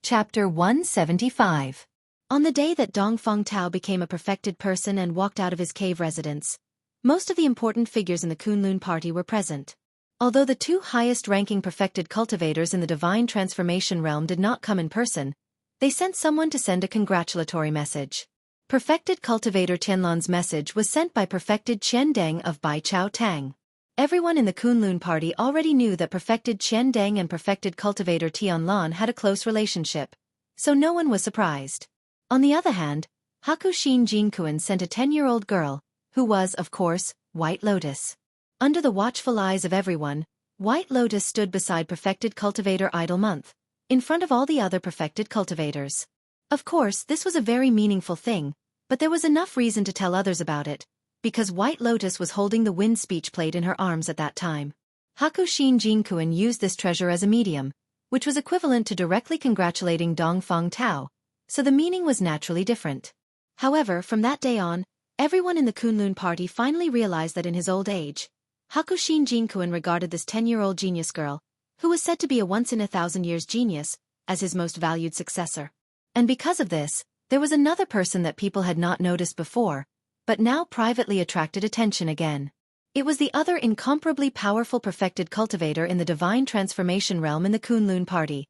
Chapter 175. On the day that Dongfeng Tao became a perfected person and walked out of his cave residence, most of the important figures in the Kunlun party were present. Although the two highest-ranking perfected cultivators in the divine transformation realm did not come in person, they sent someone to send a congratulatory message. Perfected cultivator Tianlan's message was sent by perfected Qian Deng of Bai Chao Tang. Everyone in the Kunlun party already knew that perfected Qian Deng and perfected cultivator Tianlan had a close relationship, so no one was surprised. On the other hand, Hakushin Jinkuan sent a 10-year-old girl, who was, of course, White Lotus. Under the watchful eyes of everyone, White Lotus stood beside perfected cultivator Idle Month, in front of all the other perfected cultivators. Of course, this was a very meaningful thing, but there was enough reason to tell others about it, because White Lotus was holding the wind speech plate in her arms at that time. Hakushin Jinkuan used this treasure as a medium, which was equivalent to directly congratulating Dongfeng Tao, so the meaning was naturally different. However, from that day on, everyone in the Kunlun party finally realized that in his old age, Hakushin Jinkuan regarded this 10-year-old genius girl, who was said to be a once-in-a-thousand-years genius, as his most valued successor. And because of this, there was another person that people had not noticed before, but now privately attracted attention again. It was the other incomparably powerful perfected cultivator in the divine transformation realm in the Kunlun party,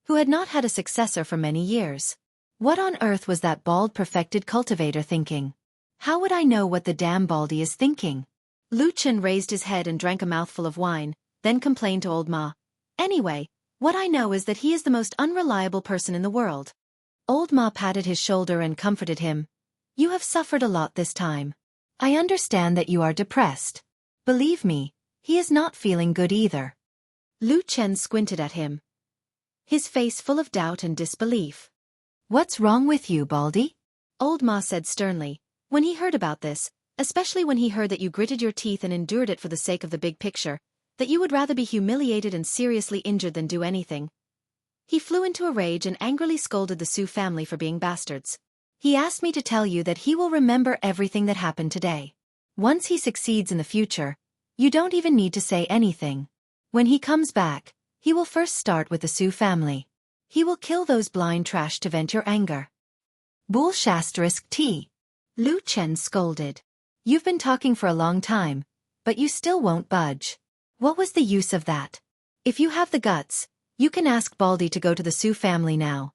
who had not had a successor for many years. What on earth was that bald perfected cultivator thinking? How would I know what the damn baldy is thinking? Lu Chen raised his head and drank a mouthful of wine, then complained to old Ma. Anyway, what I know is that he is the most unreliable person in the world. Old Ma patted his shoulder and comforted him. You have suffered a lot this time. I understand that you are depressed. Believe me, he is not feeling good either. Lu Chen squinted at him, his face full of doubt and disbelief. What's wrong with you, Baldy? Old Ma said sternly, when he heard about this, especially when he heard that you gritted your teeth and endured it for the sake of the big picture, that you would rather be humiliated and seriously injured than do anything. He flew into a rage and angrily scolded the Su family for being bastards. He asked me to tell you that he will remember everything that happened today. Once he succeeds in the future, you don't even need to say anything. When he comes back, he will first start with the Su family. He will kill those blind trash to vent your anger. Bull*T. Lu Chen scolded. You've been talking for a long time, but you still won't budge. What was the use of that? If you have the guts, you can ask Baldy to go to the Su family now.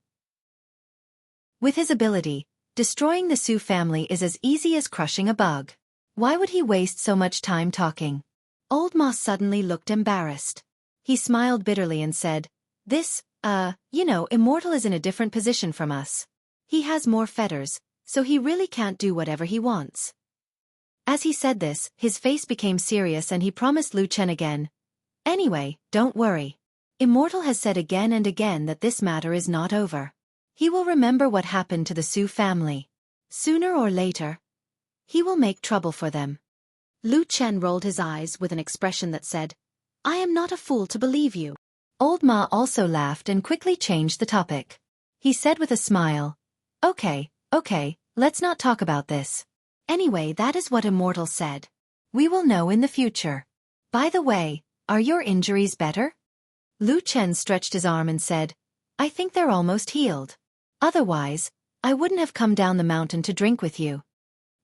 With his ability, destroying the Su family is as easy as crushing a bug. Why would he waste so much time talking? Old Ma suddenly looked embarrassed. He smiled bitterly and said, Immortal is in a different position from us. He has more fetters, so he really can't do whatever he wants. As he said this, his face became serious and he promised Lu Chen again. Anyway, don't worry. Immortal has said again and again that this matter is not over. He will remember what happened to the Su family. Sooner or later, he will make trouble for them. Lu Chen rolled his eyes with an expression that said, I am not a fool to believe you. Old Ma also laughed and quickly changed the topic. He said with a smile, Okay, let's not talk about this. Anyway, that is what Immortal said. We will know in the future. By the way, are your injuries better? Lu Chen stretched his arm and said, I think they're almost healed. Otherwise, I wouldn't have come down the mountain to drink with you.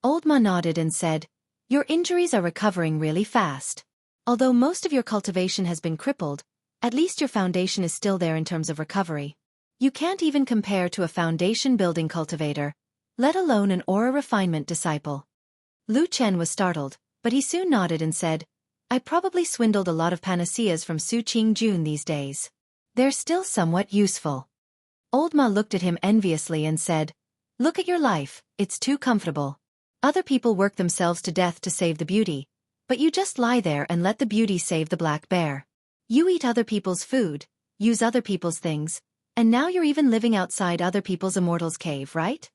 Old Ma nodded and said, Your injuries are recovering really fast. Although most of your cultivation has been crippled, at least your foundation is still there in terms of recovery. You can't even compare to a foundation-building cultivator, let alone an aura refinement disciple. Lu Chen was startled, but he soon nodded and said, I probably swindled a lot of panaceas from Su Qingjun these days. They're still somewhat useful. Old Ma looked at him enviously and said, Look at your life, it's too comfortable. Other people work themselves to death to save the beauty, but you just lie there and let the beauty save the black bear. You eat other people's food, use other people's things, and now you're even living outside other people's immortal's cave, right?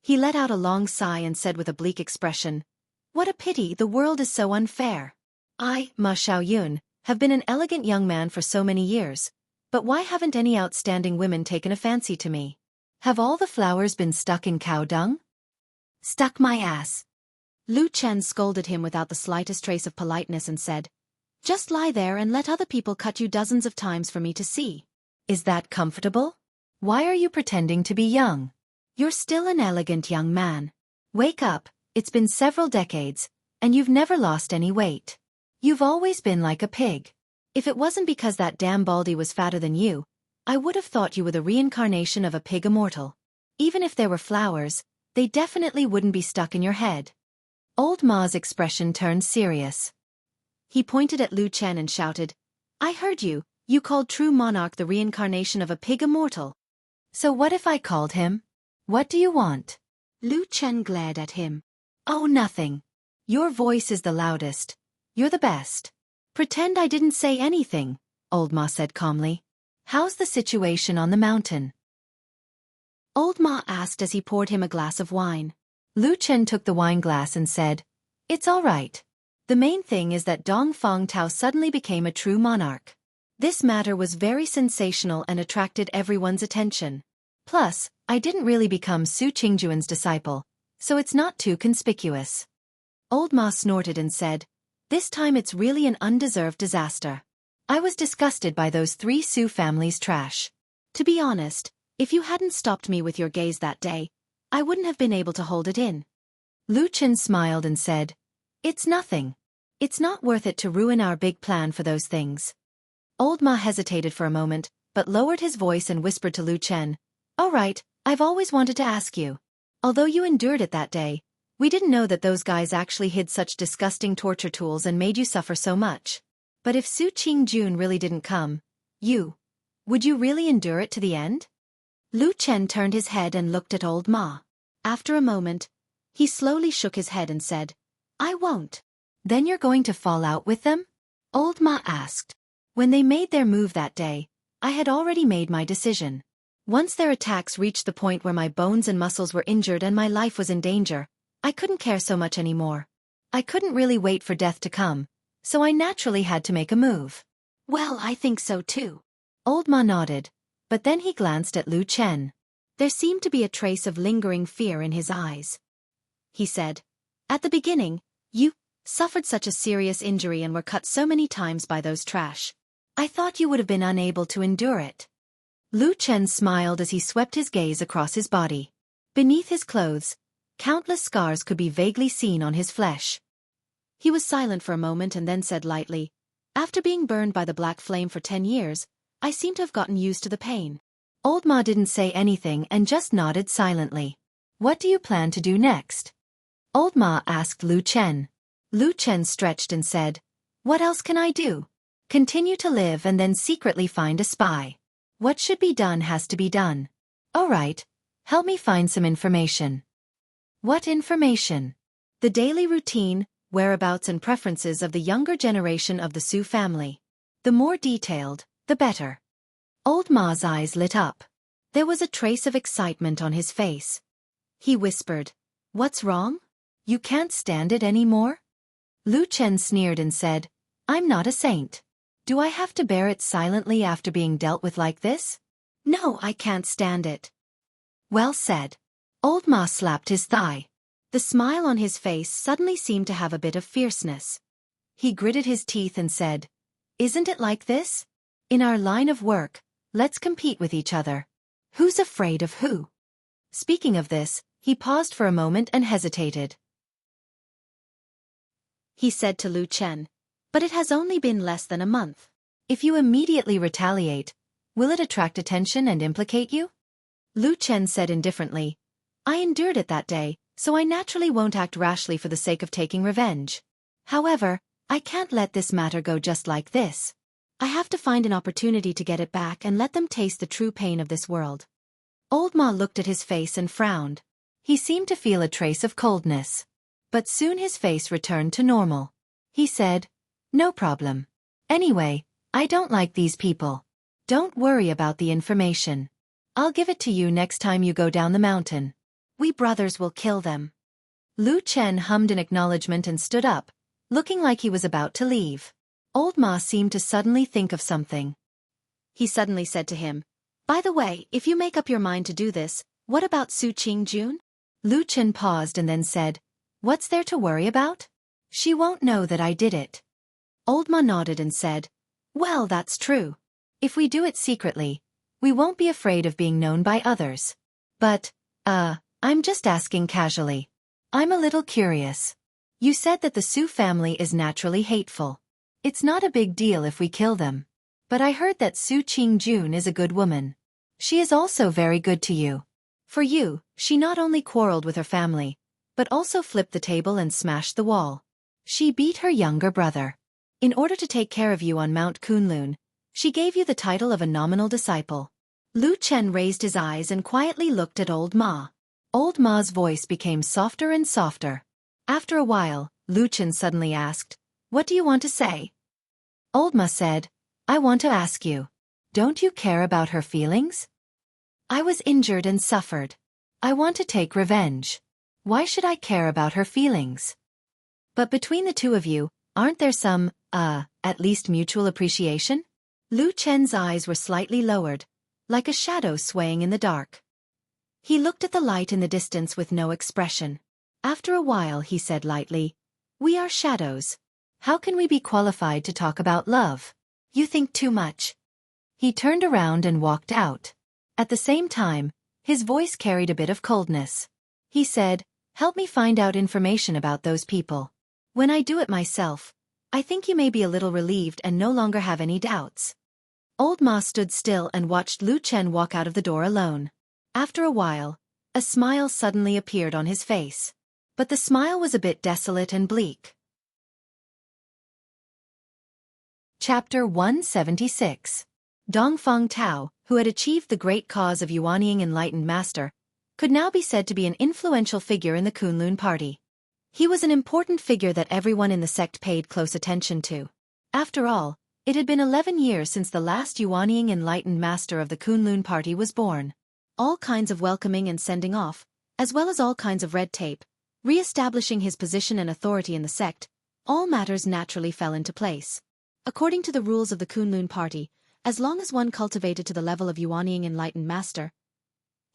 He let out a long sigh and said with a bleak expression, What a pity, the world is so unfair. I, Ma Xiaoyun, have been an elegant young man for so many years, but why haven't any outstanding women taken a fancy to me? Have all the flowers been stuck in cow dung? Stuck my ass. Lu Chen scolded him without the slightest trace of politeness and said, Just lie there and let other people cut you dozens of times for me to see. Is that comfortable? Why are you pretending to be young? You're still an elegant young man. Wake up, it's been several decades, and you've never lost any weight. You've always been like a pig. If it wasn't because that damn Baldy was fatter than you, I would have thought you were the reincarnation of a pig immortal. Even if there were flowers, they definitely wouldn't be stuck in your head. Old Ma's expression turned serious. He pointed at Lu Chen and shouted, I heard you, you called True Monarch the reincarnation of a pig immortal. So what if I called him? What do you want? Lu Chen glared at him. Oh, nothing. Your voice is the loudest. You're the best. Pretend I didn't say anything, Old Ma said calmly. How's the situation on the mountain? Old Ma asked as he poured him a glass of wine. Lu Chen took the wine glass and said, It's all right. The main thing is that Dongfang Tao suddenly became a true monarch. This matter was very sensational and attracted everyone's attention. Plus, I didn't really become Su Qingjuan's disciple, so it's not too conspicuous. Old Ma snorted and said, This time it's really an undeserved disaster. I was disgusted by those 3 Su families' trash. To be honest, if you hadn't stopped me with your gaze that day, I wouldn't have been able to hold it in. Lu Chen smiled and said, It's nothing. It's not worth it to ruin our big plan for those things. Old Ma hesitated for a moment, but lowered his voice and whispered to Lu Chen, All right, I've always wanted to ask you. Although you endured it that day, we didn't know that those guys actually hid such disgusting torture tools and made you suffer so much. But if Su Qingjun really didn't come, would you really endure it to the end? Lu Chen turned his head and looked at Old Ma. After a moment, he slowly shook his head and said, I won't. Then you're going to fall out with them? Old Ma asked. When they made their move that day, I had already made my decision. Once their attacks reached the point where my bones and muscles were injured and my life was in danger, I couldn't care so much anymore. I couldn't really wait for death to come, so I naturally had to make a move. Well, I think so too. Old Ma nodded, but then he glanced at Lu Chen. There seemed to be a trace of lingering fear in his eyes. He said, At the beginning, you suffered such a serious injury and were cut so many times by those trash. I thought you would have been unable to endure it. Lu Chen smiled as he swept his gaze across his body. Beneath his clothes, countless scars could be vaguely seen on his flesh. He was silent for a moment and then said lightly, After being burned by the black flame for 10 years, I seem to have gotten used to the pain. Old Ma didn't say anything and just nodded silently. What do you plan to do next? Old Ma asked Lu Chen. Lu Chen stretched and said, What else can I do? Continue to live and then secretly find a spy. What should be done has to be done. All right, help me find some information. What information? The daily routine, whereabouts and preferences of the younger generation of the Su family. The more detailed, the better. Old Ma's eyes lit up. There was a trace of excitement on his face. He whispered, What's wrong? You can't stand it anymore? Lu Chen sneered and said, I'm not a saint. Do I have to bear it silently after being dealt with like this? No, I can't stand it. Well said. Old Ma slapped his thigh. The smile on his face suddenly seemed to have a bit of fierceness. He gritted his teeth and said, Isn't it like this? In our line of work, let's compete with each other. Who's afraid of who? Speaking of this, he paused for a moment and hesitated. He said to Lu Chen, But it has only been less than a month. If you immediately retaliate, will it attract attention and implicate you? Lu Chen said indifferently, I endured it that day, so I naturally won't act rashly for the sake of taking revenge. However, I can't let this matter go just like this. I have to find an opportunity to get it back and let them taste the true pain of this world. Old Ma looked at his face and frowned. He seemed to feel a trace of coldness. But soon his face returned to normal. He said, No problem. Anyway, I don't like these people. Don't worry about the information. I'll give it to you next time you go down the mountain. We brothers will kill them. Lu Chen hummed an acknowledgement and stood up, looking like he was about to leave. Old Ma seemed to suddenly think of something. He suddenly said to him, By the way, if you make up your mind to do this, what about Su Qingjun? Lu Chen paused and then said, What's there to worry about? She won't know that I did it. Old Ma nodded and said, Well, that's true. If we do it secretly, We won't be afraid of being known by others. But, I'm just asking casually. I'm a little curious. You said that the Su family is naturally hateful. It's not a big deal if we kill them. But I heard that Su Qingjun is a good woman. She is also very good to you. For you, she not only quarreled with her family, but also flipped the table and smashed the wall. She beat her younger brother. In order to take care of you on Mount Kunlun, she gave you the title of a nominal disciple. Lu Chen raised his eyes and quietly looked at Old Ma. Old Ma's voice became softer and softer. After a while, Lu Chen suddenly asked, "What do you want to say?" Old Ma said, "I want to ask you. Don't you care about her feelings? I was injured and suffered. I want to take revenge. Why should I care about her feelings? But between the two of you, aren't there some, at least mutual appreciation?" Lu Chen's eyes were slightly lowered, like a shadow swaying in the dark. He looked at the light in the distance with no expression. After a while he said lightly, "We are shadows. How can we be qualified to talk about love? You think too much." He turned around and walked out. At the same time, his voice carried a bit of coldness. He said, "Help me find out information about those people. When I do it myself, I think you may be a little relieved and no longer have any doubts." Old Ma stood still and watched Lu Chen walk out of the door alone. After a while, a smile suddenly appeared on his face. But the smile was a bit desolate and bleak. Chapter 176. Dongfang Tao, who had achieved the great cause of Yuanying Enlightened Master, could now be said to be an influential figure in the Kunlun party. He was an important figure that everyone in the sect paid close attention to. After all, it had been 11 years since the last Yuanying Enlightened Master of the Kunlun party was born. All kinds of welcoming and sending off, as well as all kinds of red tape, re-establishing his position and authority in the sect, all matters naturally fell into place. According to the rules of the Kunlun party, as long as one cultivated to the level of Yuanying Enlightened Master,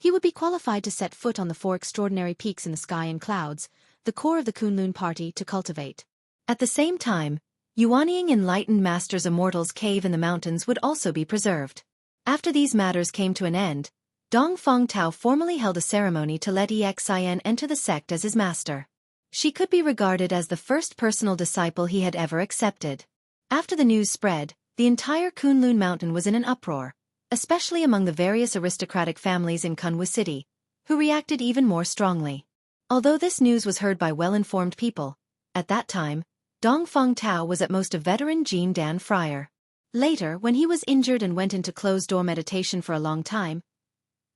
he would be qualified to set foot on the 4 extraordinary peaks in the sky and clouds, the core of the Kunlun party to cultivate. At the same time, Yuanying Enlightened Master's Immortal's Cave in the mountains would also be preserved. After these matters came to an end, Dongfang Tao formally held a ceremony to let Xian enter the sect as his master. She could be regarded as the first personal disciple he had ever accepted. After the news spread, the entire Kunlun mountain was in an uproar, especially among the various aristocratic families in Kunwu City, who reacted even more strongly. Although this news was heard by well-informed people, at that time, Dongfang Tao was at most a veteran Jin Dan friar. Later, when he was injured and went into closed-door meditation for a long time,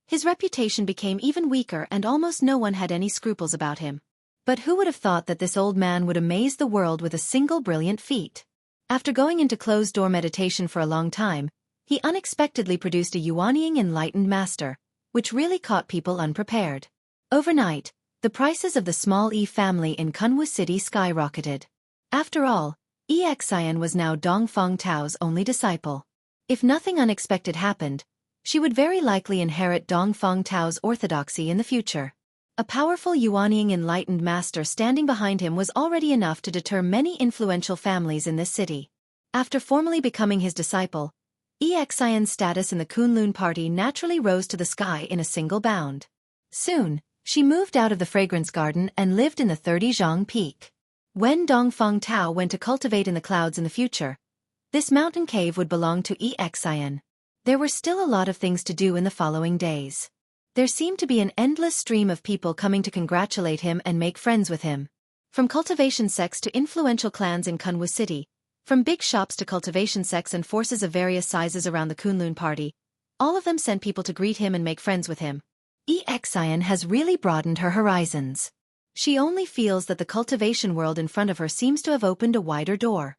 his reputation became even weaker and almost no one had any scruples about him. But who would have thought that this old man would amaze the world with a single brilliant feat? After going into closed-door meditation for a long time, he unexpectedly produced a Yuanying Enlightened Master, which really caught people unprepared. Overnight, the prices of the small E family in Kunwu City skyrocketed. After all, Xian was now Dongfang Tao's only disciple. If nothing unexpected happened, she would very likely inherit Dongfang Tao's orthodoxy in the future. A powerful Yuanying Enlightened Master standing behind him was already enough to deter many influential families in this city. After formally becoming his disciple, Xian's status in the Kunlun party naturally rose to the sky in a single bound. Soon, she moved out of the fragrance garden and lived in the 30 Zhang Peak. When Dongfang Tao went to cultivate in the clouds in the future, this mountain cave would belong to Xian. There were still a lot of things to do in the following days. There seemed to be an endless stream of people coming to congratulate him and make friends with him. From cultivation sects to influential clans in Kunwu City, from big shops to cultivation sects and forces of various sizes around the Kunlun party, all of them sent people to greet him and make friends with him. Xian has really broadened her horizons. She only feels that the cultivation world in front of her seems to have opened a wider door.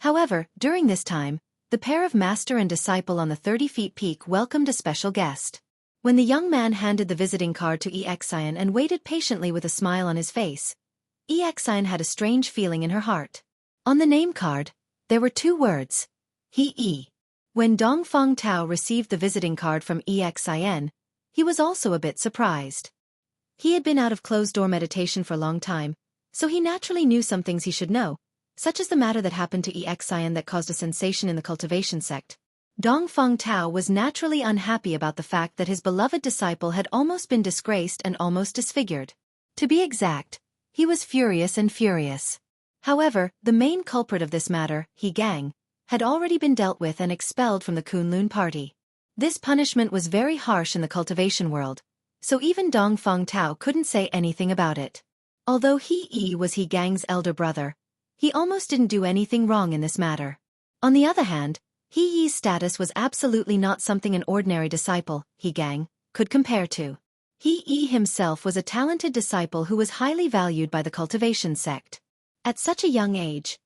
However, during this time, the pair of master and disciple on the 30-feet peak welcomed a special guest. When the young man handed the visiting card to Xian and waited patiently with a smile on his face, Xian had a strange feeling in her heart. On the name card, there were 2 words, He. When Dongfang Tao received the visiting card from Xian, he was also a bit surprised. He had been out of closed-door meditation for a long time, so he naturally knew some things he should know, such as the matter that happened to Xian that caused a sensation in the cultivation sect. Dongfang Tao was naturally unhappy about the fact that his beloved disciple had almost been disgraced and almost disfigured. To be exact, he was furious and furious. However, the main culprit of this matter, He Gang, had already been dealt with and expelled from the Kunlun party. This punishment was very harsh in the cultivation world, so even Dongfang Tao couldn't say anything about it. Although He Yi was He Gang's elder brother, he almost didn't do anything wrong in this matter. On the other hand, He Yi's status was absolutely not something an ordinary disciple, He Gang, could compare to. He Yi himself was a talented disciple who was highly valued by the cultivation sect. At such a young age,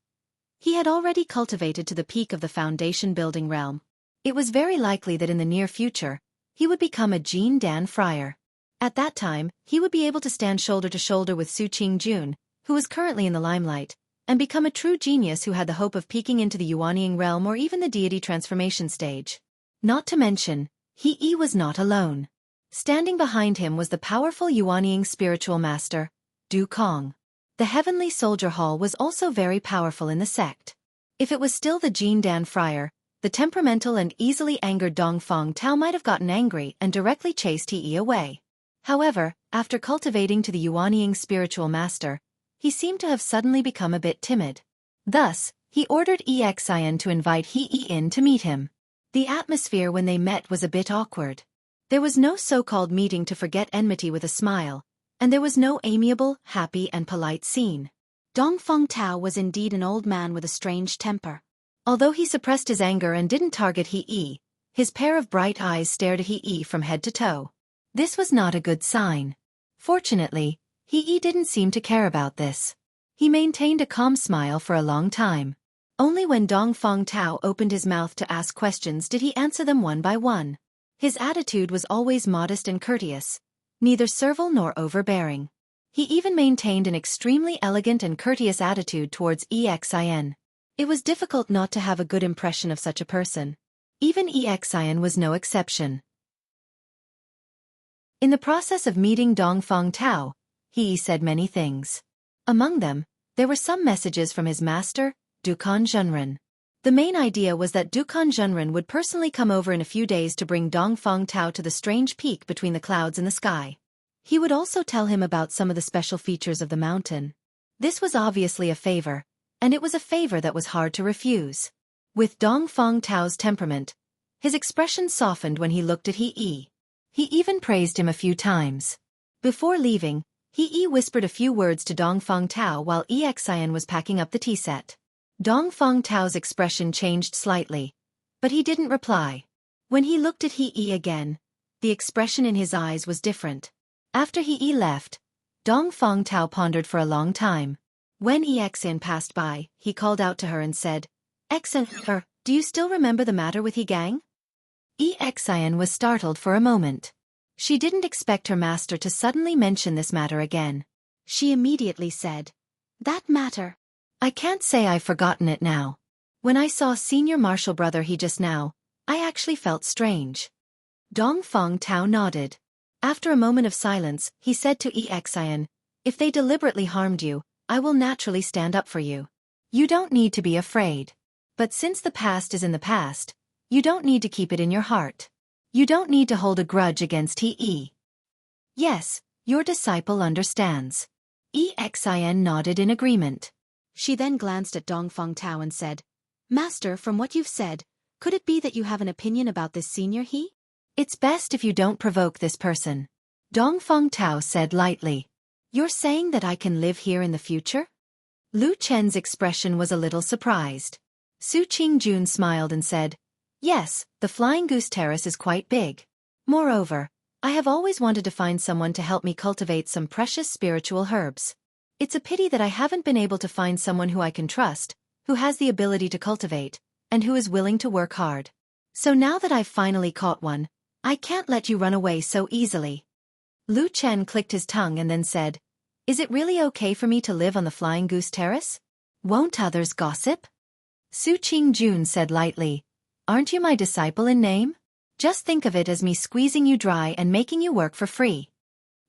he had already cultivated to the peak of the foundation building realm. It was very likely that in the near future, he would become a Jin Dan friar. At that time, he would be able to stand shoulder to shoulder with Su Qingjun, who was currently in the limelight, and become a true genius who had the hope of peaking into the Yuanying realm or even the deity transformation stage. Not to mention, He Yi was not alone. Standing behind him was the powerful Yuanying spiritual master, Du Kong. The heavenly soldier hall was also very powerful in the sect. If it was still the Jin Dan friar, the temperamental and easily angered Dongfang Tao might have gotten angry and directly chased He Yi away. However, after cultivating to the Yuanying spiritual master, he seemed to have suddenly become a bit timid. Thus, he ordered Xian to invite He Yi in to meet him. The atmosphere when they met was a bit awkward. There was no so-called meeting to forget enmity with a smile, and there was no amiable, happy and polite scene. Dongfang Tao was indeed an old man with a strange temper. Although he suppressed his anger and didn't target He Yi, his pair of bright eyes stared at He Yi from head to toe. This was not a good sign. Fortunately, He Yi didn't seem to care about this. He maintained a calm smile for a long time. Only when Dongfang Tao opened his mouth to ask questions did he answer them one by one. His attitude was always modest and courteous, neither servile nor overbearing. He even maintained an extremely elegant and courteous attitude towards Xian. It was difficult not to have a good impression of such a person. Even Xian was no exception. In the process of meeting Dongfang Tao, He said many things. Among them, there were some messages from his master, Dukan Zhenren. The main idea was that Dukan Zhenren would personally come over in a few days to bring Dongfang Tao to the strange peak between the clouds and the sky. He would also tell him about some of the special features of the mountain. This was obviously a favor, and it was a favor that was hard to refuse. With Dongfang Tao's temperament, his expression softened when he looked at He Yi. He even praised him a few times. Before leaving, He Yi whispered a few words to Dongfang Tao while Xian was packing up the tea set. Dongfang Tao's expression changed slightly, but he didn't reply. When he looked at He Yi again, the expression in his eyes was different. After He Yi left, Dongfang Tao pondered for a long time. When Xian passed by, he called out to her and said, "Xian, do you still remember the matter with He Gang?" Xian was startled for a moment. She didn't expect her master to suddenly mention this matter again. She immediately said, "That matter? I can't say I've forgotten it now. When I saw Senior Marshal Brother He just now, I actually felt strange." Dongfang Tao nodded. After a moment of silence, he said to Xian, "If they deliberately harmed you, I will naturally stand up for you. You don't need to be afraid. But since the past is in the past, you don't need to keep it in your heart. You don't need to hold a grudge against He Yi." "Yes, your disciple understands." Xian nodded in agreement. She then glanced at Dongfang Tao and said, "Master, from what you've said, could it be that you have an opinion about this Senior He? It's best if you don't provoke this person." Dongfang Tao said lightly, "You're saying that I can live here in the future?" Lu Chen's expression was a little surprised. Su Qingjun smiled and said, "Yes, the Flying Goose Terrace is quite big. Moreover, I have always wanted to find someone to help me cultivate some precious spiritual herbs. It's a pity that I haven't been able to find someone who I can trust, who has the ability to cultivate, and who is willing to work hard. So now that I've finally caught one, I can't let you run away so easily." Lu Chen clicked his tongue and then said, "Is it really okay for me to live on the Flying Goose Terrace? Won't others gossip?" Su Qingjun said lightly, "Aren't you my disciple in name? Just think of it as me squeezing you dry and making you work for free."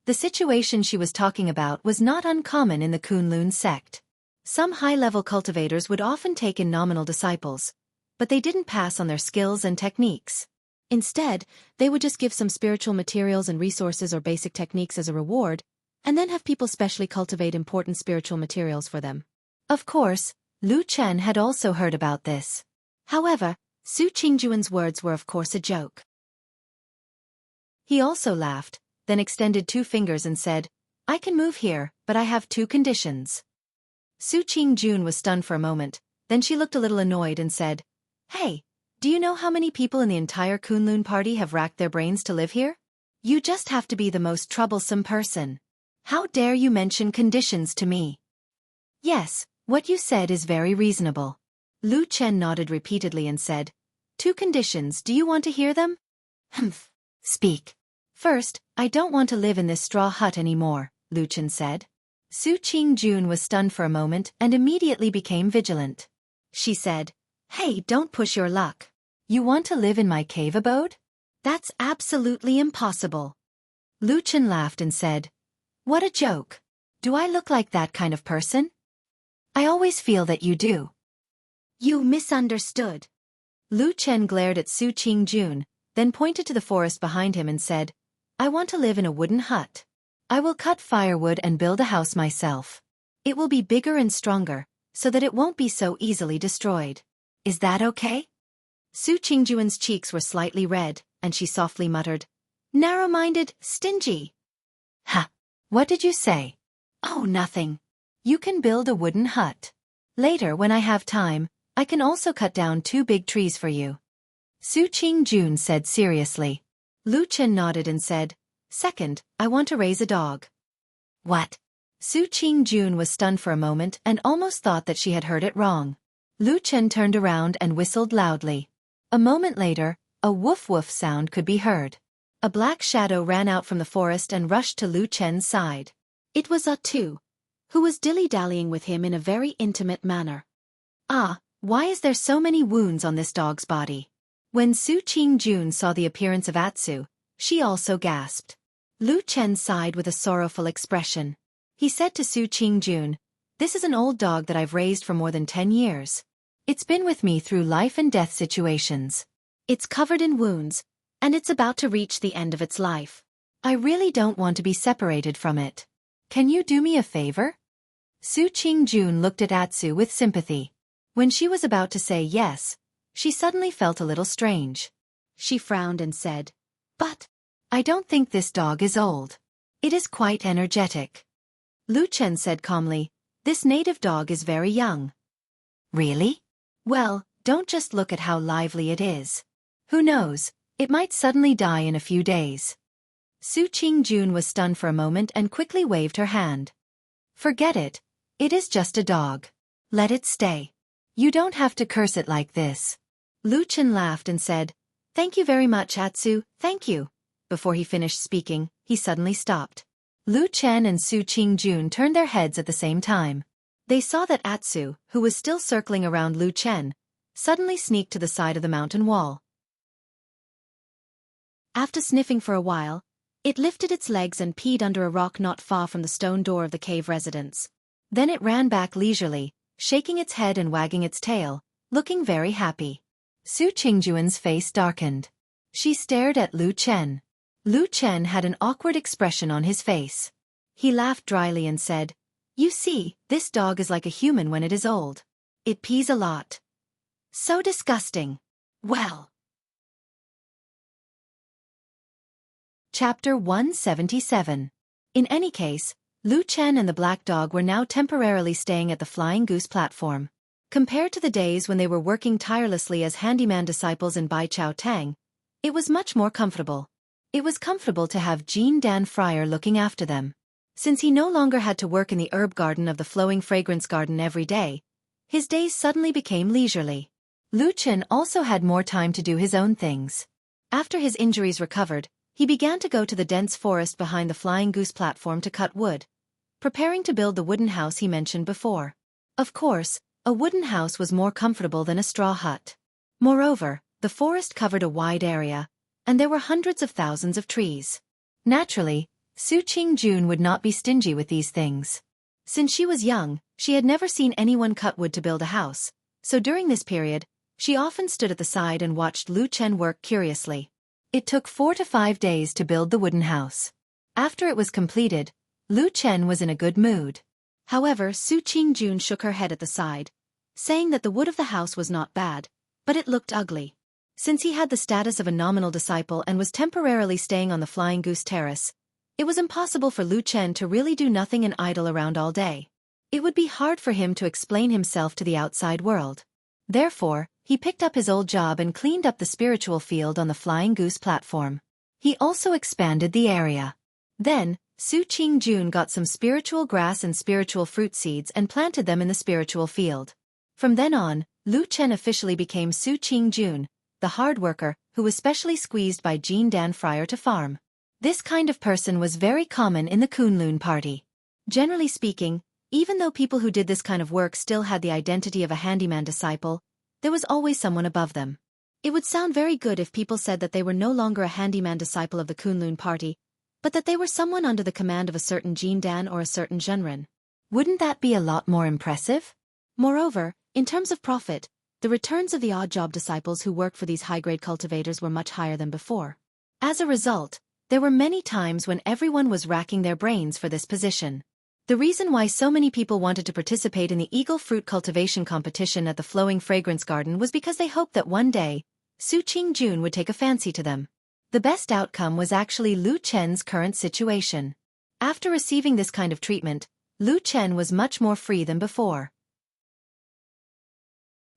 The situation she was talking about was not uncommon in the Kunlun sect. Some high-level cultivators would often take in nominal disciples, but they didn't pass on their skills and techniques. Instead, they would just give some spiritual materials and resources or basic techniques as a reward, and then have people specially cultivate important spiritual materials for them. Of course, Lu Chen had also heard about this. However, Su Qingjuan's words were of course a joke. He also laughed, then extended 2 fingers and said, "I can move here, but I have 2 conditions." Su Qingjun was stunned for a moment, then she looked a little annoyed and said, "Hey, do you know how many people in the entire Kunlun party have racked their brains to live here? You just have to be the most troublesome person. How dare you mention conditions to me?" "Yes, what you said is very reasonable." Lu Chen nodded repeatedly and said, "2 conditions, do you want to hear them?" "Humph. Speak." "First, I don't want to live in this straw hut anymore," Lu Chen said. Su Qingjun was stunned for a moment and immediately became vigilant. She said, "Hey, don't push your luck. You want to live in my cave abode? That's absolutely impossible." Lu Chen laughed and said, "What a joke. Do I look like that kind of person?" "I always feel that you do." "You misunderstood." Lu Chen glared at Su Qingjun, then pointed to the forest behind him and said, "I want to live in a wooden hut. I will cut firewood and build a house myself. It will be bigger and stronger, so that it won't be so easily destroyed. Is that okay?" Su Qingjuan's cheeks were slightly red, and she softly muttered, "Narrow-minded, stingy." "Ha! What did you say?" "Oh, nothing. You can build a wooden hut. Later when I have time, I can also cut down 2 big trees for you," Su Qingjun said seriously. Lu Chen nodded and said, "Second, I want to raise a dog." "What?" Su Qingjun was stunned for a moment and almost thought that she had heard it wrong. Lu Chen turned around and whistled loudly. A moment later, a woof-woof sound could be heard. A black shadow ran out from the forest and rushed to Lu Chen's side. It was Atu, who was dilly-dallying with him in a very intimate manner. "Ah, why is there so many wounds on this dog's body?" When Su Qingjun saw the appearance of Atsu, she also gasped. Lu Chen sighed with a sorrowful expression. He said to Su Qingjun, "This is an old dog that I've raised for more than 10 years. It's been with me through life and death situations. It's covered in wounds, and it's about to reach the end of its life. I really don't want to be separated from it. Can you do me a favor?" Su Qingjun looked at Atsu with sympathy. When she was about to say yes, she suddenly felt a little strange. She frowned and said, "But I don't think this dog is old. It is quite energetic." Lu Chen said calmly, "This native dog is very young." "Really?" "Well, don't just look at how lively it is. Who knows, it might suddenly die in a few days." Su Qingjun was stunned for a moment and quickly waved her hand. "Forget it. It is just a dog. Let it stay. You don't have to curse it like this." Lu Chen laughed and said, "Thank you very much, Atsu, thank you." Before he finished speaking, he suddenly stopped. Lu Chen and Su Qingjun turned their heads at the same time. They saw that Atsu, who was still circling around Lu Chen, suddenly sneaked to the side of the mountain wall. After sniffing for a while, it lifted its legs and peed under a rock not far from the stone door of the cave residence. Then it ran back leisurely, shaking its head and wagging its tail, looking very happy. Su Qingjuan's face darkened. She stared at Lu Chen. Lu Chen had an awkward expression on his face. He laughed dryly and said, "You see, this dog is like a human when it is old. It pees a lot. So disgusting. Well." Chapter 177. In any case, Lu Chen and the black dog were now temporarily staying at the Flying Goose platform. Compared to the days when they were working tirelessly as handyman disciples in Bai Chao Tang, it was much more comfortable. It was comfortable to have Jean Dan Fryer looking after them. Since he no longer had to work in the herb garden of the flowing fragrance garden every day, his days suddenly became leisurely. Lu Chen also had more time to do his own things. After his injuries recovered, he began to go to the dense forest behind the Flying Goose platform to cut wood, preparing to build the wooden house he mentioned before. Of course, a wooden house was more comfortable than a straw hut. Moreover, the forest covered a wide area, and there were hundreds of thousands of trees. Naturally, Su Qingjun would not be stingy with these things. Since she was young, she had never seen anyone cut wood to build a house, so during this period, She often stood at the side and watched Lu Chen work curiously. It took 4 to 5 days to build the wooden house. After it was completed, Lu Chen was in a good mood. However, Su Qingjun shook her head at the side, saying that the wood of the house was not bad, but it looked ugly. Since he had the status of a nominal disciple and was temporarily staying on the Flying Goose Terrace, it was impossible for Lu Chen to really do nothing and idle around all day. It would be hard for him to explain himself to the outside world. Therefore, he picked up his old job and cleaned up the spiritual field on the Flying Goose platform. He also expanded the area. Then, Su Qingjun got some spiritual grass and spiritual fruit seeds and planted them in the spiritual field. From then on, Lu Chen officially became Su Qingjun, the hard worker, who was specially squeezed by Jean Dan Friar to farm. This kind of person was very common in the Kunlun party. Generally speaking, even though people who did this kind of work still had the identity of a handyman disciple, there was always someone above them. It would sound very good if people said that they were no longer a handyman disciple of the Kunlun party, but that they were someone under the command of a certain Jean Dan or a certain Zhenren. Wouldn't that be a lot more impressive? Moreover, in terms of profit, the returns of the odd job disciples who worked for these high-grade cultivators were much higher than before. As a result, there were many times when everyone was racking their brains for this position. The reason why so many people wanted to participate in the eagle fruit cultivation competition at the Flowing Fragrance Garden was because they hoped that one day, Su Qingjun would take a fancy to them. The best outcome was actually Lu Chen's current situation. After receiving this kind of treatment, Lu Chen was much more free than before.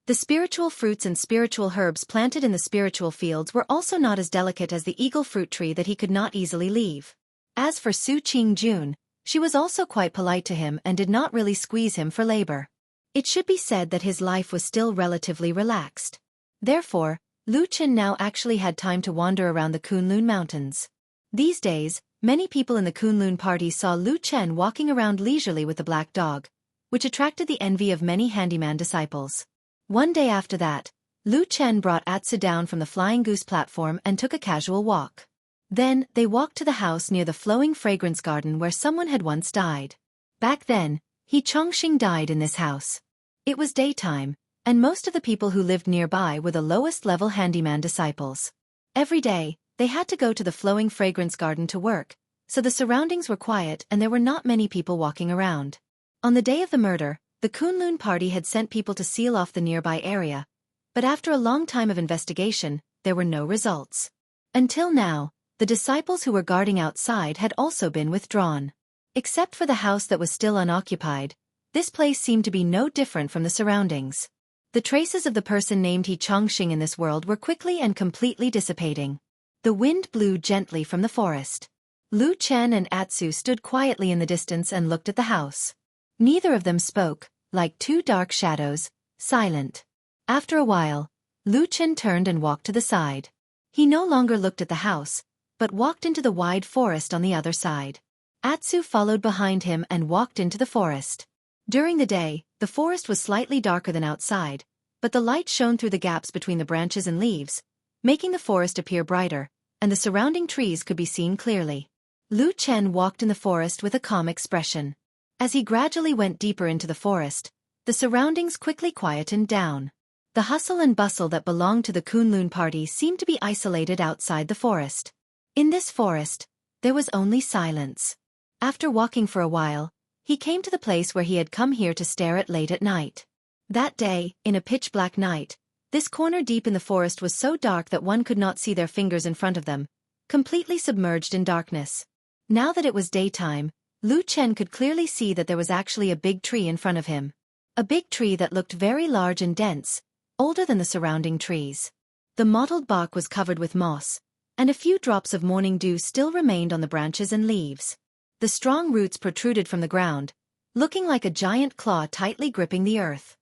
The spiritual fruits and spiritual herbs planted in the spiritual fields were also not as delicate as the eagle fruit tree that he could not easily leave. As for Su Qingjun, she was also quite polite to him and did not really squeeze him for labor. It should be said that his life was still relatively relaxed. Therefore, Lu Chen now actually had time to wander around the Kunlun Mountains. These days, many people in the Kunlun party saw Lu Chen walking around leisurely with the black dog, which attracted the envy of many handyman disciples. One day after that, Lu Chen brought Atsu down from the Flying Goose platform and took a casual walk. Then, they walked to the house near the Flowing Fragrance Garden where someone had once died. Back then, He Chongqing died in this house. It was daytime, and most of the people who lived nearby were the lowest-level handyman disciples. Every day, they had to go to the Flowing Fragrance Garden to work, so the surroundings were quiet and there were not many people walking around. On the day of the murder, the Kunlun party had sent people to seal off the nearby area, but after a long time of investigation, there were no results. Until now, the disciples who were guarding outside had also been withdrawn. Except for the house that was still unoccupied, this place seemed to be no different from the surroundings. The traces of the person named He Chongqing in this world were quickly and completely dissipating. The wind blew gently from the forest. Lu Chen and Atsu stood quietly in the distance and looked at the house. Neither of them spoke, like two dark shadows, silent. After a while, Lu Chen turned and walked to the side. He no longer looked at the house, but walked into the wide forest on the other side. Atsu followed behind him and walked into the forest. During the day, the forest was slightly darker than outside, but the light shone through the gaps between the branches and leaves, making the forest appear brighter, and the surrounding trees could be seen clearly. Lu Chen walked in the forest with a calm expression. As he gradually went deeper into the forest, the surroundings quickly quietened down. The hustle and bustle that belonged to the Kunlun party seemed to be isolated outside the forest. In this forest, there was only silence. After walking for a while, he came to the place where he had come here to stare at late at night. That day, in a pitch-black night, this corner deep in the forest was so dark that one could not see their fingers in front of them, completely submerged in darkness. Now that it was daytime, Lu Chen could clearly see that there was actually a big tree in front of him. A big tree that looked very large and dense, older than the surrounding trees. The mottled bark was covered with moss, and a few drops of morning dew still remained on the branches and leaves. The strong roots protruded from the ground, looking like a giant claw tightly gripping the earth.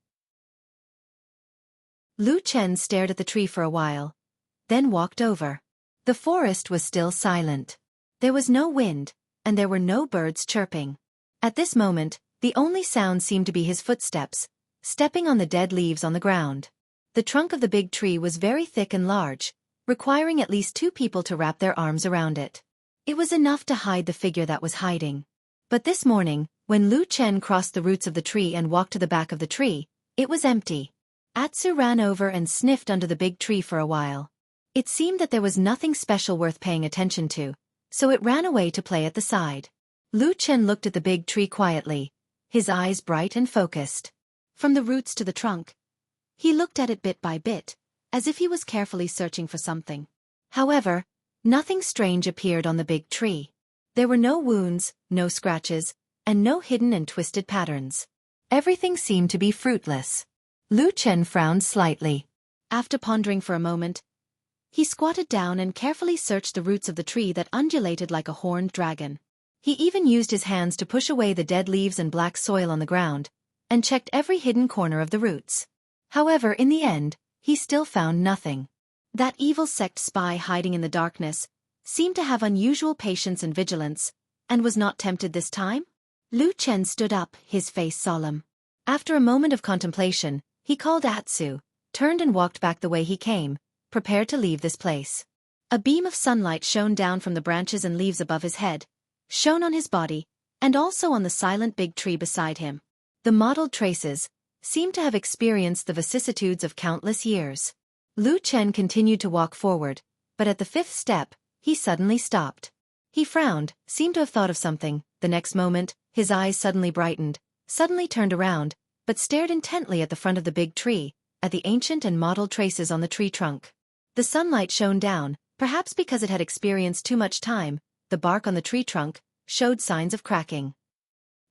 Lu Chen stared at the tree for a while, then walked over. The forest was still silent. There was no wind, and there were no birds chirping. At this moment, the only sound seemed to be his footsteps, stepping on the dead leaves on the ground. The trunk of the big tree was very thick and large, requiring at least 2 people to wrap their arms around it. It was enough to hide the figure that was hiding. But this morning, when Lu Chen crossed the roots of the tree and walked to the back of the tree, it was empty. Atsu ran over and sniffed under the big tree for a while. It seemed that there was nothing special worth paying attention to, so it ran away to play at the side. Lu Chen looked at the big tree quietly, his eyes bright and focused. From the roots to the trunk, he looked at it bit by bit, as if he was carefully searching for something. However, nothing strange appeared on the big tree. There were no wounds, no scratches, and no hidden and twisted patterns. Everything seemed to be fruitless. Lu Chen frowned slightly. After pondering for a moment, he squatted down and carefully searched the roots of the tree that undulated like a horned dragon. He even used his hands to push away the dead leaves and black soil on the ground, and checked every hidden corner of the roots. However, in the end, he still found nothing. That evil sect spy hiding in the darkness seemed to have unusual patience and vigilance, and was not tempted this time? Lu Chen stood up, his face solemn. After a moment of contemplation, he called Atsu, turned and walked back the way he came, prepared to leave this place. A beam of sunlight shone down from the branches and leaves above his head, shone on his body, and also on the silent big tree beside him. The mottled traces seemed to have experienced the vicissitudes of countless years. Lu Chen continued to walk forward, but at the fifth step, he suddenly stopped. He frowned, seemed to have thought of something. The next moment, his eyes suddenly brightened, suddenly turned around, but stared intently at the front of the big tree, at the ancient and mottled traces on the tree trunk. The sunlight shone down, perhaps because it had experienced too much time. The bark on the tree trunk showed signs of cracking.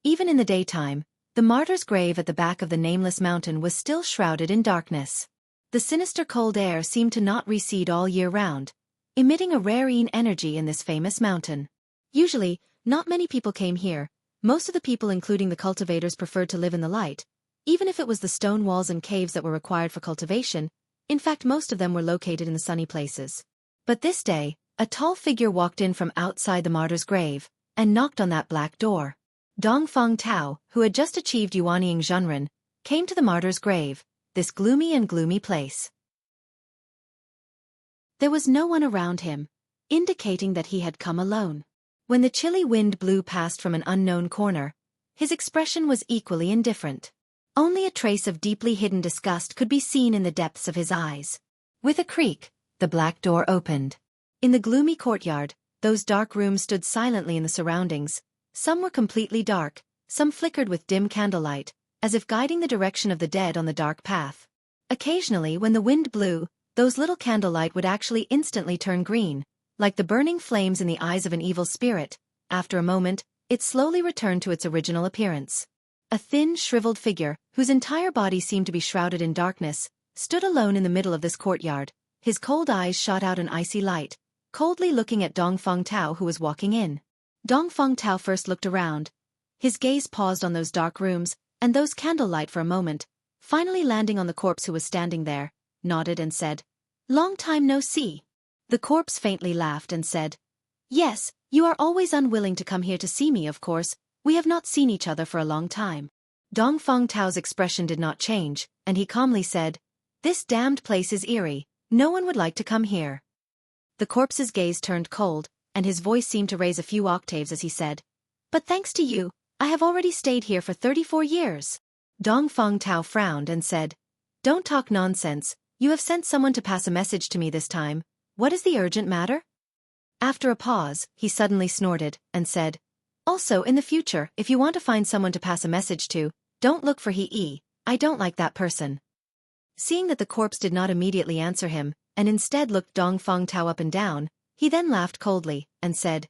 Even in the daytime, the martyr's grave at the back of the nameless mountain was still shrouded in darkness. The sinister cold air seemed to not recede all year round, emitting a rarine energy in this famous mountain. Usually, not many people came here. Most of the people, including the cultivators, preferred to live in the light, even if it was the stone walls and caves that were required for cultivation. In fact, most of them were located in the sunny places. But this day, a tall figure walked in from outside the martyr's grave, and knocked on that black door. Dongfang Tao, who had just achieved Yuanying Zhenren, came to the martyr's grave, this gloomy place. There was no one around him, indicating that he had come alone. When the chilly wind blew past from an unknown corner, his expression was equally indifferent. Only a trace of deeply hidden disgust could be seen in the depths of his eyes. With a creak, the black door opened. In the gloomy courtyard, those dark rooms stood silently in the surroundings. Some were completely dark, some flickered with dim candlelight, as if guiding the direction of the dead on the dark path. Occasionally, when the wind blew, those little candlelight would actually instantly turn green, like the burning flames in the eyes of an evil spirit. After a moment, it slowly returned to its original appearance. A thin, shriveled figure, whose entire body seemed to be shrouded in darkness, stood alone in the middle of this courtyard. His cold eyes shot out an icy light, coldly looking at Dongfang Tao, who was walking in. Dongfang Tao first looked around. His gaze paused on those dark rooms, and those candlelight for a moment, finally landing on the corpse who was standing there, nodded and said, "Long time no see." The corpse faintly laughed and said, "Yes, you are always unwilling to come here to see me, of course. We have not seen each other for a long time." Dongfang Tao's expression did not change, and he calmly said, "This damned place is eerie. No one would like to come here." The corpse's gaze turned cold, and his voice seemed to raise a few octaves as he said, "But thanks to you, I have already stayed here for 34 years. Dongfang Tao frowned and said, "Don't talk nonsense. You have sent someone to pass a message to me this time. What is the urgent matter?" After a pause, he suddenly snorted and said, "Also, in the future, if you want to find someone to pass a message to, don't look for he. I don't like that person." Seeing that the corpse did not immediately answer him, and instead looked Dongfang Tao up and down, he then laughed coldly, and said,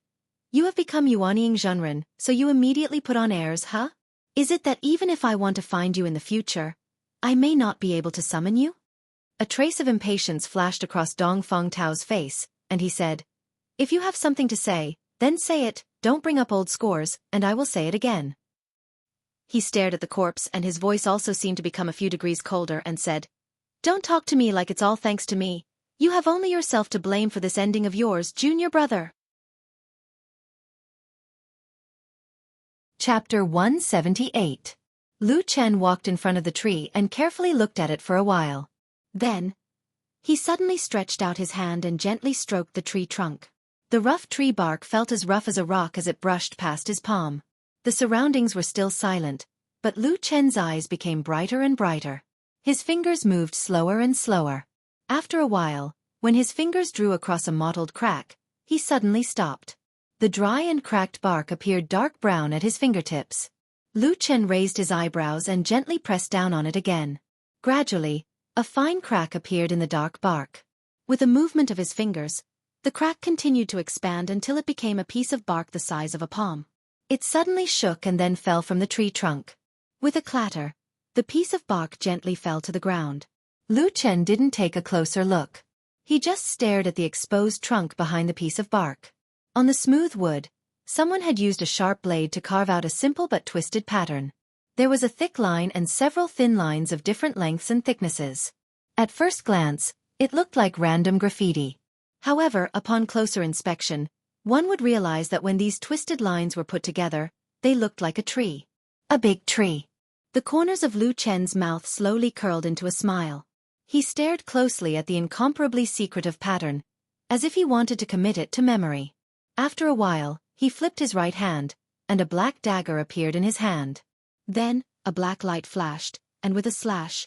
"You have become Yuanying Zhenren, so you immediately put on airs, huh? Is it that even if I want to find you in the future, I may not be able to summon you?" A trace of impatience flashed across Dongfang Tao's face, and he said, "If you have something to say, then say it. Don't bring up old scores, and I will say it again." He stared at the corpse, and his voice also seemed to become a few degrees colder, and said, "Don't talk to me like it's all thanks to me. You have only yourself to blame for this ending of yours, junior brother." Chapter 178. Lu Chen walked in front of the tree and carefully looked at it for a while. Then, he suddenly stretched out his hand and gently stroked the tree trunk. The rough tree bark felt as rough as a rock as it brushed past his palm. The surroundings were still silent, but Lu Chen's eyes became brighter and brighter. His fingers moved slower and slower. After a while, when his fingers drew across a mottled crack, he suddenly stopped. The dry and cracked bark appeared dark brown at his fingertips. Lu Chen raised his eyebrows and gently pressed down on it again. Gradually, a fine crack appeared in the dark bark. With a movement of his fingers, the crack continued to expand until it became a piece of bark the size of a palm. It suddenly shook and then fell from the tree trunk. With a clatter, the piece of bark gently fell to the ground. Lu Chen didn't take a closer look. He just stared at the exposed trunk behind the piece of bark. On the smooth wood, someone had used a sharp blade to carve out a simple but twisted pattern. There was a thick line and several thin lines of different lengths and thicknesses. At first glance, it looked like random graffiti. However, upon closer inspection, one would realize that when these twisted lines were put together, they looked like a tree. A big tree. The corners of Lu Chen's mouth slowly curled into a smile. He stared closely at the incomparably secretive pattern, as if he wanted to commit it to memory. After a while, he flipped his right hand, and a black dagger appeared in his hand. Then, a black light flashed, and with a slash,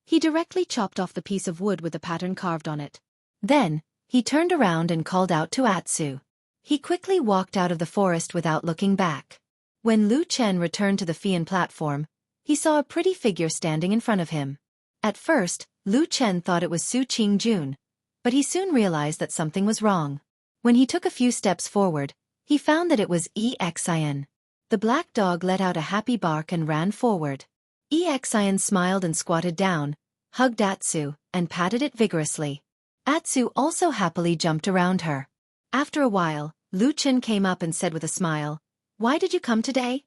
he directly chopped off the piece of wood with the pattern carved on it. Then, he turned around and called out to Atsu. He quickly walked out of the forest without looking back. When Lu Chen returned to the Fian platform, he saw a pretty figure standing in front of him. At first, Lu Chen thought it was Su Qingjun, but he soon realized that something was wrong. When he took a few steps forward, he found that it was Xian. The black dog let out a happy bark and ran forward. Xian smiled and squatted down, hugged Atsu, and patted it vigorously. Atsu also happily jumped around her. After a while, Lu Chen came up and said with a smile, "Why did you come today?"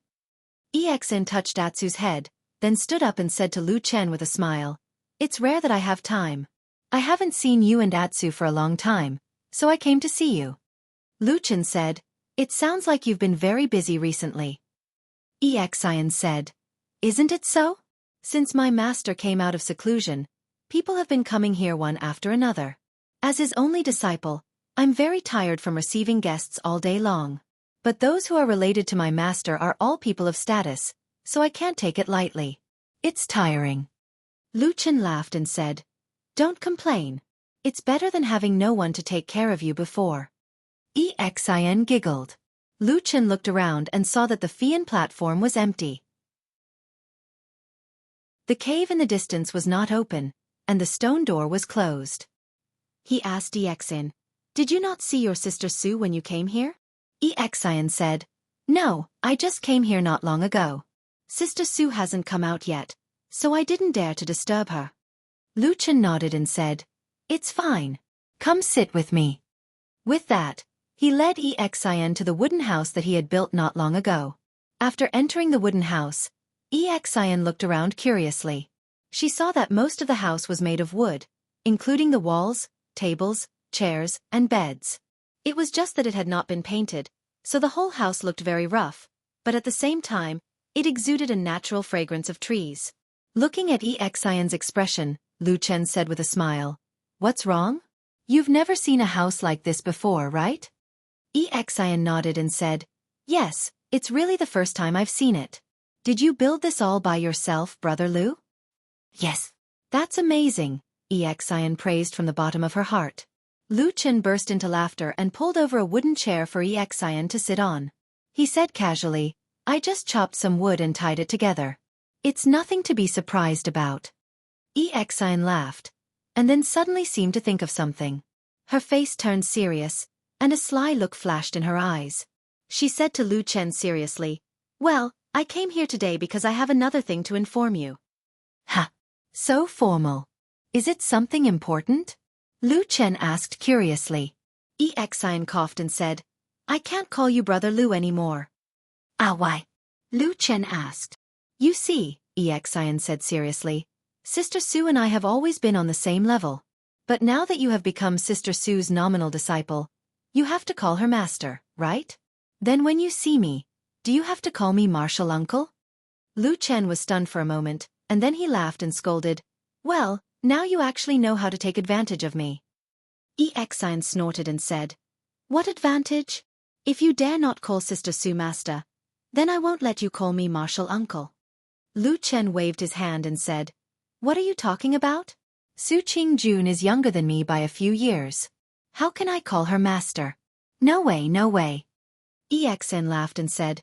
Xian touched Atsu's head, then stood up and said to Lu Chen with a smile, "It's rare that I have time. I haven't seen you and Atsu for a long time, so I came to see you." Lu Chen said, "It sounds like you've been very busy recently." Xian said, "Isn't it so? Since my master came out of seclusion, people have been coming here one after another. As his only disciple, I'm very tired from receiving guests all day long. But those who are related to my master are all people of status, so I can't take it lightly. It's tiring." Lu Chen laughed and said, "Don't complain. It's better than having no one to take care of you before." Xian giggled. Lu Chen looked around and saw that the Fian platform was empty. The cave in the distance was not open, and the stone door was closed. He asked Xian, "Did you not see your sister Su when you came here?" Xian said, "No, I just came here not long ago. Sister Su hasn't come out yet, so I didn't dare to disturb her." Lu Chen nodded and said, "It's fine. Come sit with me." With that, he led Xian to the wooden house that he had built not long ago. After entering the wooden house, Xian looked around curiously. She saw that most of the house was made of wood, including the walls, tables, chairs, and beds. It was just that it had not been painted, so the whole house looked very rough, but at the same time, it exuded a natural fragrance of trees. Looking at Xian's expression, Lu Chen said with a smile, "What's wrong? You've never seen a house like this before, right?" Xian nodded and said, "Yes, it's really the first time I've seen it. Did you build this all by yourself, Brother Lu?" "Yes." "That's amazing," Xian praised from the bottom of her heart. Lu Chen burst into laughter and pulled over a wooden chair for Xian to sit on. He said casually, "I just chopped some wood and tied it together. It's nothing to be surprised about." Xian laughed, and then suddenly seemed to think of something. Her face turned serious, and a sly look flashed in her eyes. She said to Lu Chen seriously, "Well, I came here today because I have another thing to inform you." "Ha! So formal. Is it something important?" Lu Chen asked curiously. Xian coughed and said, "I can't call you Brother Lu anymore." "Ah, why?" Lu Chen asked. "You see," Xian said seriously, "Sister Su and I have always been on the same level. But now that you have become Sister Su's nominal disciple, you have to call her master, right? Then when you see me, do you have to call me martial uncle?" Lu Chen was stunned for a moment, and then he laughed and scolded, "Well, now you actually know how to take advantage of me." Xian snorted and said, "What advantage? If you dare not call Sister Su master, then I won't let you call me martial uncle." Lu Chen waved his hand and said, What are you talking about? Su Qingjun is younger than me by a few years. How can I call her master? No way, no way. EXN laughed and said,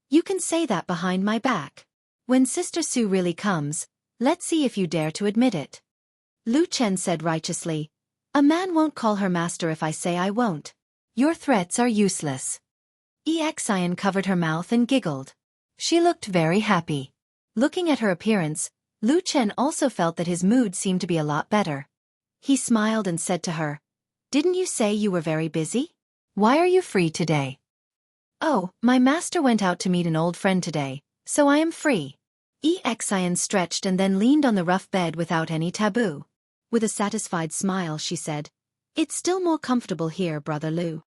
you can say that behind my back. When Sister Su really comes, let's see if you dare to admit it. Lu Chen said righteously, a man won't call her master if I say I won't. Your threats are useless. EXIN covered her mouth and giggled. She looked very happy. Looking at her appearance, Lu Chen also felt that his mood seemed to be a lot better. He smiled and said to her, didn't you say you were very busy? Why are you free today? Oh, my master went out to meet an old friend today, so I am free. EXIN stretched and then leaned on the rough bed without any taboo. With a satisfied smile she said, it's still more comfortable here, Brother Lu.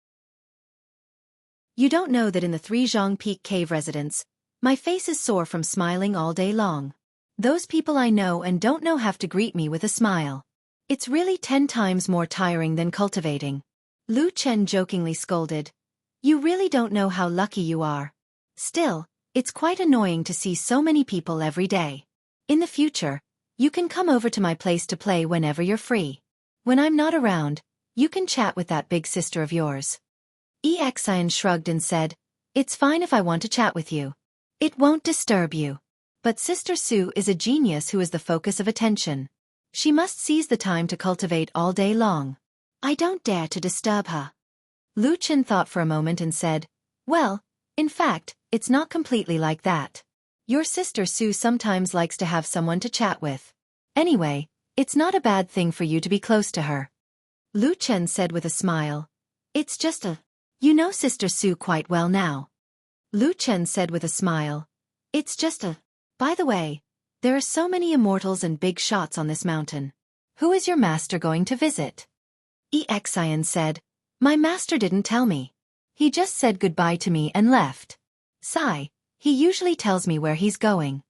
You don't know that in the Three Zhang Peak cave residence, my face is sore from smiling all day long. Those people I know and don't know have to greet me with a smile. It's really 10 times more tiring than cultivating. Lu Chen jokingly scolded. You really don't know how lucky you are. Still, it's quite annoying to see so many people every day. In the future, you can come over to my place to play whenever you're free. When I'm not around, you can chat with that big sister of yours. EXIN shrugged and said, it's fine if I want to chat with you. It won't disturb you. But Sister Su is a genius who is the focus of attention. She must seize the time to cultivate all day long. I don't dare to disturb her. Lu Chen thought for a moment and said, well, in fact, it's not completely like that. Your Sister Su sometimes likes to have someone to chat with. Anyway, it's not a bad thing for you to be close to her. Lu Chen said with a smile, it's just you know Sister Su quite well now. Lu Chen said with a smile, it's just by the way, there are so many immortals and big shots on this mountain. Who is your master going to visit? EXIN said, my master didn't tell me. He just said goodbye to me and left. Sigh, he usually tells me where he's going.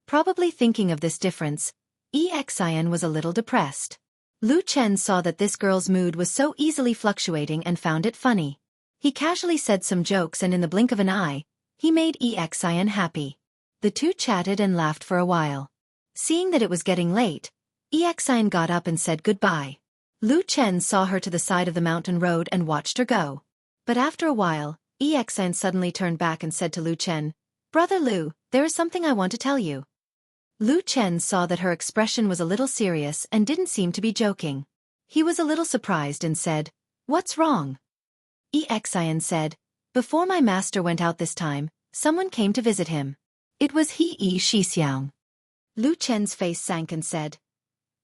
Probably thinking of this difference, EXIN was a little depressed. Lu Chen saw that this girl's mood was so easily fluctuating and found it funny. He casually said some jokes and in the blink of an eye, he made EXIN happy. The two chatted and laughed for a while. Seeing that it was getting late, EXIN got up and said goodbye. Lu Chen saw her to the side of the mountain road and watched her go. But after a while, EXIN suddenly turned back and said to Lu Chen, Brother Lu, there is something I want to tell you. Lu Chen saw that her expression was a little serious and didn't seem to be joking. He was a little surprised and said, what's wrong? EXIN said, before my master went out this time, someone came to visit him. It was He Shixiang. Lu Chen's face sank and said,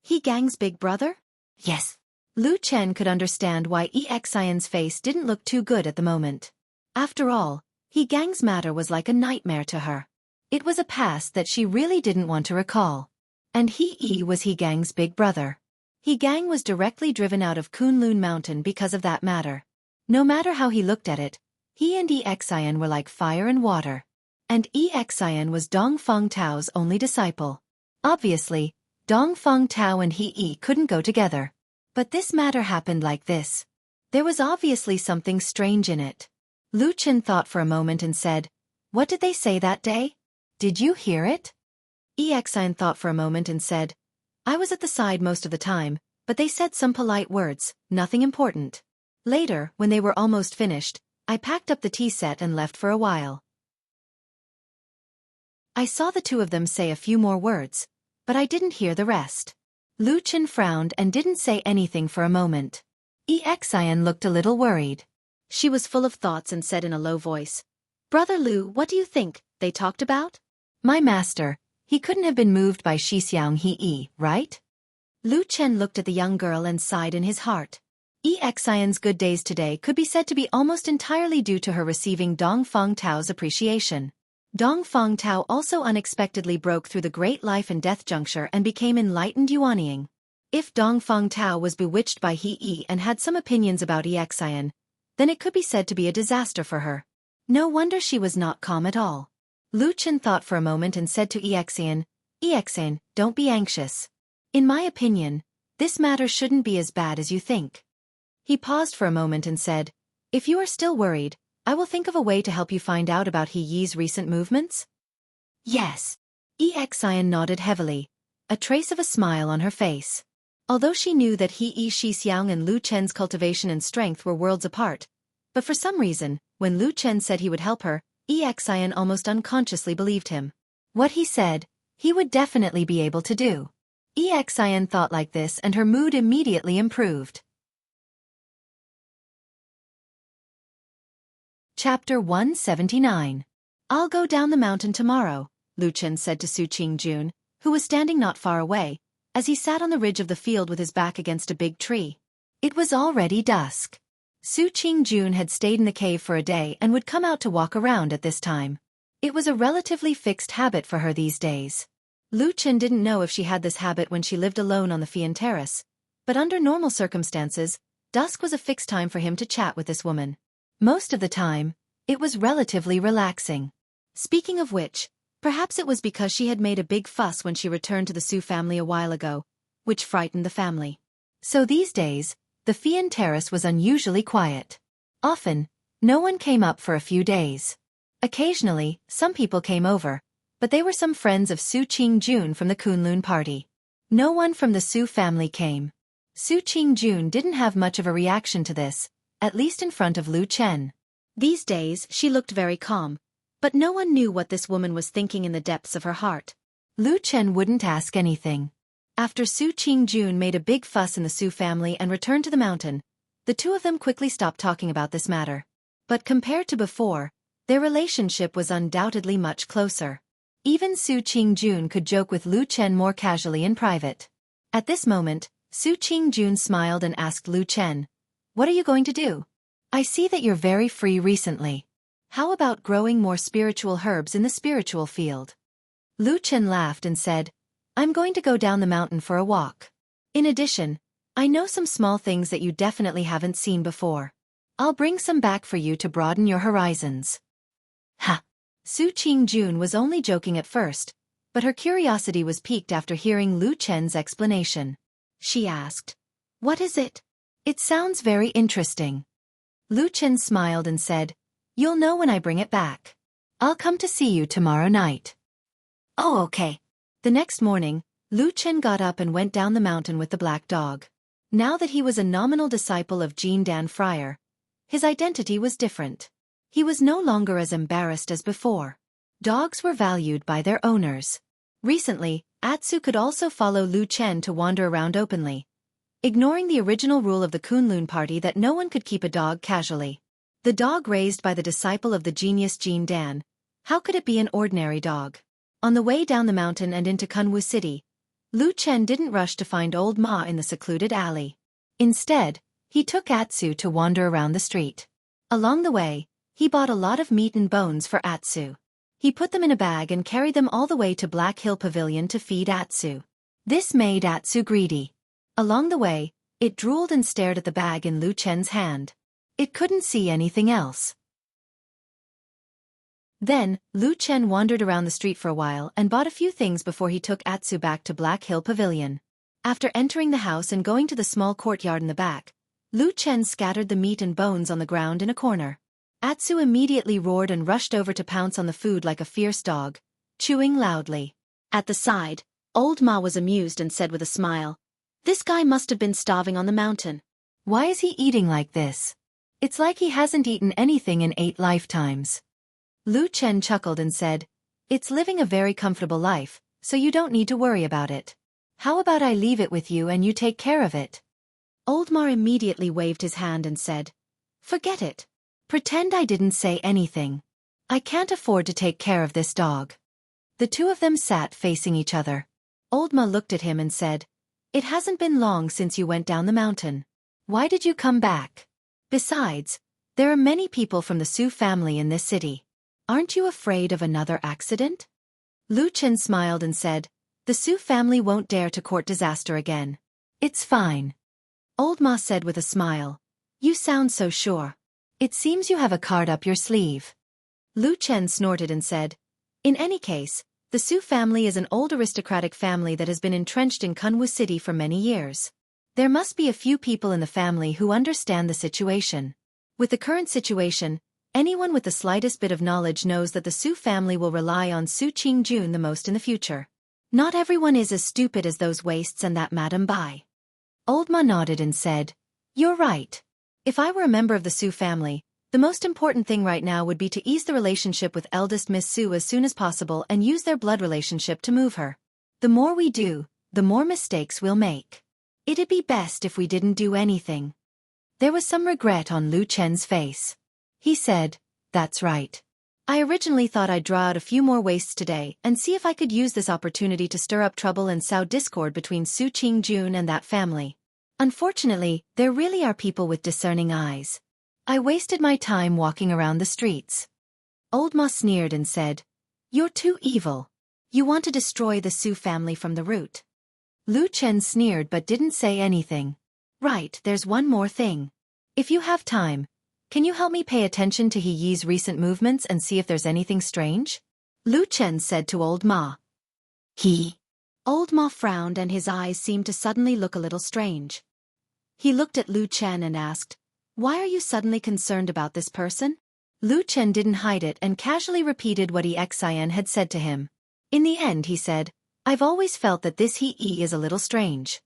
He Gang's big brother? Yes. Lu Chen could understand why EXIN's face didn't look too good at the moment. After all, He Gang's matter was like a nightmare to her. It was a past that she really didn't want to recall. And He was He Gang's big brother. He Gang was directly driven out of Kunlun Mountain because of that matter. No matter how he looked at it, he and EXIN were like fire and water. And EXIN was Dongfeng Tao's only disciple. Obviously, Dongfeng Tao and He couldn't go together. But this matter happened like this. There was obviously something strange in it. Lu Chen thought for a moment and said, What did they say that day? Did you hear it? EXIN thought for a moment and said, I was at the side most of the time, but they said some polite words, nothing important. Later, when they were almost finished, I packed up the tea set and left for a while. I saw the two of them say a few more words, but I didn't hear the rest. Lu Chen frowned and didn't say anything for a moment. EXIN looked a little worried. She was full of thoughts and said in a low voice, Brother Lu, what do you think they talked about? My master, he couldn't have been moved by Shixiang He, right? Lu Chen looked at the young girl and sighed in his heart. EXIN's good days today could be said to be almost entirely due to her receiving Dongfeng Tao's appreciation. Dongfeng Tao also unexpectedly broke through the great life and death juncture and became enlightened Yuanying. If Dongfeng Tao was bewitched by He and had some opinions about EXIN, then it could be said to be a disaster for her. No wonder she was not calm at all. Lu Chen thought for a moment and said to EXIN, EXIN, don't be anxious. In my opinion, this matter shouldn't be as bad as you think. He paused for a moment and said, If you are still worried, I will think of a way to help you find out about He Yi's recent movements. Yes. EXIN nodded heavily. a trace of a smile on her face. Although she knew that He Shixiang and Lu Chen's cultivation and strength were worlds apart, but for some reason, when Lu Chen said he would help her, Xian almost unconsciously believed him. What he said, he would definitely be able to do. Xian thought like this and her mood immediately improved. Chapter 179. I'll go down the mountain tomorrow, Lu Chen said to Su Qingjun, who was standing not far away, as he sat on the ridge of the field with his back against a big tree. It was already dusk. Su Qingjun had stayed in the cave for a day and would come out to walk around at this time. It was a relatively fixed habit for her these days. Lu Chen didn't know if she had this habit when she lived alone on the Fian Terrace, but under normal circumstances, dusk was a fixed time for him to chat with this woman. Most of the time, it was relatively relaxing. Speaking of which, perhaps it was because she had made a big fuss when she returned to the Su family a while ago, which frightened the family. So these days, the Fian Terrace was unusually quiet. Often, no one came up for a few days. Occasionally, some people came over, but they were some friends of Su Qingjun from the Kunlun party. No one from the Su family came. Su Qingjun didn't have much of a reaction to this, at least in front of Lu Chen. These days she looked very calm, but no one knew what this woman was thinking in the depths of her heart. Lu Chen wouldn't ask anything. After Su Qingjun made a big fuss in the Su family and returned to the mountain, the two of them quickly stopped talking about this matter. But compared to before, their relationship was undoubtedly much closer. Even Su Qingjun could joke with Lu Chen more casually in private. At this moment, Su Qingjun smiled and asked Lu Chen, "What are you going to do? I see that you're very free recently. How about growing more spiritual herbs in the spiritual field?" Lu Chen laughed and said, "I'm going to go down the mountain for a walk. In addition, I know some small things that you definitely haven't seen before. I'll bring some back for you to broaden your horizons." Ha! Su Qingjun was only joking at first, but her curiosity was piqued after hearing Lu Chen's explanation. She asked, "What is it? It sounds very interesting." Lu Chen smiled and said, "You'll know when I bring it back. I'll come to see you tomorrow night." "Oh, okay." The next morning, Lu Chen got up and went down the mountain with the black dog. Now that he was a nominal disciple of Jin Dan Friar, his identity was different. He was no longer as embarrassed as before. Dogs were valued by their owners. Recently, Atsu could also follow Lu Chen to wander around openly, ignoring the original rule of the Kunlun party that no one could keep a dog casually. The dog raised by the disciple of the genius Jin Dan, how could it be an ordinary dog? On the way down the mountain and into Kunwu City, Lu Chen didn't rush to find old Ma in the secluded alley. Instead, he took Atsu to wander around the street. Along the way, he bought a lot of meat and bones for Atsu. He put them in a bag and carried them all the way to Black Hill Pavilion to feed Atsu. This made Atsu greedy. Along the way, it drooled and stared at the bag in Lu Chen's hand. It couldn't see anything else. Then, Lu Chen wandered around the street for a while and bought a few things before he took Atsu back to Black Hill Pavilion. After entering the house and going to the small courtyard in the back, Lu Chen scattered the meat and bones on the ground in a corner. Atsu immediately roared and rushed over to pounce on the food like a fierce dog, chewing loudly. At the side, old Ma was amused and said with a smile, "This guy must have been starving on the mountain. Why is he eating like this? It's like he hasn't eaten anything in 8 lifetimes." Lu Chen chuckled and said, "It's living a very comfortable life, so you don't need to worry about it. How about I leave it with you and you take care of it?" Old Ma immediately waved his hand and said, "Forget it. Pretend I didn't say anything. I can't afford to take care of this dog." The two of them sat facing each other. Old Ma looked at him and said, "It hasn't been long since you went down the mountain. Why did you come back? Besides, there are many people from the Su family in this city. Aren't you afraid of another accident?" Lu Chen smiled and said, "The Su family won't dare to court disaster again. It's fine." Old Ma said with a smile, "You sound so sure. It seems you have a card up your sleeve." Lu Chen snorted and said, "In any case, the Su family is an old aristocratic family that has been entrenched in Kunwu City for many years. There must be a few people in the family who understand the situation. With the current situation, anyone with the slightest bit of knowledge knows that the Su family will rely on Su Qingjun the most in the future. Not everyone is as stupid as those wastes and that Madame Bai. Old Ma nodded and said, "You're right. If I were a member of the Su family, the most important thing right now would be to ease the relationship with eldest Miss Su as soon as possible and use their blood relationship to move her. The more we do, the more mistakes we'll make. It'd be best if we didn't do anything." There was some regret on Lu Chen's face. He said, "That's right. I originally thought I'd draw out a few more wastes today and see if I could use this opportunity to stir up trouble and sow discord between Su Qingjun and that family. Unfortunately, there really are people with discerning eyes. I wasted my time walking around the streets." Old Ma sneered and said, "You're too evil. You want to destroy the Su family from the root." Lu Chen sneered but didn't say anything. "Right, there's one more thing. If you have time, can you help me pay attention to He Yi's recent movements and see if there's anything strange?" Lu Chen said to Old Ma. "He?" Old Ma frowned and his eyes seemed to suddenly look a little strange. He looked at Lu Chen and asked, "Why are you suddenly concerned about this person?" Lu Chen didn't hide it and casually repeated what Xian had said to him. In the end he said, "I've always felt that this He Yi is a little strange."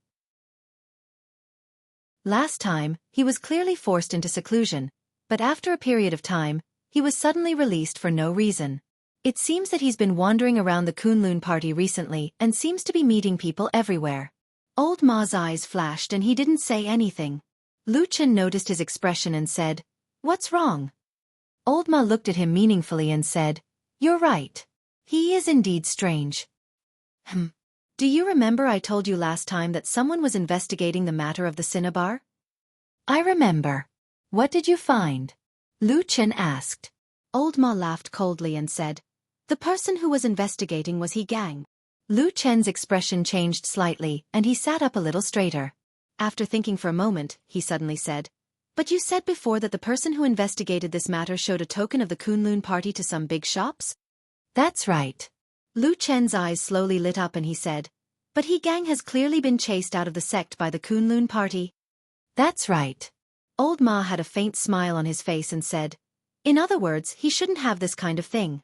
Last time, he was clearly forced into seclusion, but after a period of time, he was suddenly released for no reason. It seems that he's been wandering around the Kunlun party recently and seems to be meeting people everywhere. Old Ma's eyes flashed and he didn't say anything. Lu Chen noticed his expression and said, "What's wrong?" Old Ma looked at him meaningfully and said, "You're right. He is indeed strange." Do you remember I told you last time that someone was investigating the matter of the cinnabar?" "I remember. What did you find?" Lu Chen asked. Old Ma laughed coldly and said, "The person who was investigating was He Gang." Lu Chen's expression changed slightly and he sat up a little straighter. After thinking for a moment, he suddenly said, "But you said before that the person who investigated this matter showed a token of the Kunlun party to some big shops?" "That's right." Lu Chen's eyes slowly lit up and he said, "But He Gang has clearly been chased out of the sect by the Kunlun party." "That's right." Old Ma had a faint smile on his face and said, "In other words, he shouldn't have this kind of thing."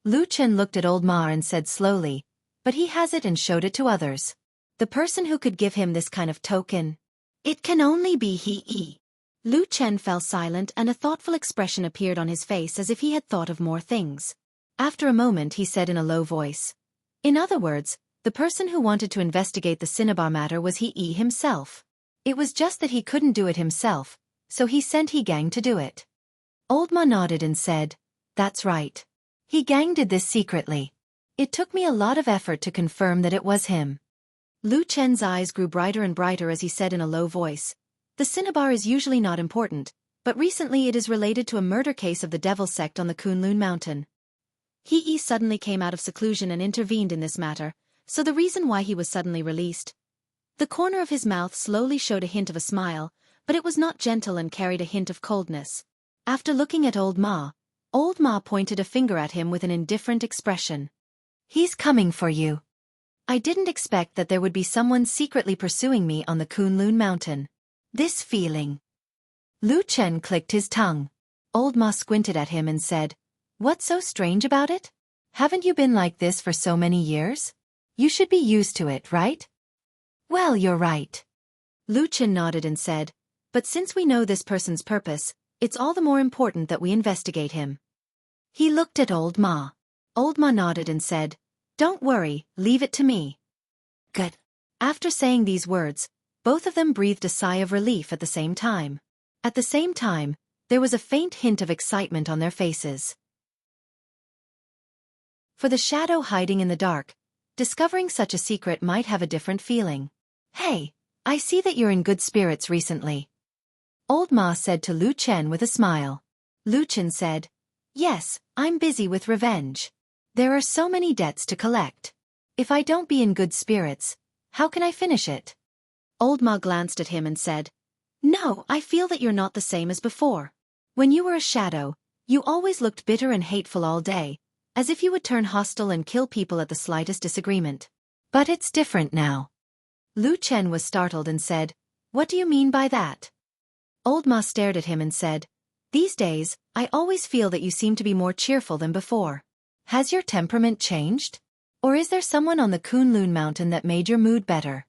Lu Chen looked at Old Ma and said slowly, "But he has it and showed it to others. The person who could give him this kind of token, it can only be He Yi." Lu Chen fell silent and a thoughtful expression appeared on his face as if he had thought of more things. After a moment he said in a low voice, "In other words, the person who wanted to investigate the cinnabar matter was He Yi himself. It was just that he couldn't do it himself, so he sent He Gang to do it." Old Ma nodded and said, "That's right. He Gang did this secretly. It took me a lot of effort to confirm that it was him." Lu Chen's eyes grew brighter and brighter as he said in a low voice, "The cinnabar is usually not important, but recently it is related to a murder case of the Devil sect on the Kunlun mountain. He Yi suddenly came out of seclusion and intervened in this matter, so the reason why he was suddenly released." The corner of his mouth slowly showed a hint of a smile, but it was not gentle and carried a hint of coldness. After looking at Old Ma pointed a finger at him with an indifferent expression. "He's coming for you. I didn't expect that there would be someone secretly pursuing me on the Kunlun mountain. This feeling." Lu Chen clicked his tongue. Old Ma squinted at him and said, "What's so strange about it? Haven't you been like this for so many years? You should be used to it, right?" "Well, you're right." Lu Chen nodded and said, "But since we know this person's purpose, it's all the more important that we investigate him." He looked at Old Ma. Old Ma nodded and said, "Don't worry, leave it to me." "Good." After saying these words, both of them breathed a sigh of relief at the same time. At the same time, there was a faint hint of excitement on their faces. For the shadow hiding in the dark, discovering such a secret might have a different feeling. "Hey, I see that you're in good spirits recently," Old Ma said to Lu Chen with a smile. Lu Chen said, "Yes, I'm busy with revenge. There are so many debts to collect. If I don't be in good spirits, how can I finish it?" Old Ma glanced at him and said, "No, I feel that you're not the same as before. When you were a shadow, you always looked bitter and hateful all day, as if you would turn hostile and kill people at the slightest disagreement. But it's different now." Lu Chen was startled and said, "What do you mean by that?" Old Ma stared at him and said, "These days, I always feel that you seem to be more cheerful than before. Has your temperament changed?" Or is there someone on the Kunlun mountain that made your mood better?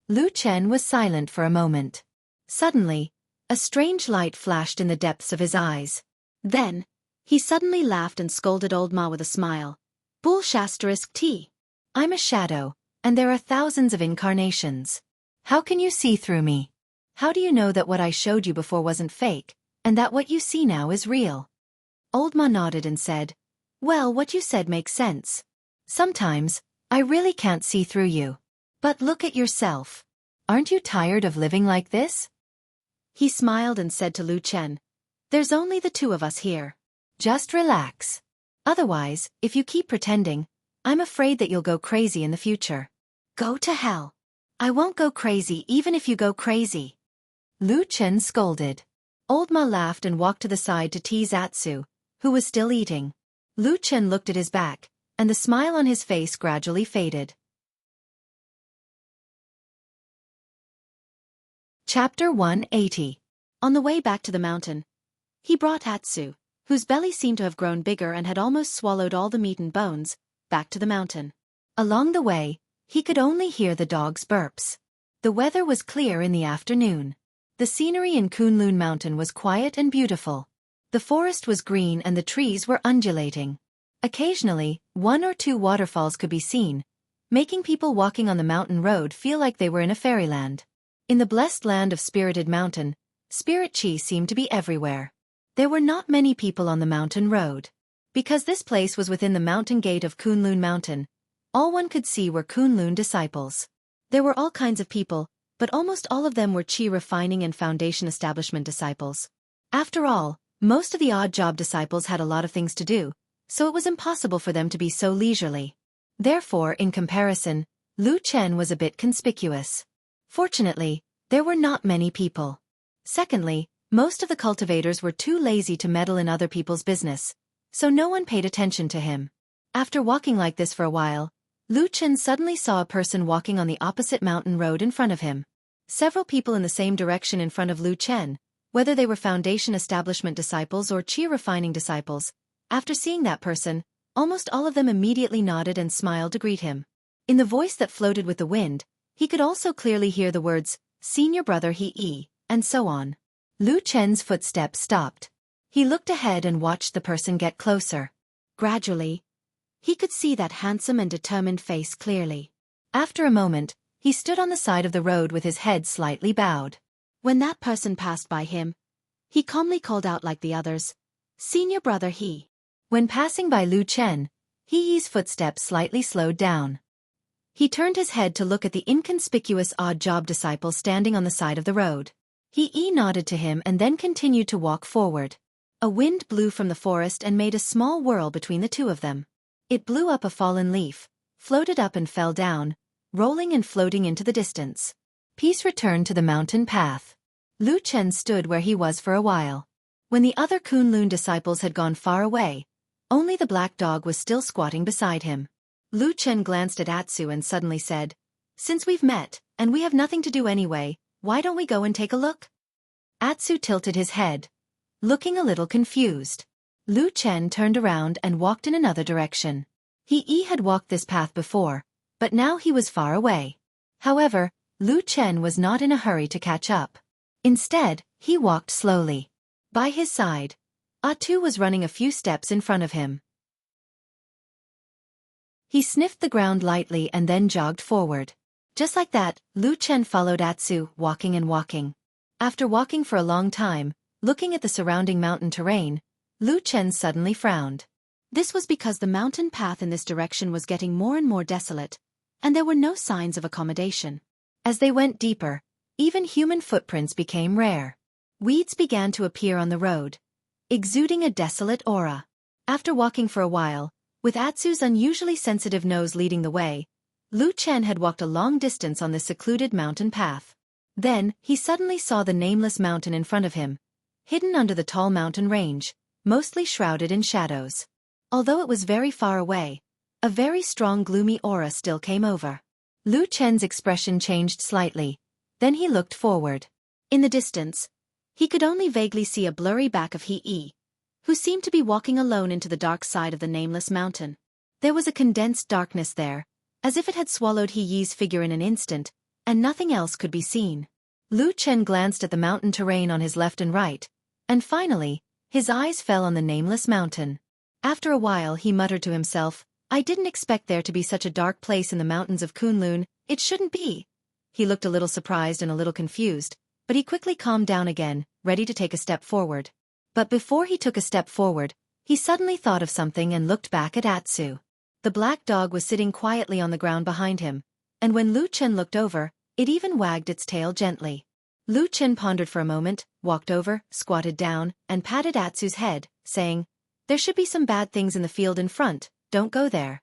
Lu Chen was silent for a moment. Suddenly, a strange light flashed in the depths of his eyes. Then, he suddenly laughed and scolded old Ma with a smile. Bull**T. I'm a shadow, and there are thousands of incarnations. How can you see through me? How do you know that what I showed you before wasn't fake, and that what you see now is real? Old Ma nodded and said, well, what you said makes sense. Sometimes, I really can't see through you. But look at yourself. Aren't you tired of living like this? He smiled and said to Lu Chen, there's only the two of us here. Just relax. Otherwise, if you keep pretending, I'm afraid that you'll go crazy in the future. Go to hell. I won't go crazy even if you go crazy. Lu Chen scolded. Old Ma laughed and walked to the side to tease Atsu, who was still eating. Lu Chen looked at his back, and the smile on his face gradually faded. Chapter 180. On the way back to the mountain, he brought Atsu, whose belly seemed to have grown bigger and had almost swallowed all the meat and bones, back to the mountain. Along the way, he could only hear the dog's burps. The weather was clear in the afternoon. The scenery in Kunlun Mountain was quiet and beautiful. The forest was green and the trees were undulating. Occasionally, one or two waterfalls could be seen, making people walking on the mountain road feel like they were in a fairyland. In the blessed land of Spirited Mountain, spirit chi seemed to be everywhere. There were not many people on the mountain road. Because this place was within the mountain gate of Kunlun Mountain, all one could see were Kunlun disciples. There were all kinds of people, but almost all of them were chi refining and foundation establishment disciples. After all, most of the odd job disciples had a lot of things to do, so it was impossible for them to be so leisurely. Therefore, in comparison, Lu Chen was a bit conspicuous. Fortunately, there were not many people. Secondly, most of the cultivators were too lazy to meddle in other people's business, so no one paid attention to him. After walking like this for a while, Lu Chen suddenly saw a person walking on the opposite mountain road in front of him. Several people in the same direction in front of Lu Chen, whether they were foundation establishment disciples or chi refining disciples, after seeing that person, almost all of them immediately nodded and smiled to greet him. In the voice that floated with the wind, he could also clearly hear the words, senior brother he, and so on. Lu Chen's footsteps stopped. He looked ahead and watched the person get closer. Gradually, he could see that handsome and determined face clearly. After a moment, he stood on the side of the road with his head slightly bowed. When that person passed by him, he calmly called out like the others, senior brother he. When passing by Lu Chen, He's footsteps slightly slowed down. He turned his head to look at the inconspicuous odd job disciple standing on the side of the road. He nodded to him and then continued to walk forward. A wind blew from the forest and made a small whirl between the two of them. It blew up a fallen leaf, floated up and fell down, rolling and floating into the distance. Peace returned to the mountain path. Lu Chen stood where he was for a while. When the other Kunlun disciples had gone far away, only the black dog was still squatting beside him. Lu Chen glanced at Atsu and suddenly said, "Since we've met, and we have nothing to do anyway, why don't we go and take a look?" Atsu tilted his head, looking a little confused. Lu Chen turned around and walked in another direction. He had walked this path before, but now he was far away. However, Lu Chen was not in a hurry to catch up. Instead, he walked slowly. By his side, Atsu was running a few steps in front of him. He sniffed the ground lightly and then jogged forward. Just like that, Lu Chen followed Atsu, walking and walking. After walking for a long time, looking at the surrounding mountain terrain, Lu Chen suddenly frowned. This was because the mountain path in this direction was getting more and more desolate, and there were no signs of accommodation. As they went deeper, even human footprints became rare. Weeds began to appear on the road, exuding a desolate aura. After walking for a while, with Atsu's unusually sensitive nose leading the way, Lu Chen had walked a long distance on this secluded mountain path. Then, he suddenly saw the nameless mountain in front of him, hidden under the tall mountain range, mostly shrouded in shadows. Although it was very far away, a very strong gloomy aura still came over. Lu Chen's expression changed slightly, then he looked forward. In the distance, he could only vaguely see a blurry back of He, who seemed to be walking alone into the dark side of the nameless mountain. There was a condensed darkness there, as if it had swallowed He Yi's figure in an instant, and nothing else could be seen. Lu Chen glanced at the mountain terrain on his left and right, and finally, his eyes fell on the nameless mountain. After a while he muttered to himself, I didn't expect there to be such a dark place in the mountains of Kunlun, it shouldn't be. He looked a little surprised and a little confused, but he quickly calmed down again, ready to take a step forward. But before he took a step forward, he suddenly thought of something and looked back at Atsu. The black dog was sitting quietly on the ground behind him, and when Lu Chen looked over, it even wagged its tail gently. Lu Chen pondered for a moment, walked over, squatted down, and patted Atsu's head, saying, There should be some bad things in the field in front, don't go there.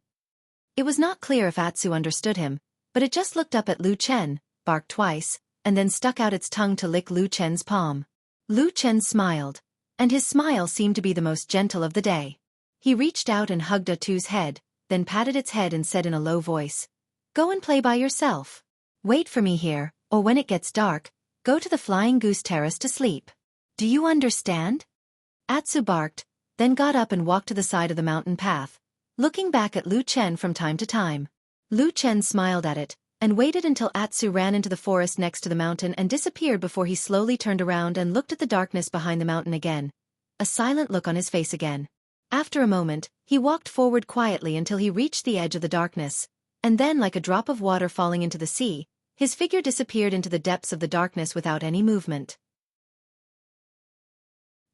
It was not clear if Atsu understood him, but it just looked up at Lu Chen, barked twice, and then stuck out its tongue to lick Lu Chen's palm. Lu Chen smiled, and his smile seemed to be the most gentle of the day. He reached out and hugged Atsu's head, then patted its head and said in a low voice, Go and play by yourself. Wait for me here, or when it gets dark, go to the Flying Goose Terrace to sleep. Do you understand? Atsu barked, then got up and walked to the side of the mountain path, looking back at Lu Chen from time to time. Lu Chen smiled at it, and waited until Atsu ran into the forest next to the mountain and disappeared before he slowly turned around and looked at the darkness behind the mountain again. A silent look on his face again. After a moment, he walked forward quietly until he reached the edge of the darkness, and then like a drop of water falling into the sea, his figure disappeared into the depths of the darkness without any movement.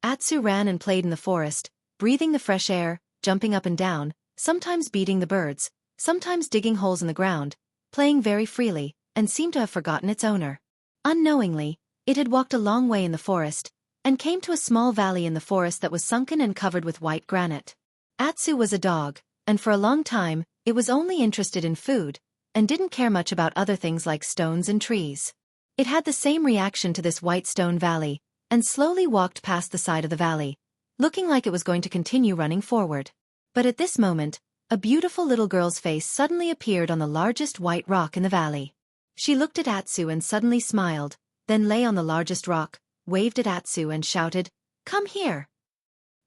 Atsu ran and played in the forest, breathing the fresh air, jumping up and down, sometimes beating the birds, sometimes digging holes in the ground, playing very freely, and seemed to have forgotten its owner. Unknowingly, it had walked a long way in the forest, and came to a small valley in the forest that was sunken and covered with white granite. Atsu was a dog, and for a long time, it was only interested in food, and didn't care much about other things like stones and trees. It had the same reaction to this white stone valley, and slowly walked past the side of the valley, looking like it was going to continue running forward. But at this moment, a beautiful little girl's face suddenly appeared on the largest white rock in the valley. She looked at Atsu and suddenly smiled, then lay on the largest rock, waved at Atsu and shouted, Come here!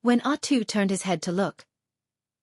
When Atsu turned his head to look,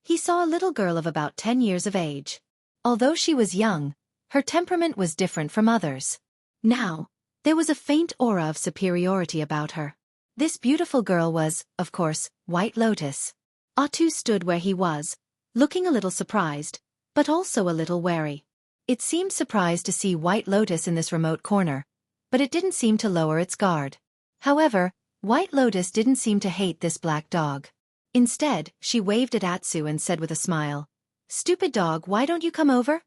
he saw a little girl of about 10 years of age. Although she was young, her temperament was different from others. Now, there was a faint aura of superiority about her. This beautiful girl was, of course, White Lotus. Atsu stood where he was, looking a little surprised, but also a little wary. It seemed surprised to see White Lotus in this remote corner, but it didn't seem to lower its guard. However, White Lotus didn't seem to hate this black dog. Instead, she waved at Atsu and said with a smile, Stupid dog, why don't you come over?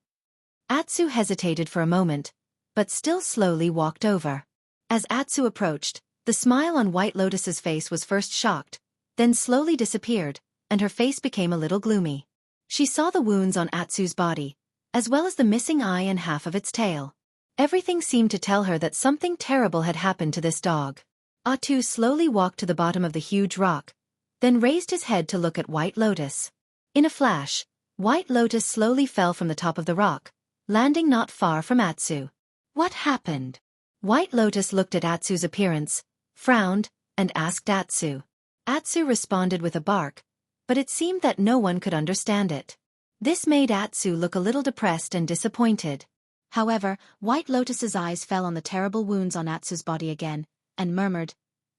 Atsu hesitated for a moment, but still slowly walked over. As Atsu approached, the smile on White Lotus's face was first shocked, then slowly disappeared, and her face became a little gloomy. She saw the wounds on Atsu's body, as well as the missing eye and half of its tail. Everything seemed to tell her that something terrible had happened to this dog. Atsu slowly walked to the bottom of the huge rock, then raised his head to look at White Lotus. In a flash, White Lotus slowly fell from the top of the rock, landing not far from Atsu. What happened? White Lotus looked at Atsu's appearance, frowned, and asked Atsu. Atsu responded with a bark, but it seemed that no one could understand it. This made Atsu look a little depressed and disappointed. However, White Lotus's eyes fell on the terrible wounds on Atsu's body again, and murmured,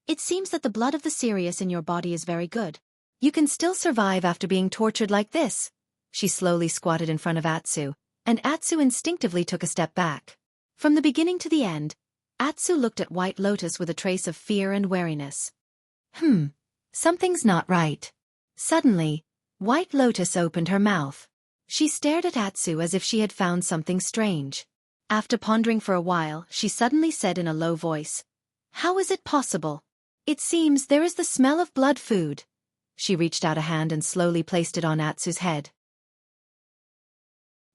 It seems that the blood of the Sirius in your body is very good. You can still survive after being tortured like this. She slowly squatted in front of Atsu, and Atsu instinctively took a step back. From the beginning to the end, Atsu looked at White Lotus with a trace of fear and wariness. Something's not right. Suddenly, White Lotus opened her mouth. She stared at Atsu as if she had found something strange. After pondering for a while, she suddenly said in a low voice, How is it possible? It seems there is the smell of blood food. She reached out a hand and slowly placed it on Atsu's head.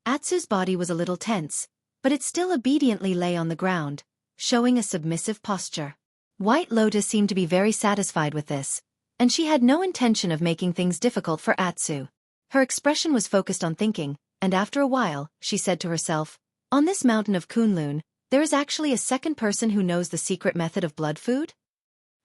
Atsu's body was a little tense, but it still obediently lay on the ground, showing a submissive posture. White Lotus seemed to be very satisfied with this, and she had no intention of making things difficult for Atsu. Her expression was focused on thinking, and after a while, she said to herself, On this mountain of Kunlun, there is actually a second person who knows the secret method of blood food?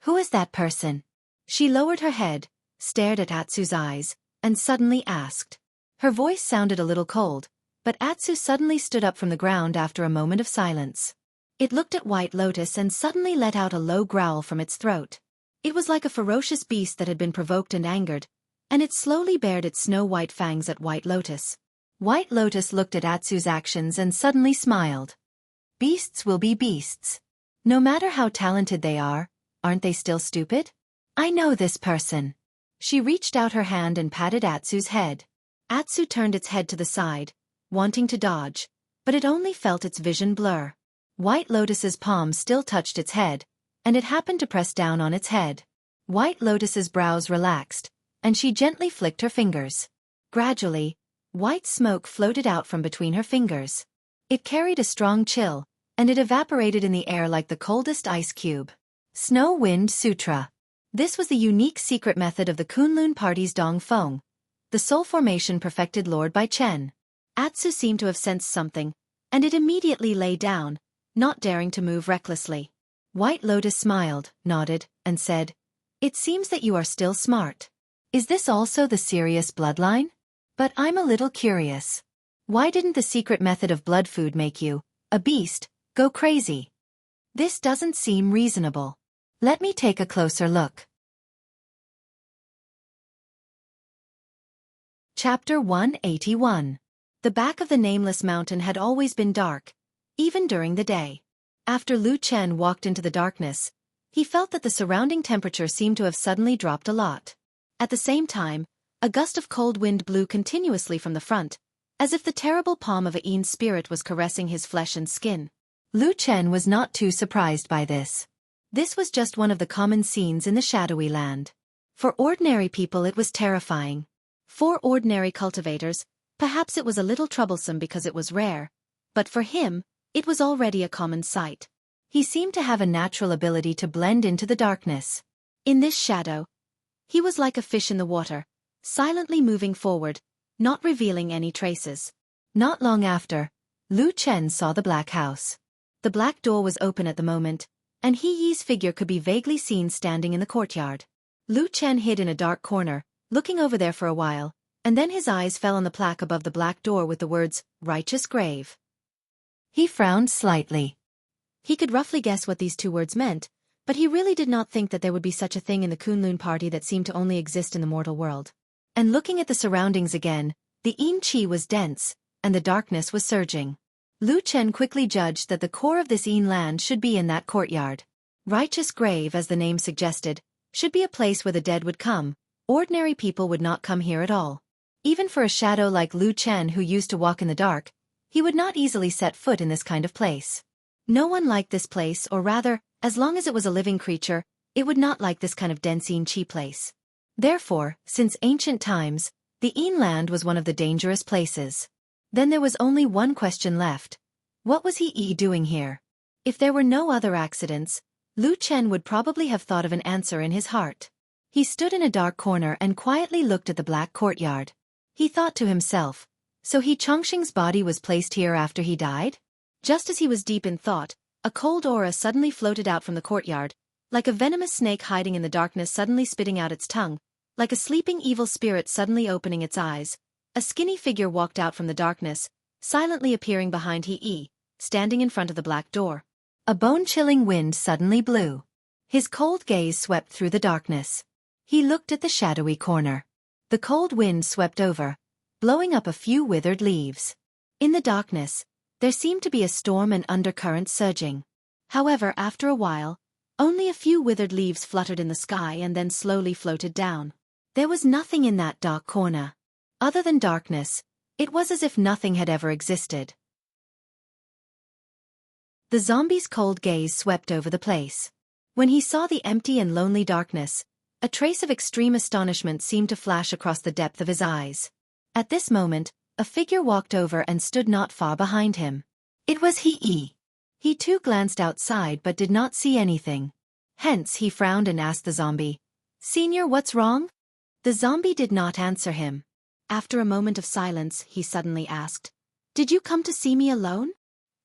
Who is that person? She lowered her head, stared at Atsu's eyes, and suddenly asked. Her voice sounded a little cold, but Atsu suddenly stood up from the ground after a moment of silence. It looked at White Lotus and suddenly let out a low growl from its throat. It was like a ferocious beast that had been provoked and angered, and it slowly bared its snow-white fangs at White Lotus. White Lotus looked at Atsu's actions and suddenly smiled. Beasts will be beasts. No matter how talented they are, aren't they still stupid? I know this person. She reached out her hand and patted Atsu's head. Atsu turned its head to the side, wanting to dodge, but it only felt its vision blur. White Lotus's palm still touched its head, and it happened to press down on its head. White Lotus's brows relaxed, and she gently flicked her fingers. Gradually, white smoke floated out from between her fingers. It carried a strong chill, and it evaporated in the air like the coldest ice cube. Snow Wind Sutra. This was the unique secret method of the Kunlun party's Dongfeng, the soul formation perfected Lord by Chen. Atsu seemed to have sensed something, and it immediately lay down, not daring to move recklessly. White Lotus smiled, nodded, and said, "It seems that you are still smart. Is this also the serious bloodline? But I'm a little curious. Why didn't the secret method of blood food make you, a beast, go crazy? This doesn't seem reasonable. Let me take a closer look." Chapter 181. The back of the nameless mountain had always been dark, even during the day. After Lu Chen walked into the darkness, he felt that the surrounding temperature seemed to have suddenly dropped a lot. At the same time, a gust of cold wind blew continuously from the front, as if the terrible palm of a Yin spirit was caressing his flesh and skin. Lu Chen was not too surprised by this. This was just one of the common scenes in the shadowy land. For ordinary people it was terrifying. For ordinary cultivators, perhaps it was a little troublesome because it was rare, but for him, it was already a common sight. He seemed to have a natural ability to blend into the darkness. In this shadow, he was like a fish in the water, silently moving forward, not revealing any traces. Not long after, Lu Chen saw the black house. The black door was open at the moment, and He Yi's figure could be vaguely seen standing in the courtyard. Lu Chen hid in a dark corner, looking over there for a while, and then his eyes fell on the plaque above the black door with the words, "Righteous Grave." He frowned slightly. He could roughly guess what these two words meant, but he really did not think that there would be such a thing in the Kunlun party that seemed to only exist in the mortal world. And looking at the surroundings again, the Yin Qi was dense, and the darkness was surging. Lu Chen quickly judged that the core of this Yin land should be in that courtyard. Righteous Grave, as the name suggested, should be a place where the dead would come. Ordinary people would not come here at all. Even for a shadow like Lu Chen who used to walk in the dark, he would not easily set foot in this kind of place. No one liked this place, or rather, as long as it was a living creature, it would not like this kind of dense Yin Qi place. Therefore, since ancient times, the Yin land was one of the dangerous places. Then there was only one question left. What was He Yi doing here? If there were no other accidents, Lu Chen would probably have thought of an answer in his heart. He stood in a dark corner and quietly looked at the black courtyard. He thought to himself, so He Chongqing's body was placed here after he died? Just as he was deep in thought, a cold aura suddenly floated out from the courtyard, like a venomous snake hiding in the darkness suddenly spitting out its tongue, like a sleeping evil spirit suddenly opening its eyes. A skinny figure walked out from the darkness, silently appearing behind He Yi, standing in front of the black door. A bone-chilling wind suddenly blew. His cold gaze swept through the darkness. He looked at the shadowy corner. The cold wind swept over, blowing up a few withered leaves. In the darkness, there seemed to be a storm and undercurrent surging. However, after a while, only a few withered leaves fluttered in the sky and then slowly floated down. There was nothing in that dark corner. Other than darkness, it was as if nothing had ever existed. The zombie's cold gaze swept over the place. When he saw the empty and lonely darkness, a trace of extreme astonishment seemed to flash across the depth of his eyes. At this moment, a figure walked over and stood not far behind him. It was He Yi. He too glanced outside but did not see anything. Hence he frowned and asked the zombie, "Senior, what's wrong?" The zombie did not answer him. After a moment of silence, he suddenly asked, "Did you come to see me alone?"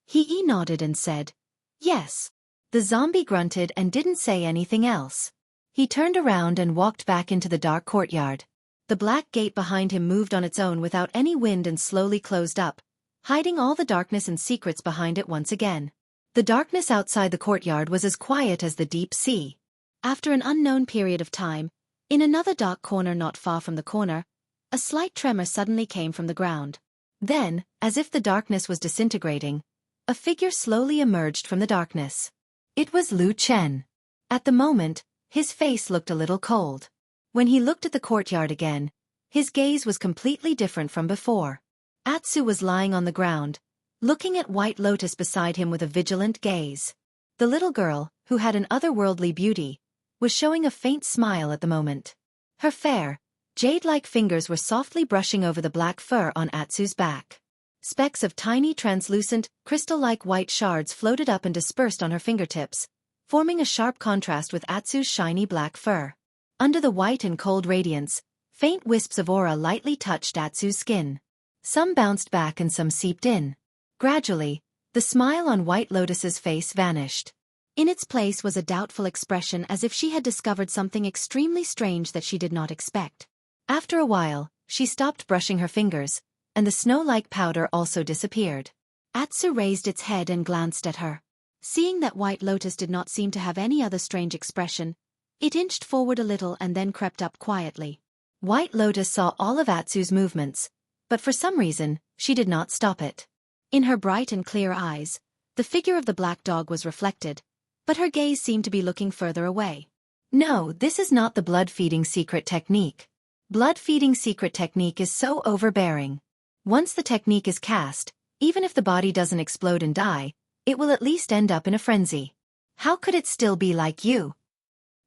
He Yi nodded and said, "Yes." The zombie grunted and didn't say anything else. He turned around and walked back into the dark courtyard. The black gate behind him moved on its own without any wind and slowly closed up, hiding all the darkness and secrets behind it once again. The darkness outside the courtyard was as quiet as the deep sea. After an unknown period of time, in another dark corner not far from the corner, a slight tremor suddenly came from the ground. Then, as if the darkness was disintegrating, a figure slowly emerged from the darkness. It was Lu Chen. At the moment, his face looked a little cold. When he looked at the courtyard again, his gaze was completely different from before. Atsu was lying on the ground, looking at White Lotus beside him with a vigilant gaze. The little girl, who had an otherworldly beauty, was showing a faint smile at the moment. Her fair, jade-like fingers were softly brushing over the black fur on Atsu's back. Specks of tiny translucent, crystal-like white shards floated up and dispersed on her fingertips, forming a sharp contrast with Atsu's shiny black fur. Under the white and cold radiance, faint wisps of aura lightly touched Atsu's skin. Some bounced back and some seeped in. Gradually, the smile on White Lotus's face vanished. In its place was a doubtful expression, as if she had discovered something extremely strange that she did not expect. After a while, she stopped brushing her fingers, and the snow-like powder also disappeared. Atsu raised its head and glanced at her. Seeing that White Lotus did not seem to have any other strange expression, it inched forward a little and then crept up quietly. White Lotus saw all of Atsu's movements, but for some reason, she did not stop it. In her bright and clear eyes, the figure of the black dog was reflected, but her gaze seemed to be looking further away. No, this is not the blood-feeding secret technique. Blood-feeding secret technique is so overbearing. Once the technique is cast, even if the body doesn't explode and die, it will at least end up in a frenzy. How could it still be like you?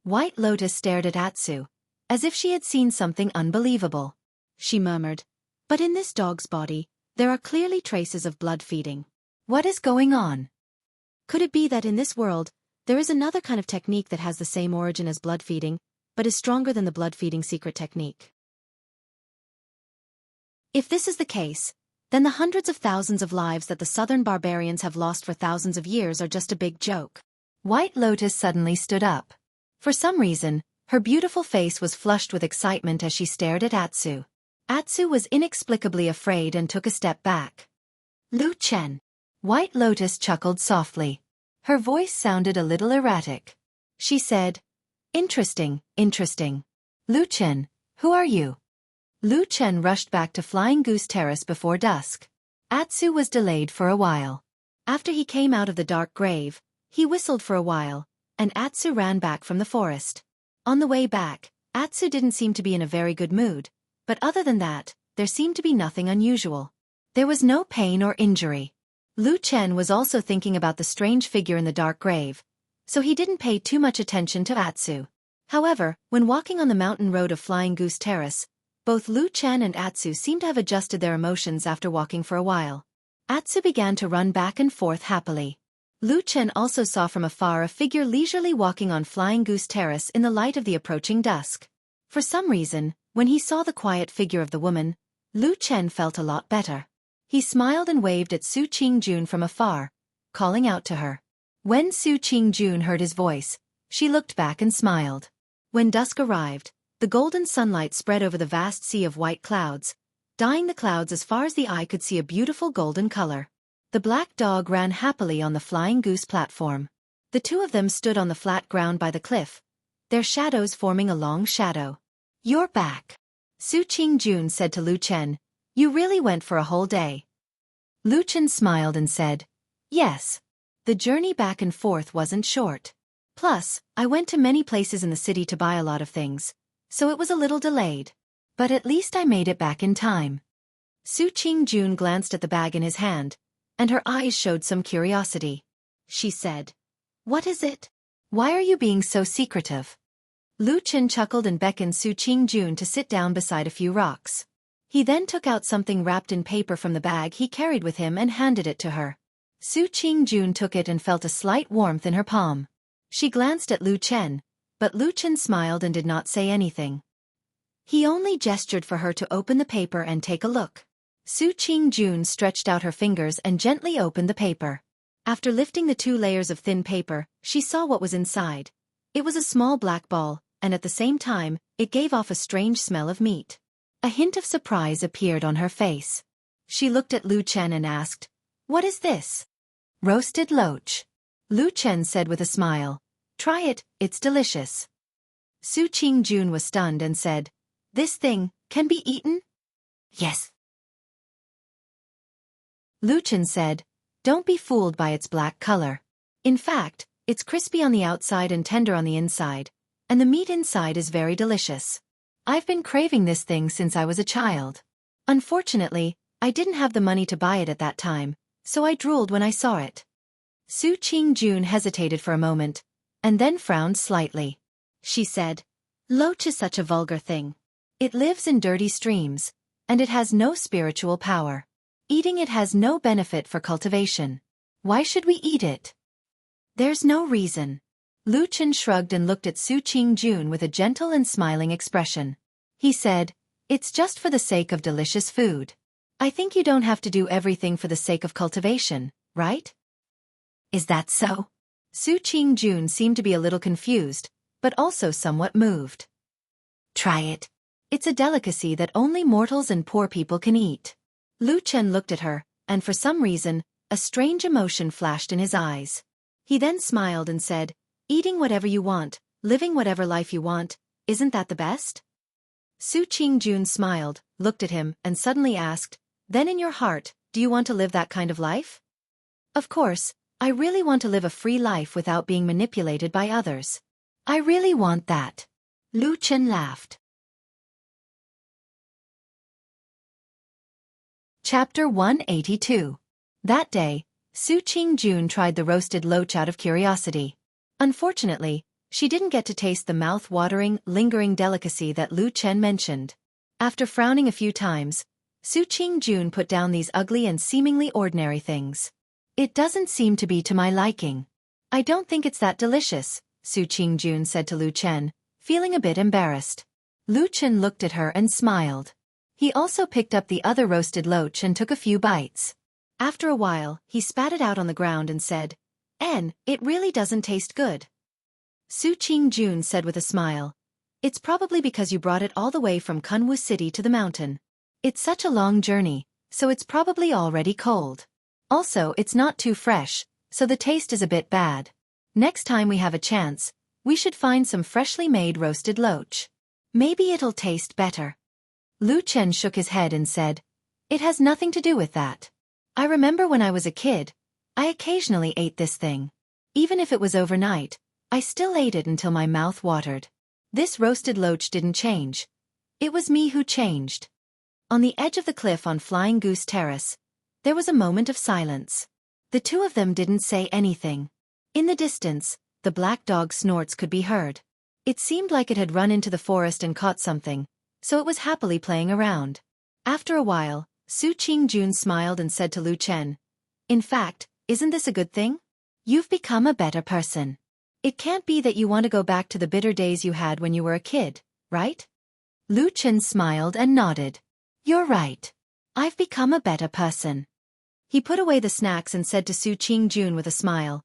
White Lotus stared at Atsu, as if she had seen something unbelievable. She murmured, "But in this dog's body, there are clearly traces of blood feeding. What is going on? Could it be that in this world, there is another kind of technique that has the same origin as blood feeding, but is stronger than the blood-feeding secret technique? If this is the case, then the hundreds of thousands of lives that the southern barbarians have lost for thousands of years are just a big joke." White Lotus suddenly stood up. For some reason, her beautiful face was flushed with excitement as she stared at Atsu. Atsu was inexplicably afraid and took a step back. "Lu Chen." White Lotus chuckled softly. Her voice sounded a little erratic. She said, "Interesting, interesting. Lu Chen, who are you?" Lu Chen rushed back to Flying Goose Terrace before dusk. Atsu was delayed for a while. After he came out of the dark grave, he whistled for a while, and Atsu ran back from the forest. On the way back, Atsu didn't seem to be in a very good mood, but other than that, there seemed to be nothing unusual. There was no pain or injury. Lu Chen was also thinking about the strange figure in the dark grave, so he didn't pay too much attention to Atsu. However, when walking on the mountain road of Flying Goose Terrace, both Lu Chen and Atsu seemed to have adjusted their emotions after walking for a while. Atsu began to run back and forth happily. Lu Chen also saw from afar a figure leisurely walking on Flying Goose Terrace in the light of the approaching dusk. For some reason, when he saw the quiet figure of the woman, Lu Chen felt a lot better. He smiled and waved at Su Qingjun from afar, calling out to her. When Su Qingjun heard his voice, she looked back and smiled. When dusk arrived, the golden sunlight spread over the vast sea of white clouds, dyeing the clouds as far as the eye could see a beautiful golden color. The black dog ran happily on the Flying Goose platform. The two of them stood on the flat ground by the cliff, their shadows forming a long shadow. "You're back," Su Qingjun said to Lu Chen. "You really went for a whole day." Lu Chen smiled and said, "Yes. The journey back and forth wasn't short. Plus, I went to many places in the city to buy a lot of things, so it was a little delayed. But at least I made it back in time." Su Qingjun glanced at the bag in his hand, and her eyes showed some curiosity. She said, "What is it? Why are you being so secretive?" Lu Chen chuckled and beckoned Su Qingjun to sit down beside a few rocks. He then took out something wrapped in paper from the bag he carried with him and handed it to her. Su Qingjun took it and felt a slight warmth in her palm. She glanced at Lu Chen, but Lu Chen smiled and did not say anything. He only gestured for her to open the paper and take a look. Su Qingjun stretched out her fingers and gently opened the paper. After lifting the 2 layers of thin paper, she saw what was inside. It was a small black ball, and at the same time, it gave off a strange smell of meat. A hint of surprise appeared on her face. She looked at Lu Chen and asked, "What is this?" "Roasted loach," Lu Chen said with a smile. "Try it, it's delicious." Su Qingjun was stunned and said, "This thing can be eaten?" "Yes." Lu Chen said, "Don't be fooled by its black color. In fact, it's crispy on the outside and tender on the inside, and the meat inside is very delicious. I've been craving this thing since I was a child. Unfortunately, I didn't have the money to buy it at that time, so I drooled when I saw it." Su Qingjun hesitated for a moment, and then frowned slightly. She said, "Loach is such a vulgar thing. It lives in dirty streams, and it has no spiritual power. Eating it has no benefit for cultivation. Why should we eat it?" "There's no reason." Lu Chen shrugged and looked at Su Qingjun with a gentle and smiling expression. He said, "It's just for the sake of delicious food. I think you don't have to do everything for the sake of cultivation, right?" "Is that so?" Su Qingjun seemed to be a little confused, but also somewhat moved. "Try it. It's a delicacy that only mortals and poor people can eat." Lu Chen looked at her, and for some reason, a strange emotion flashed in his eyes. He then smiled and said, "Eating whatever you want, living whatever life you want, isn't that the best?" Su Qingjun smiled, looked at him, and suddenly asked, "Then in your heart, do you want to live that kind of life?" "Of course, I really want to live a free life without being manipulated by others. I really want that." Lu Chen laughed. Chapter 182. That day, Su Qingjun tried the roasted loach out of curiosity. Unfortunately, she didn't get to taste the mouth-watering, lingering delicacy that Lu Chen mentioned. After frowning a few times, Su Qingjun put down these ugly and seemingly ordinary things. "It doesn't seem to be to my liking. I don't think it's that delicious," Su Qingjun said to Lu Chen, feeling a bit embarrassed. Lu Chen looked at her and smiled. He also picked up the other roasted loach and took a few bites. After a while, he spat it out on the ground and said, It really doesn't taste good." Su Qingjun said with a smile, "It's probably because you brought it all the way from Kunwu City to the mountain. It's such a long journey, so it's probably already cold. Also, it's not too fresh, so the taste is a bit bad. Next time we have a chance, we should find some freshly made roasted loach. Maybe it'll taste better." Lu Chen shook his head and said, "It has nothing to do with that. I remember when I was a kid, I occasionally ate this thing. Even if it was overnight, I still ate it until my mouth watered. This roasted loach didn't change. It was me who changed." On the edge of the cliff on Flying Goose Terrace, there was a moment of silence. The two of them didn't say anything. In the distance, the black dog's snorts could be heard. It seemed like it had run into the forest and caught something, so it was happily playing around. After a while, Su Qingjun smiled and said to Lu Chen, "In fact, isn't this a good thing? You've become a better person. It can't be that you want to go back to the bitter days you had when you were a kid, right?" Lu Chen smiled and nodded. "You're right. I've become a better person." He put away the snacks and said to Su Qingjun with a smile,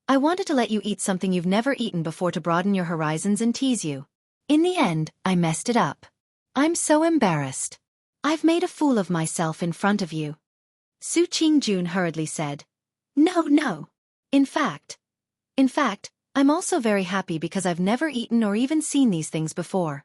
"I wanted to let you eat something you've never eaten before to broaden your horizons and tease you. In the end, I messed it up. I'm so embarrassed. I've made a fool of myself in front of you." Su Qingjun hurriedly said, No. In fact, I'm also very happy because I've never eaten or even seen these things before."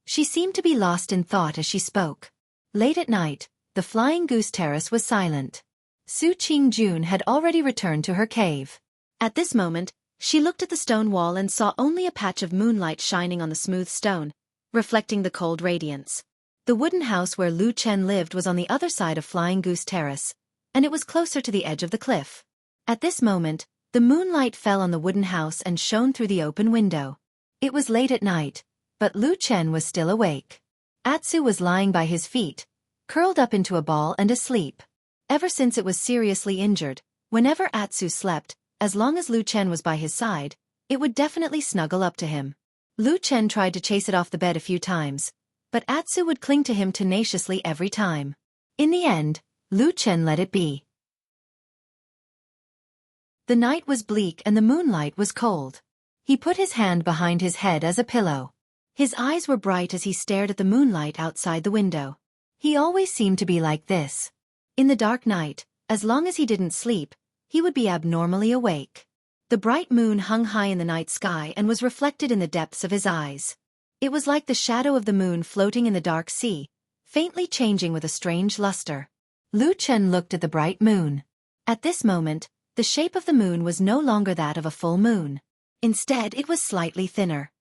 She seemed to be lost in thought as she spoke. Late at night, the Flying Goose Terrace was silent. Su Qingjun had already returned to her cave. At this moment, she looked at the stone wall and saw only a patch of moonlight shining on the smooth stone, reflecting the cold radiance. The wooden house where Lu Chen lived was on the other side of Flying Goose Terrace, and it was closer to the edge of the cliff. At this moment, the moonlight fell on the wooden house and shone through the open window. It was late at night, but Lu Chen was still awake. Atsu was lying by his feet, curled up into a ball and asleep. Ever since it was seriously injured, whenever Atsu slept, as long as Lu Chen was by his side, it would definitely snuggle up to him. Lu Chen tried to chase it off the bed a few times, but Atsu would cling to him tenaciously every time. In the end, Lu Chen let it be. The night was bleak and the moonlight was cold. He put his hand behind his head as a pillow. His eyes were bright as he stared at the moonlight outside the window. He always seemed to be like this. In the dark night, as long as he didn't sleep, he would be abnormally awake. The bright moon hung high in the night sky and was reflected in the depths of his eyes. It was like the shadow of the moon floating in the dark sea, faintly changing with a strange luster. Lu Chen looked at the bright moon. At this moment, the shape of the moon was no longer that of a full moon. Instead, it was slightly thinner.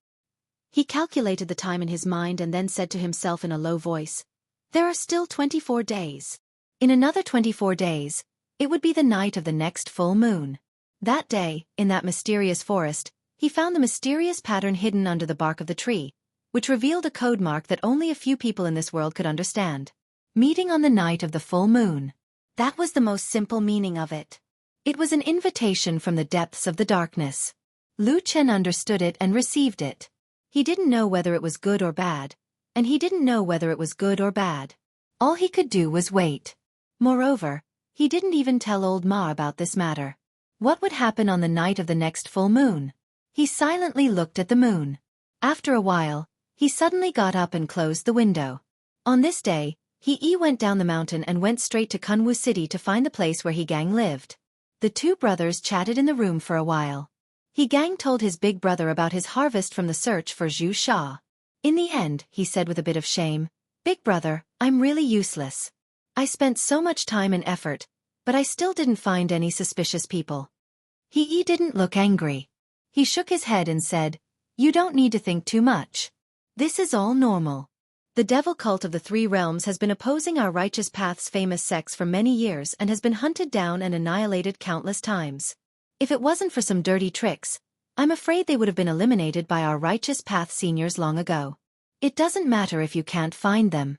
He calculated the time in his mind and then said to himself in a low voice, "There are still 24 days. In another 24 days, it would be the night of the next full moon." That day, in that mysterious forest, he found the mysterious pattern hidden under the bark of the tree, which revealed a code mark that only a few people in this world could understand. Meeting on the night of the full moon. That was the most simple meaning of it. It was an invitation from the depths of the darkness. Lu Chen understood it and received it. He didn't know whether it was good or bad, and he didn't know whether it was good or bad. All he could do was wait. Moreover, he didn't even tell old Ma about this matter. What would happen on the night of the next full moon? He silently looked at the moon. After a while, he suddenly got up and closed the window. On this day, He went down the mountain and went straight to Kunwu City to find the place where He Gang lived. The two brothers chatted in the room for a while. He Gang told his big brother about his harvest from the search for Zhu Sha. In the end, he said with a bit of shame, "Big brother, I'm really useless. I spent so much time and effort, but I still didn't find any suspicious people." He didn't look angry. He shook his head and said, "You don't need to think too much. This is all normal. The devil cult of the three realms has been opposing our righteous path's famous sects for many years and has been hunted down and annihilated countless times. If it wasn't for some dirty tricks, I'm afraid they would have been eliminated by our righteous path seniors long ago. It doesn't matter if you can't find them."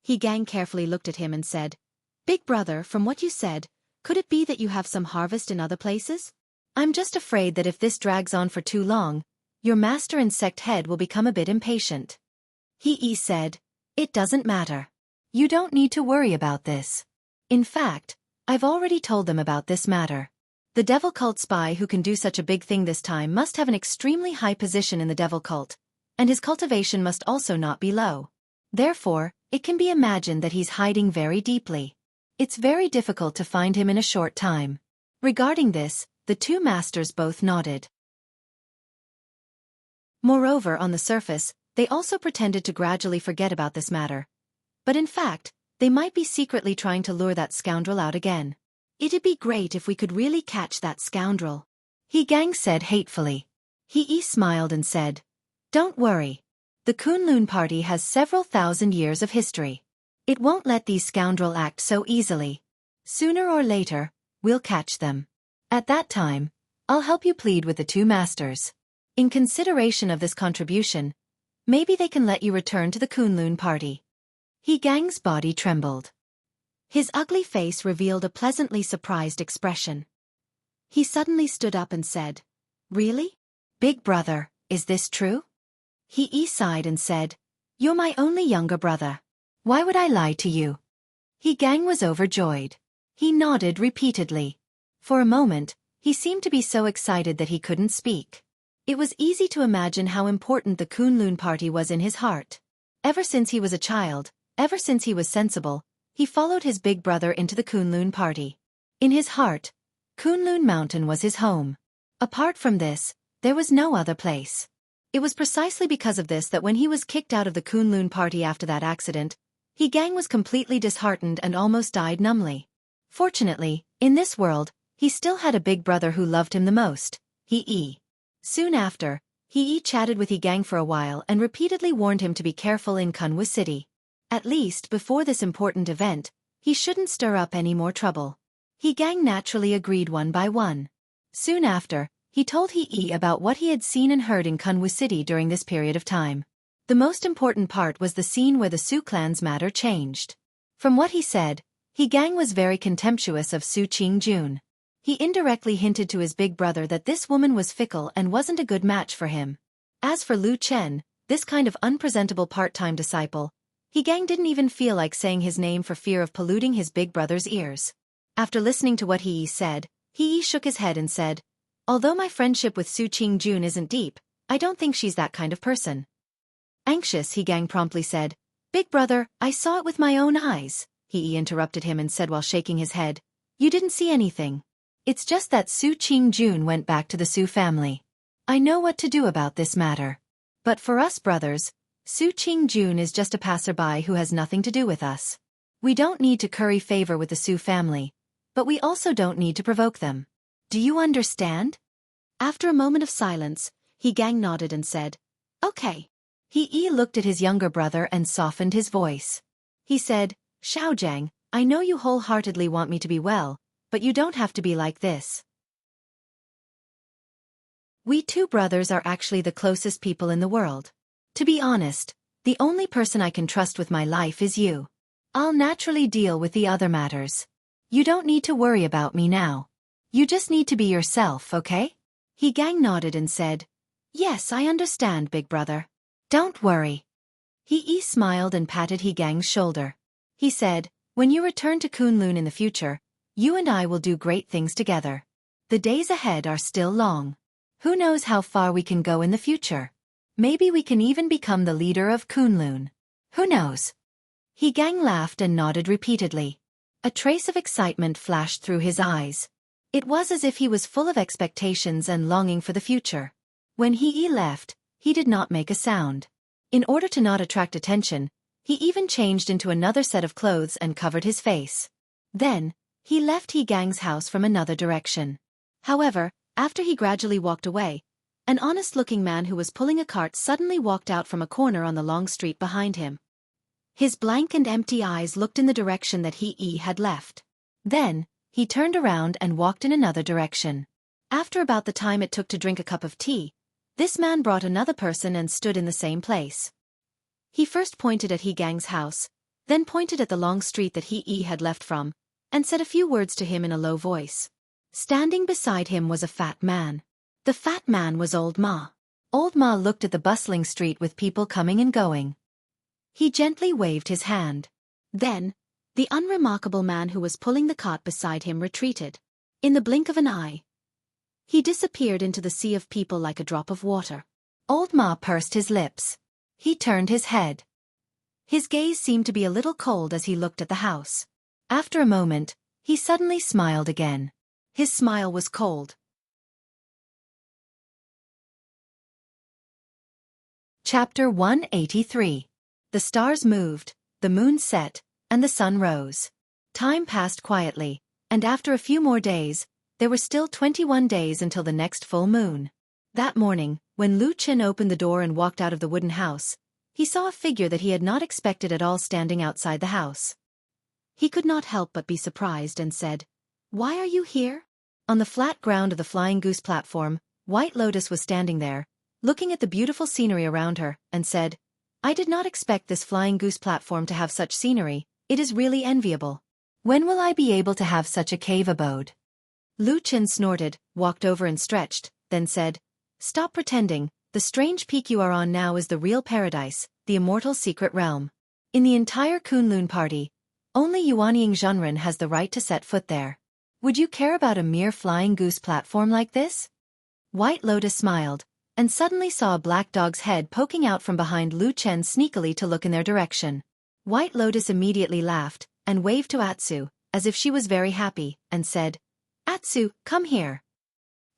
He Gang carefully looked at him and said, "Big brother, from what you said, could it be that you have some harvest in other places? I'm just afraid that if this drags on for too long, your master and sect head will become a bit impatient." He said, "It doesn't matter. You don't need to worry about this. In fact, I've already told them about this matter. The devil cult spy who can do such a big thing this time must have an extremely high position in the devil cult, and his cultivation must also not be low. Therefore, it can be imagined that he's hiding very deeply. It's very difficult to find him in a short time." Regarding this, the two masters both nodded. Moreover, on the surface, they also pretended to gradually forget about this matter. But in fact, they might be secretly trying to lure that scoundrel out again. "It'd be great if we could really catch that scoundrel," He Gang said hatefully. He smiled and said, "Don't worry. The Kunlun party has several thousand years of history. It won't let these scoundrels act so easily. Sooner or later, we'll catch them. At that time, I'll help you plead with the two masters. In consideration of this contribution, maybe they can let you return to the Kunlun party." He Gang's body trembled. His ugly face revealed a pleasantly surprised expression. He suddenly stood up and said, "Really? Big brother, is this true?" He sighed and said, "You're my only younger brother. Why would I lie to you?" He Gang was overjoyed. He nodded repeatedly. For a moment, he seemed to be so excited that he couldn't speak. It was easy to imagine how important the Kunlun party was in his heart. Ever since he was a child, ever since he was sensible, he followed his big brother into the Kunlun party. In his heart, Kunlun Mountain was his home. Apart from this, there was no other place. It was precisely because of this that when he was kicked out of the Kunlun party after that accident, He Gang was completely disheartened and almost died numbly. Fortunately, in this world, he still had a big brother who loved him the most, He. Soon after, He chatted with He Gang for a while and repeatedly warned him to be careful in Kunwu City. At least before this important event, he shouldn't stir up any more trouble. He Gang naturally agreed one by one. Soon after, he told He about what he had seen and heard in Kunwu City during this period of time. The most important part was the scene where the Su clan's matter changed. From what he said, He Gang was very contemptuous of Su Qingjun. He indirectly hinted to his big brother that this woman was fickle and wasn't a good match for him. As for Lu Chen, this kind of unpresentable part-time disciple, He Gang didn't even feel like saying his name for fear of polluting his big brother's ears. After listening to what He said, He shook his head and said, "Although my friendship with Su Qingjun isn't deep, I don't think she's that kind of person. Anxious, He Gang promptly said, "Big brother, I saw it with my own eyes." He interrupted him and said while shaking his head, "You didn't see anything. It's just that Su Qingjun went back to the Su family. I know what to do about this matter. But for us brothers, Su Qingjun is just a passerby who has nothing to do with us. We don't need to curry favor with the Su family, but we also don't need to provoke them. Do you understand?" After a moment of silence, He Gang nodded and said, "Okay." He looked at his younger brother and softened his voice. He said, "Xiaojiang, I know you wholeheartedly want me to be well, but you don't have to be like this. We two brothers are actually the closest people in the world. To be honest, the only person I can trust with my life is you. I'll naturally deal with the other matters. You don't need to worry about me now. You just need to be yourself, okay?" He Gang nodded and said, "Yes, I understand, big brother. Don't worry." He smiled and patted He Gang's shoulder. He said, "When you return to Kunlun in the future, you and I will do great things together. The days ahead are still long. Who knows how far we can go in the future? Maybe we can even become the leader of Kunlun. Who knows?" He Gang laughed and nodded repeatedly. A trace of excitement flashed through his eyes. It was as if he was full of expectations and longing for the future. When He left, he did not make a sound. In order to not attract attention, he even changed into another set of clothes and covered his face. Then, he left He Gang's house from another direction. However, after he gradually walked away, an honest-looking man who was pulling a cart suddenly walked out from a corner on the long street behind him. His blank and empty eyes looked in the direction that He had left. Then, he turned around and walked in another direction. After about the time it took to drink a cup of tea, this man brought another person and stood in the same place. He first pointed at He Gang's house, then pointed at the long street that He had left from, and said a few words to him in a low voice. Standing beside him was a fat man. The fat man was Old Ma. Old Ma looked at the bustling street with people coming and going. He gently waved his hand. Then, the unremarkable man who was pulling the cart beside him retreated. In the blink of an eye, he disappeared into the sea of people like a drop of water. Old Ma pursed his lips. He turned his head. His gaze seemed to be a little cold as he looked at the house. After a moment, he suddenly smiled again. His smile was cold. Chapter 183. The stars moved, the moon set, and the sun rose. Time passed quietly, and after a few more days, there were still 21 days until the next full moon. That morning, when Lu Qin opened the door and walked out of the wooden house, he saw a figure that he had not expected at all standing outside the house. He could not help but be surprised and said, "Why are you here?" On the flat ground of the Flying Goose platform, White Lotus was standing there, looking at the beautiful scenery around her, and said, "I did not expect this Flying Goose platform to have such scenery. It is really enviable. When will I be able to have such a cave abode?" Lu Qin snorted, walked over and stretched, then said, "Stop pretending. The strange peak you are on now is the real paradise, the immortal secret realm. In the entire Kunlun party, only Yuanying Zhenren has the right to set foot there. Would you care about a mere Flying Goose platform like this?" White Lotus smiled, and suddenly saw a black dog's head poking out from behind Lu Chen sneakily to look in their direction. White Lotus immediately laughed, and waved to Atsu, as if she was very happy, and said, "Atsu, come here."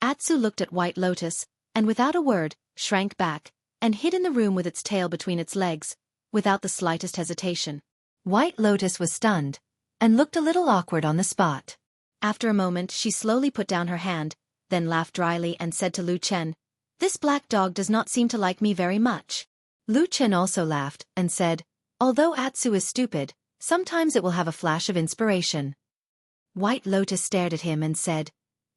Atsu looked at White Lotus, and without a word, shrank back, and hid in the room with its tail between its legs, without the slightest hesitation. White Lotus was stunned, and looked a little awkward on the spot. After a moment she slowly put down her hand, then laughed dryly and said to Lu Chen, "This black dog does not seem to like me very much." Lu Chen also laughed, and said, "Although Atsu is stupid, sometimes it will have a flash of inspiration." White Lotus stared at him and said,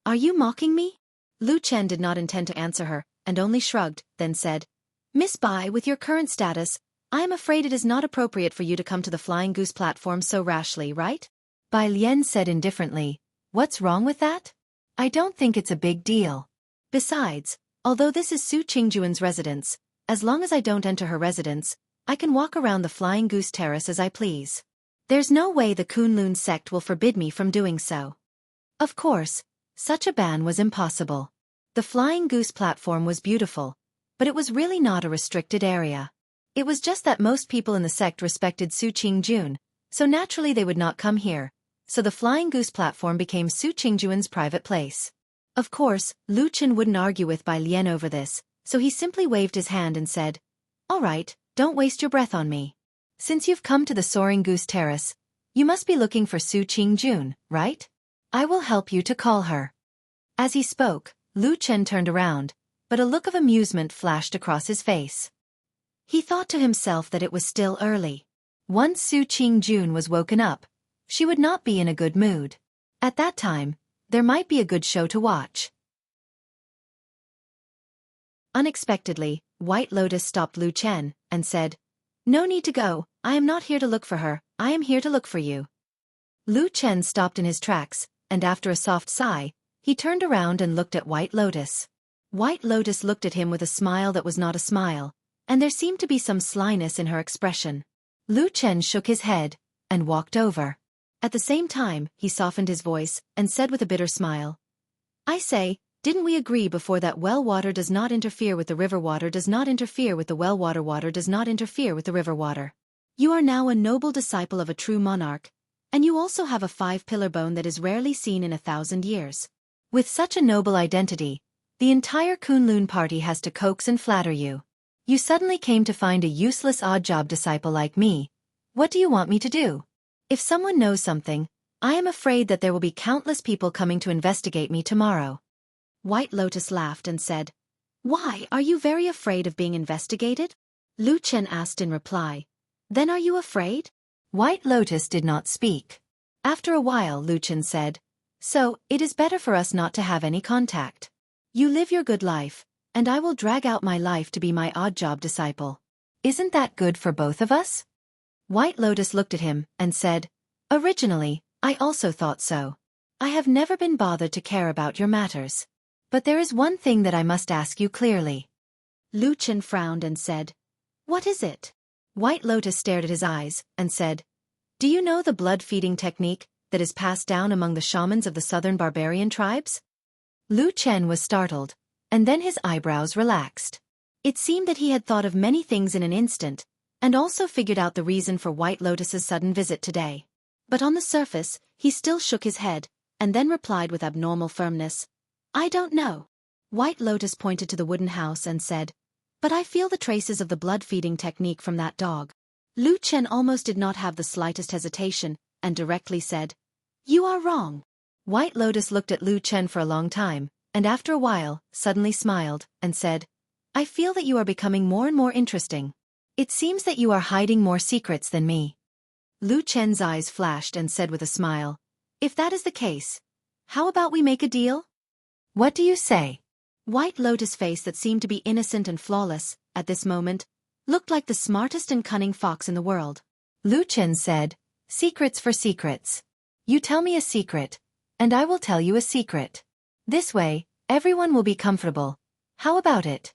"Are you mocking me?" Lu Chen did not intend to answer her, and only shrugged, then said, "Miss Bai, with your current status, I am afraid it is not appropriate for you to come to the Flying Goose platform so rashly, right?" Bai Lian said indifferently, "What's wrong with that? I don't think it's a big deal. Besides, although this is Su Qingjuan's residence, as long as I don't enter her residence, I can walk around the Flying Goose Terrace as I please. There's no way the Kunlun sect will forbid me from doing so." Of course, such a ban was impossible. The Flying Goose platform was beautiful, but it was really not a restricted area. It was just that most people in the sect respected Su Qingjun, so naturally they would not come here, so the Flying Goose platform became Su Qingjun's private place. Of course, Lu Chen wouldn't argue with Bai Lian over this, so he simply waved his hand and said, "All right, don't waste your breath on me. Since you've come to the Soaring Goose Terrace, you must be looking for Su Qingjun, right? I will help you to call her." As he spoke, Lu Chen turned around, but a look of amusement flashed across his face. He thought to himself that it was still early. Once Su Qingjun was woken up, she would not be in a good mood. At that time, there might be a good show to watch. Unexpectedly, White Lotus stopped Lu Chen and said, "No need to go, I am not here to look for her, I am here to look for you." Lu Chen stopped in his tracks, and after a soft sigh, he turned around and looked at White Lotus. White Lotus looked at him with a smile that was not a smile, and there seemed to be some slyness in her expression. Lu Chen shook his head and walked over. At the same time, he softened his voice and said with a bitter smile, "I say, didn't we agree before that well water does not interfere with the river, water does not interfere with the well, water does not interfere with the river water? You are now a noble disciple of a true monarch, and you also have a 5-pillar bone that is rarely seen in 1,000 years. With such a noble identity, the entire Kunlun party has to coax and flatter you. You suddenly came to find a useless odd-job disciple like me. What do you want me to do? If someone knows something, I am afraid that there will be countless people coming to investigate me tomorrow." White Lotus laughed and said, "Why, are you very afraid of being investigated?" Lu Chen asked in reply, "Then are you afraid?" White Lotus did not speak. After a while Lu Chen said, "So, it is better for us not to have any contact. You live your good life, and I will drag out my life to be my odd-job disciple. Isn't that good for both of us?" White Lotus looked at him and said, "Originally, I also thought so. I have never been bothered to care about your matters. But there is one thing that I must ask you clearly." Lu Chen frowned and said, "What is it?" White Lotus stared at his eyes and said, "Do you know the blood-feeding technique that is passed down among the shamans of the southern barbarian tribes?" Lu Chen was startled, and then his eyebrows relaxed. It seemed that he had thought of many things in an instant, and also figured out the reason for White Lotus's sudden visit today. But on the surface, he still shook his head, and then replied with abnormal firmness, "I don't know." White Lotus pointed to the wooden house and said, "But I feel the traces of the blood-feeding technique from that dog." Lu Chen almost did not have the slightest hesitation, and directly said, "You are wrong." White Lotus looked at Lu Chen for a long time, and after a while, suddenly smiled, and said, "I feel that you are becoming more and more interesting. It seems that you are hiding more secrets than me." Lu Chen's eyes flashed and said with a smile, "If that is the case, how about we make a deal? What do you say?" White Lotus' face that seemed to be innocent and flawless, at this moment, looked like the smartest and cunning fox in the world. Lu Chen said, "Secrets for secrets. You tell me a secret, and I will tell you a secret. This way, everyone will be comfortable. How about it?"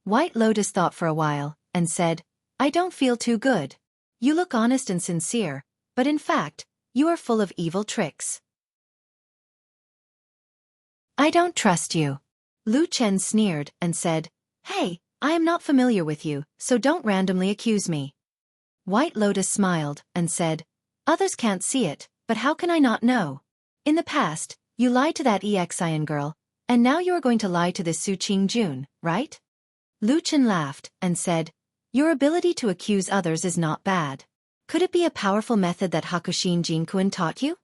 White Lotus thought for a while, and said, "I don't feel too good. You look honest and sincere, but in fact, you are full of evil tricks. I don't trust you." Lu Chen sneered and said, "Hey, I am not familiar with you, so don't randomly accuse me." White Lotus smiled and said, "Others can't see it, but how can I not know? In the past, you lied to that Exian girl, and now you are going to lie to this Su Qingjun, right?" Lu Chen laughed and said, "Your ability to accuse others is not bad. Could it be a powerful method that Hakushin Jinkuan taught you?"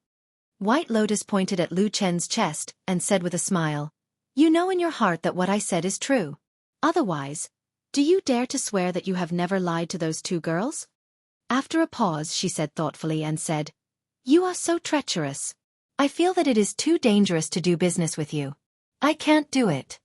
White Lotus pointed at Lu Chen's chest and said with a smile, "You know in your heart that what I said is true. Otherwise, do you dare to swear that you have never lied to those 2 girls?" After a pause she said thoughtfully and said, "You are so treacherous. I feel that it is too dangerous to do business with you. I can't do it."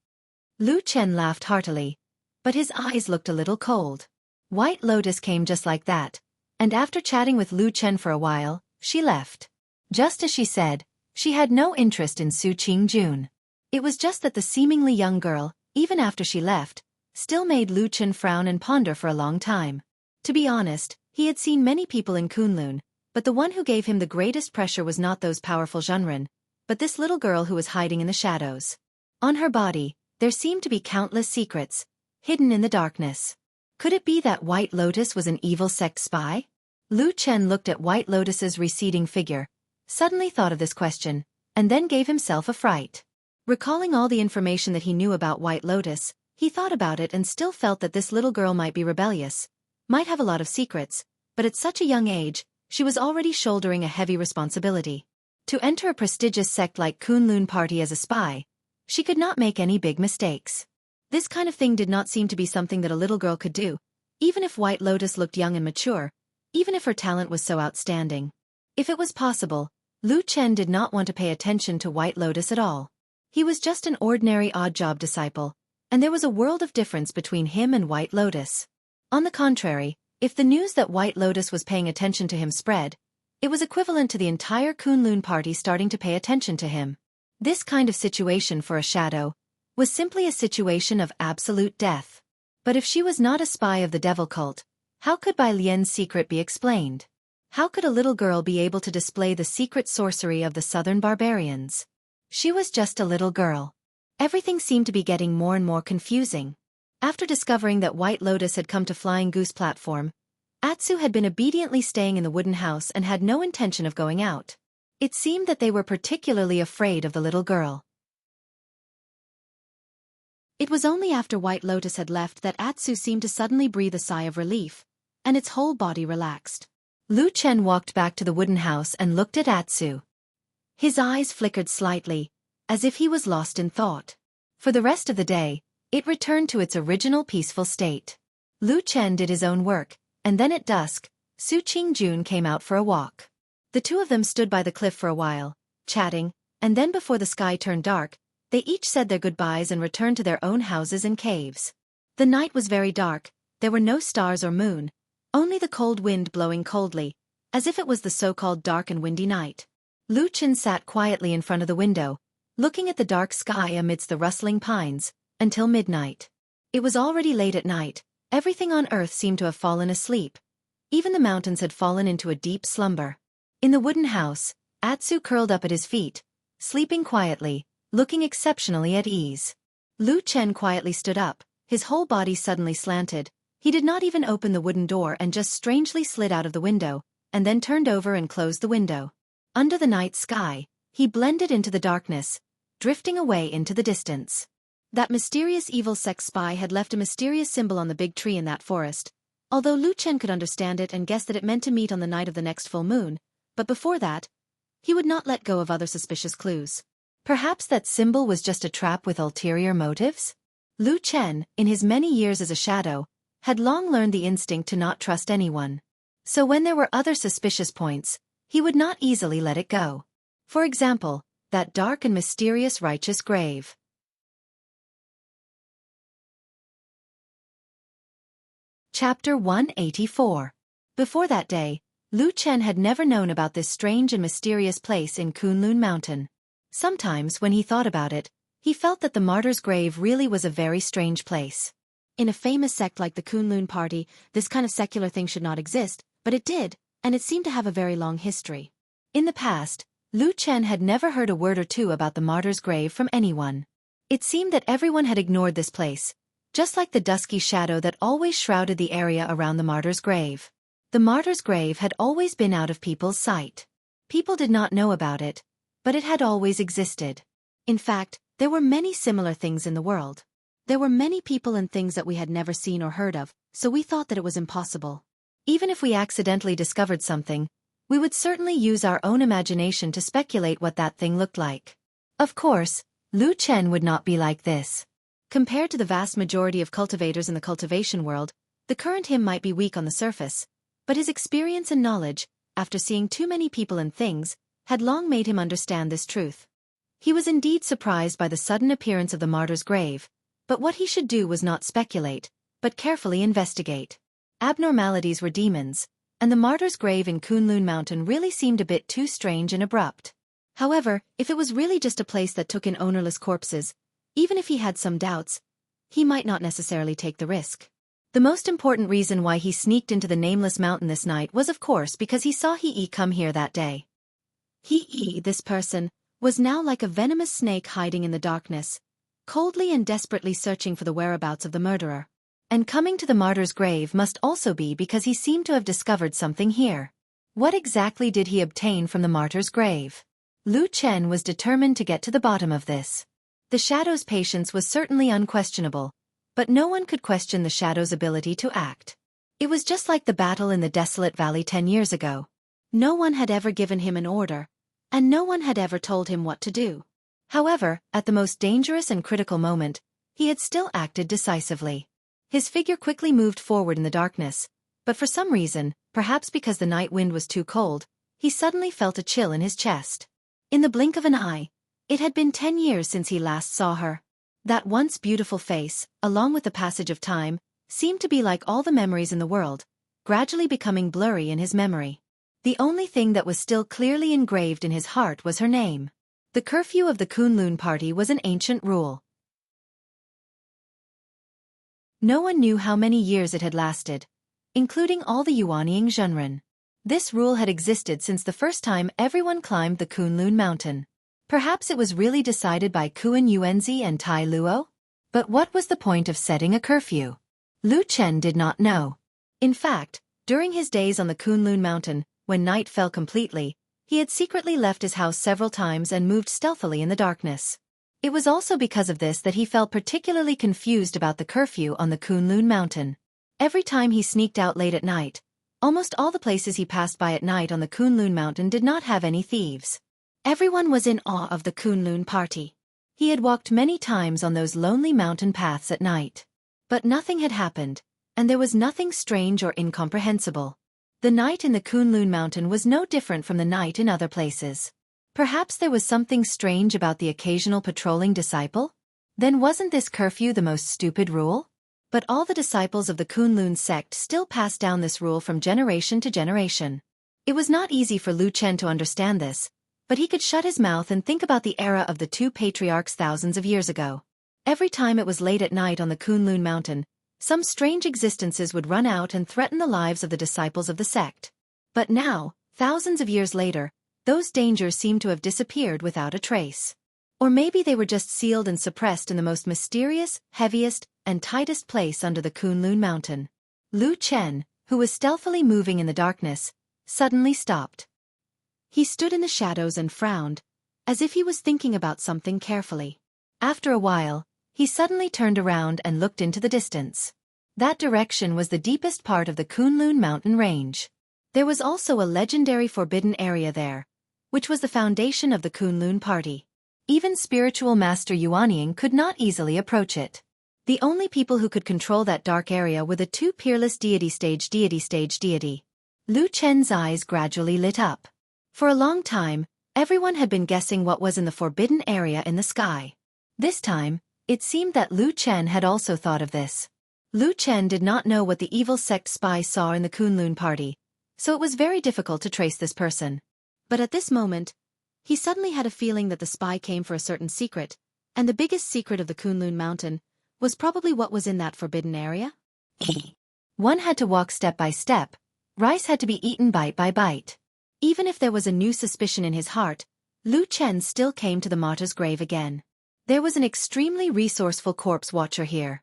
Lu Chen laughed heartily, but his eyes looked a little cold. White Lotus came just like that, and after chatting with Lu Chen for a while, she left. Just as she said, she had no interest in Su Qingjun. It was just that the seemingly young girl, even after she left, still made Lu Chen frown and ponder for a long time. To be honest, he had seen many people in Kunlun, but the one who gave him the greatest pressure was not those powerful Zhenren, but this little girl who was hiding in the shadows. On her body, there seemed to be countless secrets, hidden in the darkness. Could it be that White Lotus was an evil sect spy? Lu Chen looked at White Lotus's receding figure, suddenly thought of this question, and then gave himself a fright. Recalling all the information that he knew about White Lotus, he thought about it and still felt that this little girl might be rebellious, might have a lot of secrets, but at such a young age, she was already shouldering a heavy responsibility. To enter a prestigious sect like Kunlun Party as a spy, she could not make any big mistakes. This kind of thing did not seem to be something that a little girl could do, even if White Lotus looked young and mature, even if her talent was so outstanding. If it was possible, Lu Chen did not want to pay attention to White Lotus at all. He was just an ordinary odd-job disciple, and there was a world of difference between him and White Lotus. On the contrary, if the news that White Lotus was paying attention to him spread, it was equivalent to the entire Kunlun Party starting to pay attention to him. This kind of situation for a shadow was simply a situation of absolute death. But if she was not a spy of the devil cult, how could Bai Lian's secret be explained? How could a little girl be able to display the secret sorcery of the southern barbarians? She was just a little girl. Everything seemed to be getting more and more confusing. After discovering that White Lotus had come to Flying Goose platform, Atsu had been obediently staying in the wooden house and had no intention of going out. It seemed that they were particularly afraid of the little girl. It was only after White Lotus had left that Atsu seemed to suddenly breathe a sigh of relief, and its whole body relaxed. Lu Chen walked back to the wooden house and looked at Atsu. His eyes flickered slightly, as if he was lost in thought. For the rest of the day, it returned to its original peaceful state. Lu Chen did his own work, and then at dusk, Su Qingjun came out for a walk. The two of them stood by the cliff for a while, chatting, and then before the sky turned dark, they each said their goodbyes and returned to their own houses and caves. The night was very dark, there were no stars or moon, only the cold wind blowing coldly, as if it was the so-called dark and windy night. Lu Chen sat quietly in front of the window, looking at the dark sky amidst the rustling pines, until midnight. It was already late at night, everything on earth seemed to have fallen asleep. Even the mountains had fallen into a deep slumber. In the wooden house, Atsu curled up at his feet, sleeping quietly, looking exceptionally at ease. Lu Chen quietly stood up, his whole body suddenly slanted. He did not even open the wooden door and just strangely slid out of the window, and then turned over and closed the window. Under the night sky, he blended into the darkness, drifting away into the distance. That mysterious evil sect spy had left a mysterious symbol on the big tree in that forest, although Lu Chen could understand it and guess that it meant to meet on the night of the next full moon, but before that, he would not let go of other suspicious clues. Perhaps that symbol was just a trap with ulterior motives? Lu Chen, in his many years as a shadow, had long learned the instinct to not trust anyone. So when there were other suspicious points, he would not easily let it go. For example, that dark and mysterious righteous grave. Chapter 184. Before that day, Lu Chen had never known about this strange and mysterious place in Kunlun Mountain. Sometimes, when he thought about it, he felt that the martyr's grave really was a very strange place. In a famous sect like the Kunlun Party, this kind of secular thing should not exist, but it did, and it seemed to have a very long history. In the past, Lu Chen had never heard a word or two about the martyr's grave from anyone. It seemed that everyone had ignored this place, just like the dusky shadow that always shrouded the area around the martyr's grave. The martyr's grave had always been out of people's sight. People did not know about it, but it had always existed. In fact, there were many similar things in the world. There were many people and things that we had never seen or heard of, so we thought that it was impossible. Even if we accidentally discovered something, we would certainly use our own imagination to speculate what that thing looked like. Of course, Lu Chen would not be like this. Compared to the vast majority of cultivators in the cultivation world, the current him might be weak on the surface, but his experience and knowledge, after seeing too many people and things, had long made him understand this truth. He was indeed surprised by the sudden appearance of the martyr's grave, but what he should do was not speculate, but carefully investigate. Abnormalities were demons, and the martyr's grave in Kunlun Mountain really seemed a bit too strange and abrupt. However, if it was really just a place that took in ownerless corpses, even if he had some doubts, he might not necessarily take the risk. The most important reason why he sneaked into the nameless mountain this night was of course because he saw He come here that day. He, this person, was now like a venomous snake hiding in the darkness, coldly and desperately searching for the whereabouts of the murderer. And coming to the martyr's grave must also be because he seemed to have discovered something here. What exactly did he obtain from the martyr's grave? Lu Chen was determined to get to the bottom of this. The Shadow's patience was certainly unquestionable, but no one could question the Shadow's ability to act. It was just like the battle in the desolate valley 10 years ago. No one had ever given him an order, and no one had ever told him what to do. However, at the most dangerous and critical moment, he had still acted decisively. His figure quickly moved forward in the darkness, but for some reason, perhaps because the night wind was too cold, he suddenly felt a chill in his chest. In the blink of an eye, it had been 10 years since he last saw her. That once beautiful face, along with the passage of time, seemed to be like all the memories in the world, gradually becoming blurry in his memory. The only thing that was still clearly engraved in his heart was her name. The curfew of the Kunlun party was an ancient rule. No one knew how many years it had lasted, including all the Yuanying Zhenren. This rule had existed since the first time everyone climbed the Kunlun mountain. Perhaps it was really decided by Kuan Yuanzi and Tai Luo? But what was the point of setting a curfew? Lu Chen did not know. In fact, during his days on the Kunlun mountain, when night fell completely, he had secretly left his house several times and moved stealthily in the darkness. It was also because of this that he felt particularly confused about the curfew on the Kunlun mountain. Every time he sneaked out late at night, almost all the places he passed by at night on the Kunlun mountain did not have any thieves. Everyone was in awe of the Kunlun party. He had walked many times on those lonely mountain paths at night. But nothing had happened, and there was nothing strange or incomprehensible. The night in the Kunlun mountain was no different from the night in other places. Perhaps there was something strange about the occasional patrolling disciple? Then wasn't this curfew the most stupid rule? But all the disciples of the Kunlun sect still passed down this rule from generation to generation. It was not easy for Lu Chen to understand this, but he could shut his mouth and think about the era of the two patriarchs thousands of years ago. Every time it was late at night on the Kunlun mountain, some strange existences would run out and threaten the lives of the disciples of the sect. But now, thousands of years later, those dangers seemed to have disappeared without a trace. Or maybe they were just sealed and suppressed in the most mysterious, heaviest, and tightest place under the Kunlun mountain. Lu Chen, who was stealthily moving in the darkness, suddenly stopped. He stood in the shadows and frowned, as if he was thinking about something carefully. After a while, he suddenly turned around and looked into the distance. That direction was the deepest part of the Kunlun mountain range. There was also a legendary forbidden area there, which was the foundation of the Kunlun party. Even spiritual master Yuanying could not easily approach it. The only people who could control that dark area were the two peerless deity. Lu Chen's eyes gradually lit up. For a long time, everyone had been guessing what was in the forbidden area in the sky. This time, it seemed that Lu Chen had also thought of this. Lu Chen did not know what the evil sect spy saw in the Kunlun party, so it was very difficult to trace this person. But at this moment, he suddenly had a feeling that the spy came for a certain secret, and the biggest secret of the Kunlun mountain was probably what was in that forbidden area. One had to walk step by step, rice had to be eaten bite by bite. Even if there was a new suspicion in his heart, Lu Chen still came to the martyr's grave again. There was an extremely resourceful corpse watcher here.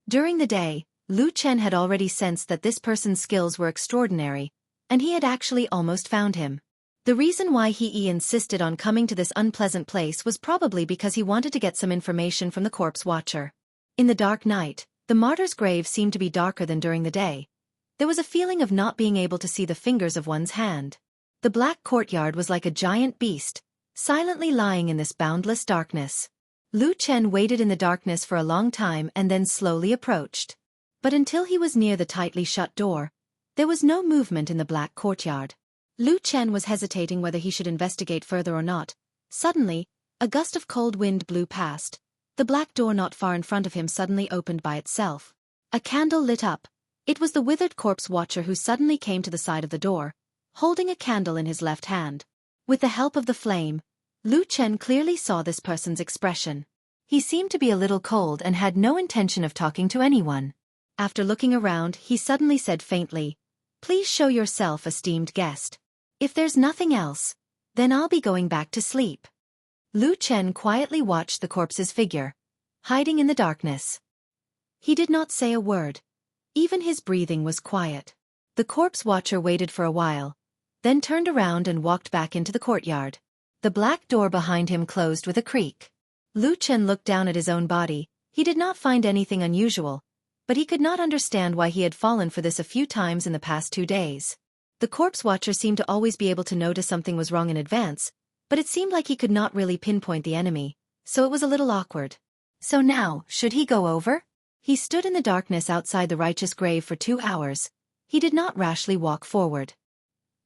During the day, Lu Chen had already sensed that this person's skills were extraordinary, and he had actually almost found him. The reason why he insisted on coming to this unpleasant place was probably because he wanted to get some information from the corpse watcher. In the dark night, the martyr's grave seemed to be darker than during the day. There was a feeling of not being able to see the fingers of one's hand. The black courtyard was like a giant beast, silently lying in this boundless darkness. Lu Chen waited in the darkness for a long time and then slowly approached. But until he was near the tightly shut door, there was no movement in the black courtyard. Lu Chen was hesitating whether he should investigate further or not. Suddenly, a gust of cold wind blew past. The black door not far in front of him suddenly opened by itself. A candle lit up. It was the withered corpse watcher who suddenly came to the side of the door, holding a candle in his left hand. With the help of the flame, Lu Chen clearly saw this person's expression. He seemed to be a little cold and had no intention of talking to anyone. After looking around, he suddenly said faintly, "Please show yourself, esteemed guest. If there's nothing else, then I'll be going back to sleep." Lu Chen quietly watched the corpse's figure, hiding in the darkness. He did not say a word. Even his breathing was quiet. The corpse watcher waited for a while, then turned around and walked back into the courtyard. The black door behind him closed with a creak. Lu Chen looked down at his own body. He did not find anything unusual, but he could not understand why he had fallen for this a few times in the past 2 days. The corpse watcher seemed to always be able to notice something was wrong in advance, but it seemed like he could not really pinpoint the enemy, so it was a little awkward. So now, should he go over? He stood in the darkness outside the righteous grave for 2 hours. He did not rashly walk forward.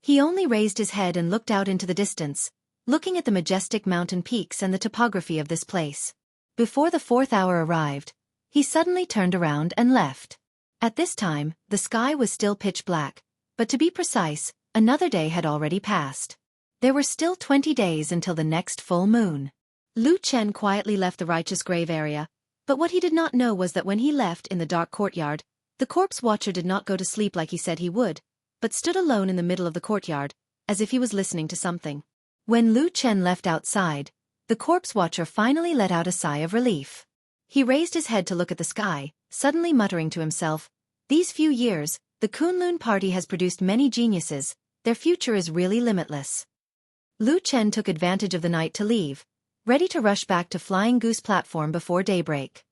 He only raised his head and looked out into the distance, looking at the majestic mountain peaks and the topography of this place. Before the 4th hour arrived, he suddenly turned around and left. At this time, the sky was still pitch black, but to be precise, another day had already passed. There were still 20 days until the next full moon. Lu Chen quietly left the righteous grave area, but what he did not know was that when he left in the dark courtyard, the corpse watcher did not go to sleep like he said he would, but stood alone in the middle of the courtyard, as if he was listening to something. When Lu Chen left outside, the corpse watcher finally let out a sigh of relief. He raised his head to look at the sky, suddenly muttering to himself, "These few years, the Kunlun party has produced many geniuses, their future is really limitless." Lu Chen took advantage of the night to leave, ready to rush back to Flying Goose platform before daybreak.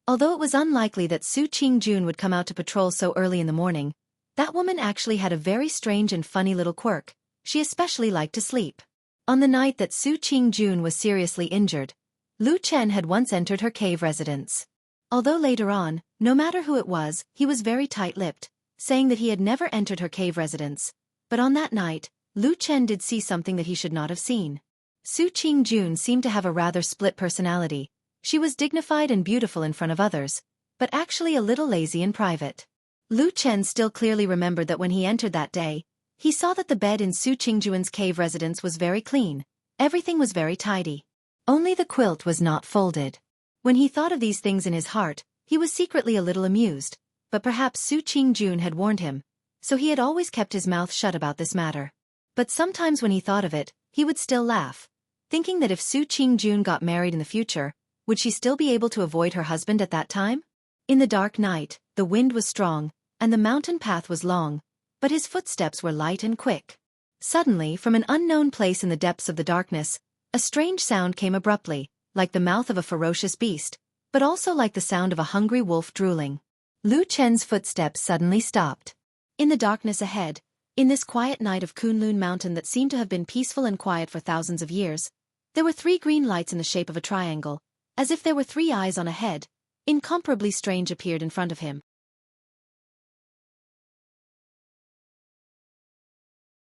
Although it was unlikely that Su Qingjun would come out to patrol so early in the morning, that woman actually had a very strange and funny little quirk. She especially liked to sleep. On the night that Su Qingjun was seriously injured, Lu Chen had once entered her cave residence. Although later on, no matter who it was, he was very tight-lipped, saying that he had never entered her cave residence. But on that night, Lu Chen did see something that he should not have seen. Su Qingjun seemed to have a rather split personality. She was dignified and beautiful in front of others, but actually a little lazy in private. Lu Chen still clearly remembered that when he entered that day, he saw that the bed in Su Qingjun's cave residence was very clean. Everything was very tidy. Only the quilt was not folded. When he thought of these things in his heart, he was secretly a little amused, but perhaps Su Qingjun had warned him, so he had always kept his mouth shut about this matter. But sometimes when he thought of it, he would still laugh, thinking that if Su Qingjun got married in the future, would she still be able to avoid her husband at that time? In the dark night, the wind was strong, and the mountain path was long, but his footsteps were light and quick. Suddenly, from an unknown place in the depths of the darkness, a strange sound came abruptly, like the mouth of a ferocious beast, but also like the sound of a hungry wolf drooling. Lu Chen's footsteps suddenly stopped. In the darkness ahead, in this quiet night of Kunlun Mountain that seemed to have been peaceful and quiet for thousands of years, there were 3 green lights in the shape of a triangle, as if there were 3 eyes on a head. Incomparably strange appeared in front of him.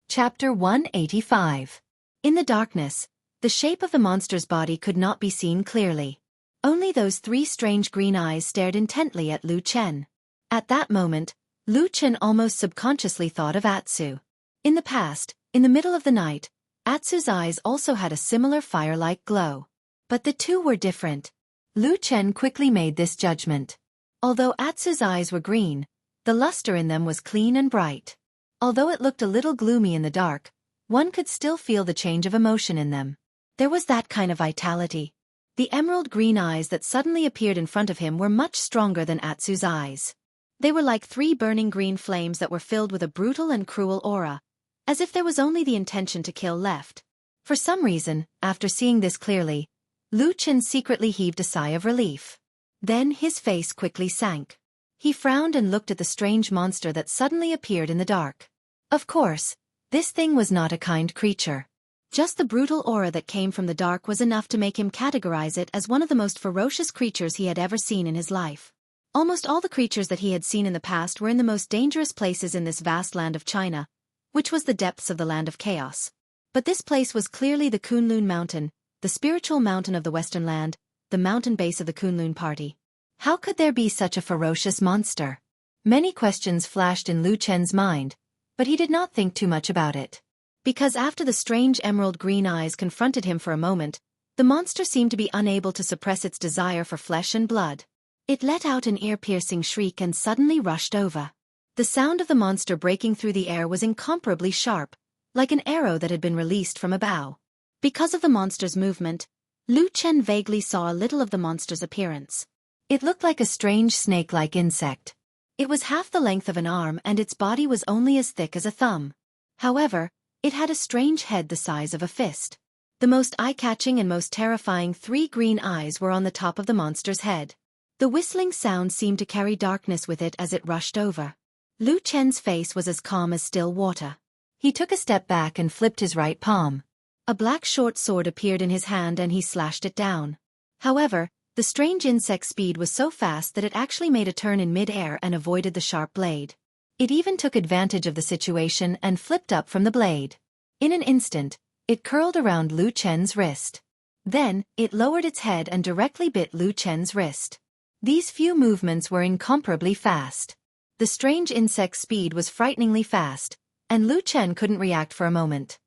Chapter 185. In the darkness, the shape of the monster's body could not be seen clearly. Only those 3 strange green eyes stared intently at Lu Chen. At that moment, Lu Chen almost subconsciously thought of Atsu. In the past, in the middle of the night, Atsu's eyes also had a similar fire-like glow. But the two were different. Lu Chen quickly made this judgment. Although Atsu's eyes were green, the luster in them was clean and bright. Although it looked a little gloomy in the dark, one could still feel the change of emotion in them. There was that kind of vitality. The emerald green eyes that suddenly appeared in front of him were much stronger than Atsu's eyes. They were like 3 burning green flames that were filled with a brutal and cruel aura, as if there was only the intention to kill left. For some reason, after seeing this clearly, Lu Chen secretly heaved a sigh of relief. Then his face quickly sank. He frowned and looked at the strange monster that suddenly appeared in the dark. Of course, this thing was not a kind creature. Just the brutal aura that came from the dark was enough to make him categorize it as one of the most ferocious creatures he had ever seen in his life. Almost all the creatures that he had seen in the past were in the most dangerous places in this vast land of China, which was the depths of the land of chaos. But this place was clearly the Kunlun Mountain, the spiritual mountain of the Western land, the mountain base of the Kunlun party. How could there be such a ferocious monster? Many questions flashed in Lu Chen's mind, but he did not think too much about it. Because after the strange emerald green eyes confronted him for a moment, the monster seemed to be unable to suppress its desire for flesh and blood. It let out an ear-piercing shriek and suddenly rushed over. The sound of the monster breaking through the air was incomparably sharp, like an arrow that had been released from a bow. Because of the monster's movement, Lu Chen vaguely saw a little of the monster's appearance. It looked like a strange snake-like insect. It was half the length of an arm and its body was only as thick as a thumb. However, it had a strange head the size of a fist. The most eye-catching and most terrifying 3 green eyes were on the top of the monster's head. The whistling sound seemed to carry darkness with it as it rushed over. Lu Chen's face was as calm as still water. He took a step back and flipped his right palm. A black short sword appeared in his hand and he slashed it down. However, the strange insect's speed was so fast that it actually made a turn in mid-air and avoided the sharp blade. It even took advantage of the situation and flipped up from the blade. In an instant, it curled around Lu Chen's wrist. Then, it lowered its head and directly bit Lu Chen's wrist. These few movements were incomparably fast. The strange insect's speed was frighteningly fast, and Lu Chen couldn't react for a moment.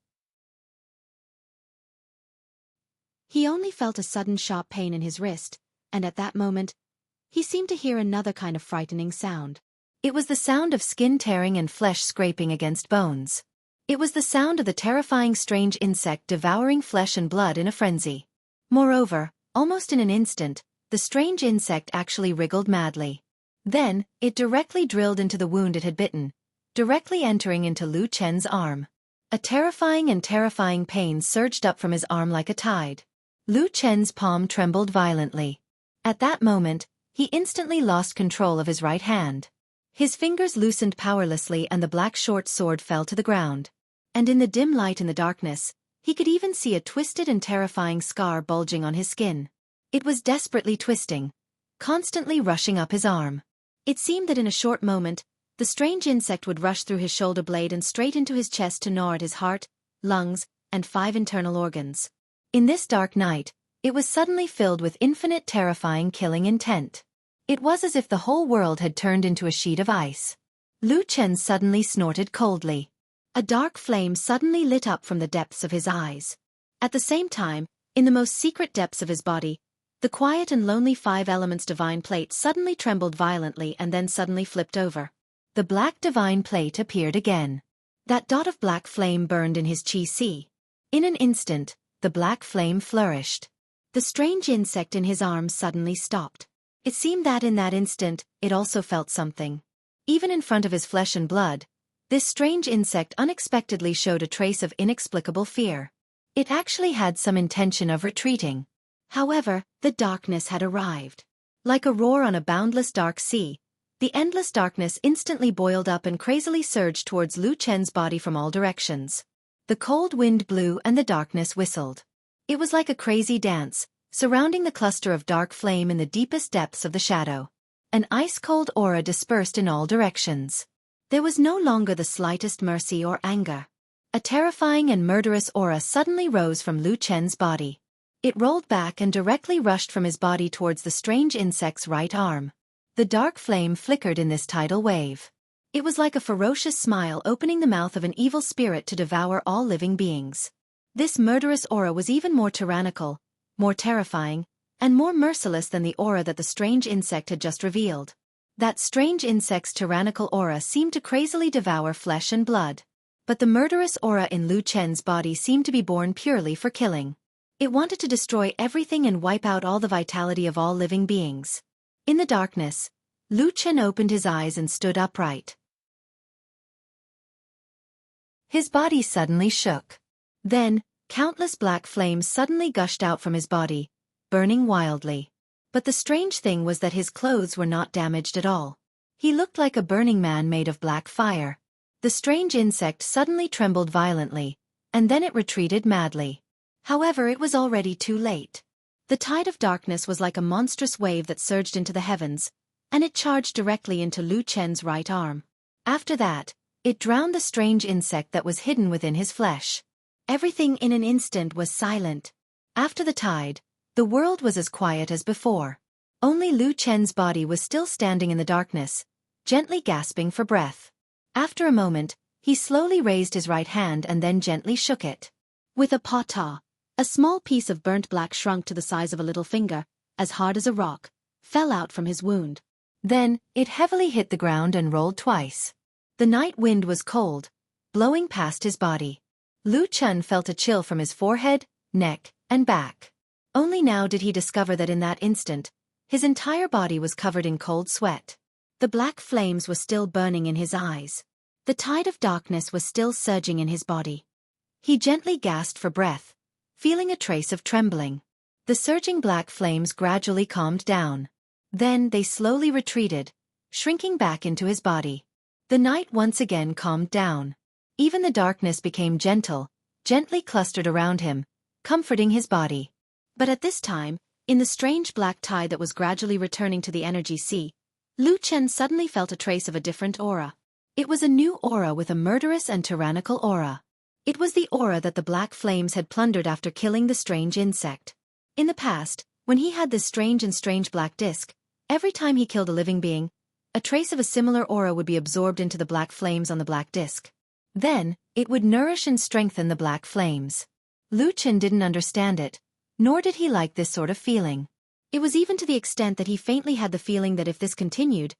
He only felt a sudden sharp pain in his wrist, and at that moment, he seemed to hear another kind of frightening sound. It was the sound of skin tearing and flesh scraping against bones. It was the sound of the terrifying strange insect devouring flesh and blood in a frenzy. Moreover, almost in an instant, the strange insect actually wriggled madly. Then, it directly drilled into the wound it had bitten, directly entering into Lu Chen's arm. A terrifying pain surged up from his arm like a tide. Lu Chen's palm trembled violently. At that moment, he instantly lost control of his right hand. His fingers loosened powerlessly and the black short sword fell to the ground. And in the dim light in the darkness, he could even see a twisted and terrifying scar bulging on his skin. It was desperately twisting, constantly rushing up his arm. It seemed that in a short moment, the strange insect would rush through his shoulder blade and straight into his chest to gnaw at his heart, lungs, and 5 internal organs. In this dark night, it was suddenly filled with infinite terrifying killing intent. It was as if the whole world had turned into a sheet of ice. Lu Chen suddenly snorted coldly. A dark flame suddenly lit up from the depths of his eyes. At the same time, in the most secret depths of his body, the quiet and lonely 5 elements divine plate suddenly trembled violently and then suddenly flipped over. The black divine plate appeared again. That dot of black flame burned in his chi. In an instant, the black flame flourished. The strange insect in his arms suddenly stopped. It seemed that in that instant, it also felt something. Even in front of his flesh and blood, this strange insect unexpectedly showed a trace of inexplicable fear. It actually had some intention of retreating. However, the darkness had arrived. Like a roar on a boundless dark sea, the endless darkness instantly boiled up and crazily surged towards Lu Chen's body from all directions. The cold wind blew and the darkness whistled. It was like a crazy dance, surrounding the cluster of dark flame in the deepest depths of the shadow. An ice-cold aura dispersed in all directions. There was no longer the slightest mercy or anger. A terrifying and murderous aura suddenly rose from Lu Chen's body. It rolled back and directly rushed from his body towards the strange insect's right arm. The dark flame flickered in this tidal wave. It was like a ferocious smile opening the mouth of an evil spirit to devour all living beings. This murderous aura was even more tyrannical, more terrifying, and more merciless than the aura that the strange insect had just revealed. That strange insect's tyrannical aura seemed to crazily devour flesh and blood. But the murderous aura in Lu Chen's body seemed to be born purely for killing. It wanted to destroy everything and wipe out all the vitality of all living beings. In the darkness, Lu Chen opened his eyes and stood upright. His body suddenly shook. Then, countless black flames suddenly gushed out from his body, burning wildly. But the strange thing was that his clothes were not damaged at all. He looked like a burning man made of black fire. The strange insect suddenly trembled violently, and then it retreated madly. However, it was already too late. The tide of darkness was like a monstrous wave that surged into the heavens, and it charged directly into Lu Chen's right arm. After that, it drowned the strange insect that was hidden within his flesh. Everything in an instant was silent. After the tide, the world was as quiet as before. Only Lu Chen's body was still standing in the darkness, gently gasping for breath. After a moment, he slowly raised his right hand and then gently shook it. With a pata, a small piece of burnt black shrunk to the size of a little finger, as hard as a rock, fell out from his wound. Then, it heavily hit the ground and rolled twice. The night wind was cold, blowing past his body. Lu Chen felt a chill from his forehead, neck, and back. Only now did he discover that in that instant, his entire body was covered in cold sweat. The black flames were still burning in his eyes. The tide of darkness was still surging in his body. He gently gasped for breath, feeling a trace of trembling. The surging black flames gradually calmed down. Then they slowly retreated, shrinking back into his body. The night once again calmed down. Even the darkness became gently clustered around him, comforting his body. But at this time, in the strange black tide that was gradually returning to the energy sea, Lu Chen suddenly felt a trace of a different aura. It was a new aura with a murderous and tyrannical aura. It was the aura that the black flames had plundered after killing the strange insect. In the past, when he had this strange black disc, every time he killed a living being, a trace of a similar aura would be absorbed into the black flames on the black disc. Then, it would nourish and strengthen the black flames. Lu Chen didn't understand it, nor did he like this sort of feeling. It was even to the extent that he faintly had the feeling that if this continued,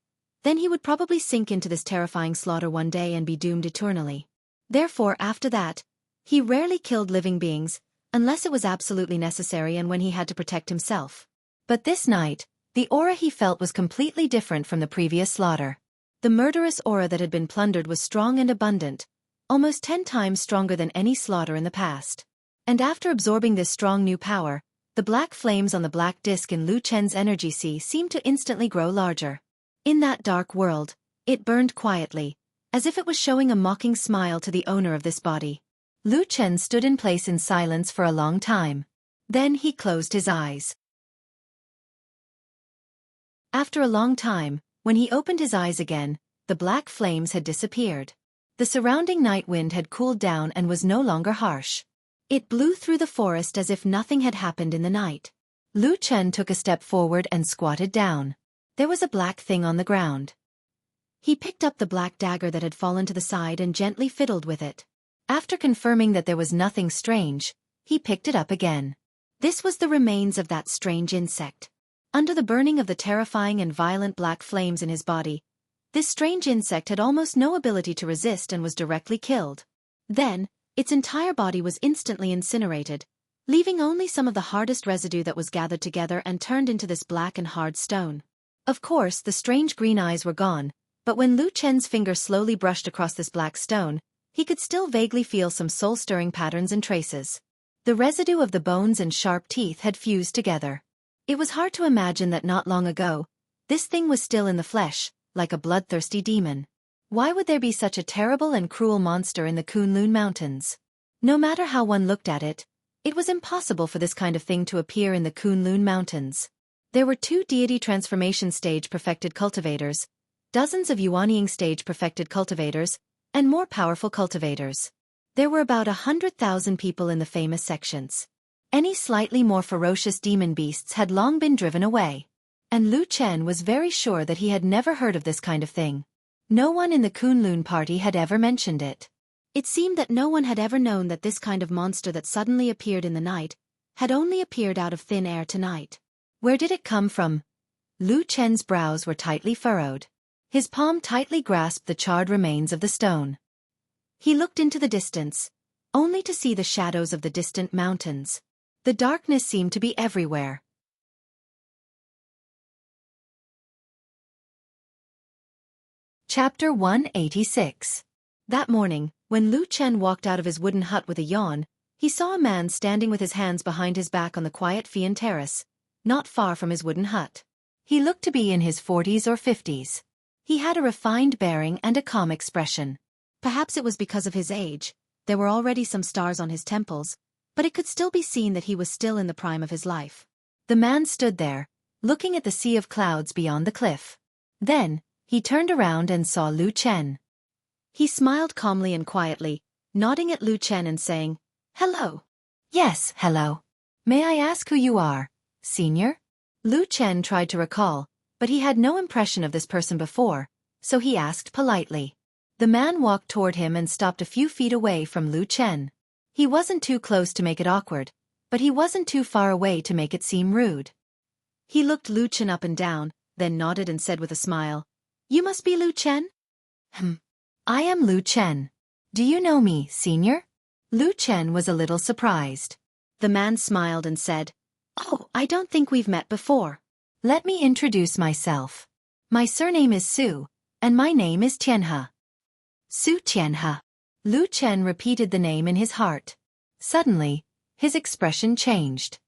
then he would probably sink into this terrifying slaughter one day and be doomed eternally. Therefore, after that, he rarely killed living beings, unless it was absolutely necessary and when he had to protect himself. But this night, the aura he felt was completely different from the previous slaughter. The murderous aura that had been plundered was strong and abundant, almost 10 times stronger than any slaughter in the past. And after absorbing this strong new power, the black flames on the black disc in Lu Chen's energy sea seemed to instantly grow larger. In that dark world, it burned quietly, as if it was showing a mocking smile to the owner of this body. Lu Chen stood in place in silence for a long time. Then he closed his eyes. After a long time, when he opened his eyes again, the black flames had disappeared. The surrounding night wind had cooled down and was no longer harsh. It blew through the forest as if nothing had happened in the night. Lu Chen took a step forward and squatted down. There was a black thing on the ground. He picked up the black dagger that had fallen to the side and gently fiddled with it. After confirming that there was nothing strange, he picked it up again. This was the remains of that strange insect. Under the burning of the terrifying and violent black flames in his body, this strange insect had almost no ability to resist and was directly killed. Then, its entire body was instantly incinerated, leaving only some of the hardest residue that was gathered together and turned into this black and hard stone. Of course, the strange green eyes were gone, but when Lu Chen's finger slowly brushed across this black stone, he could still vaguely feel some soul-stirring patterns and traces. The residue of the bones and sharp teeth had fused together. It was hard to imagine that not long ago, this thing was still in the flesh, like a bloodthirsty demon. Why would there be such a terrible and cruel monster in the Kunlun Mountains? No matter how one looked at it, it was impossible for this kind of thing to appear in the Kunlun Mountains. There were 2 deity transformation stage perfected cultivators, dozens of Yuanying stage perfected cultivators, and more powerful cultivators. There were about 100,000 people in the famous sections. Any slightly more ferocious demon beasts had long been driven away. And Lu Chen was very sure that he had never heard of this kind of thing. No one in the Kunlun party had ever mentioned it. It seemed that no one had ever known that this kind of monster that suddenly appeared in the night had only appeared out of thin air tonight. Where did it come from? Lu Chen's brows were tightly furrowed. His palm tightly grasped the charred remains of the stone. He looked into the distance, only to see the shadows of the distant mountains. The darkness seemed to be everywhere. Chapter 186. That morning, when Lu Chen walked out of his wooden hut with a yawn, he saw a man standing with his hands behind his back on the quiet Fian terrace, not far from his wooden hut. He looked to be in his 40s or 50s. He had a refined bearing and a calm expression. Perhaps it was because of his age. There were already some stars on his temples, but it could still be seen that he was still in the prime of his life. The man stood there, looking at the sea of clouds beyond the cliff. Then, he turned around and saw Lu Chen. He smiled calmly and quietly, nodding at Lu Chen and saying, "Hello." "Yes, hello. May I ask who you are, senior?" Lu Chen tried to recall, but he had no impression of this person before, so he asked politely. The man walked toward him and stopped a few feet away from Lu Chen. He wasn't too close to make it awkward, but he wasn't too far away to make it seem rude. He looked Lu Chen up and down, then nodded and said with a smile, "You must be Lu Chen?" I am Lu Chen. Do you know me, senior?" Lu Chen was a little surprised. The man smiled and said, Oh, I don't think we've met before. Let me introduce myself. My surname is Su, and my name is Tianhe. Su Tianhe. Lu Chen repeated the name in his heart. Suddenly, his expression changed.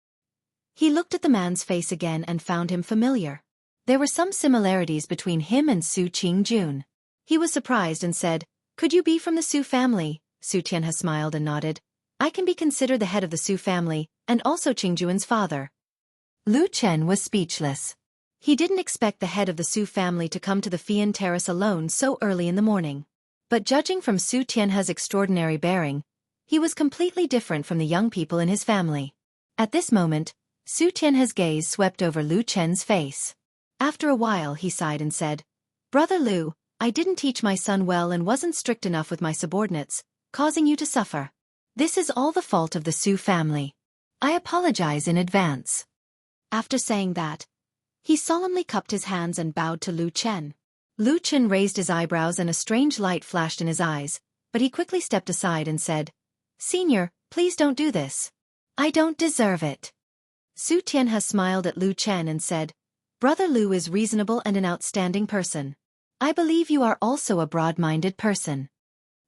He looked at the man's face again and found him familiar. There were some similarities between him and Su Qingjun. He was surprised and said, "Could you be from the Su family?" Su Tianhe smiled and nodded. "I can be considered the head of the Su family, and also Qingjun's father." Lu Chen was speechless. He didn't expect the head of the Su family to come to the Fian Terrace alone so early in the morning. But judging from Su Tianhe's extraordinary bearing, he was completely different from the young people in his family. At this moment, Su Tianhe's gaze swept over Lu Chen's face. After a while he sighed and said, "Brother Lu, I didn't teach my son well and wasn't strict enough with my subordinates, causing you to suffer. This is all the fault of the Su family. I apologize in advance." After saying that, he solemnly cupped his hands and bowed to Lu Chen. Lu Chen raised his eyebrows and a strange light flashed in his eyes, but he quickly stepped aside and said, "Senior, please don't do this. I don't deserve it." Su Tianhe smiled at Lu Chen and said, "Brother Lu is reasonable and an outstanding person. I believe you are also a broad-minded person."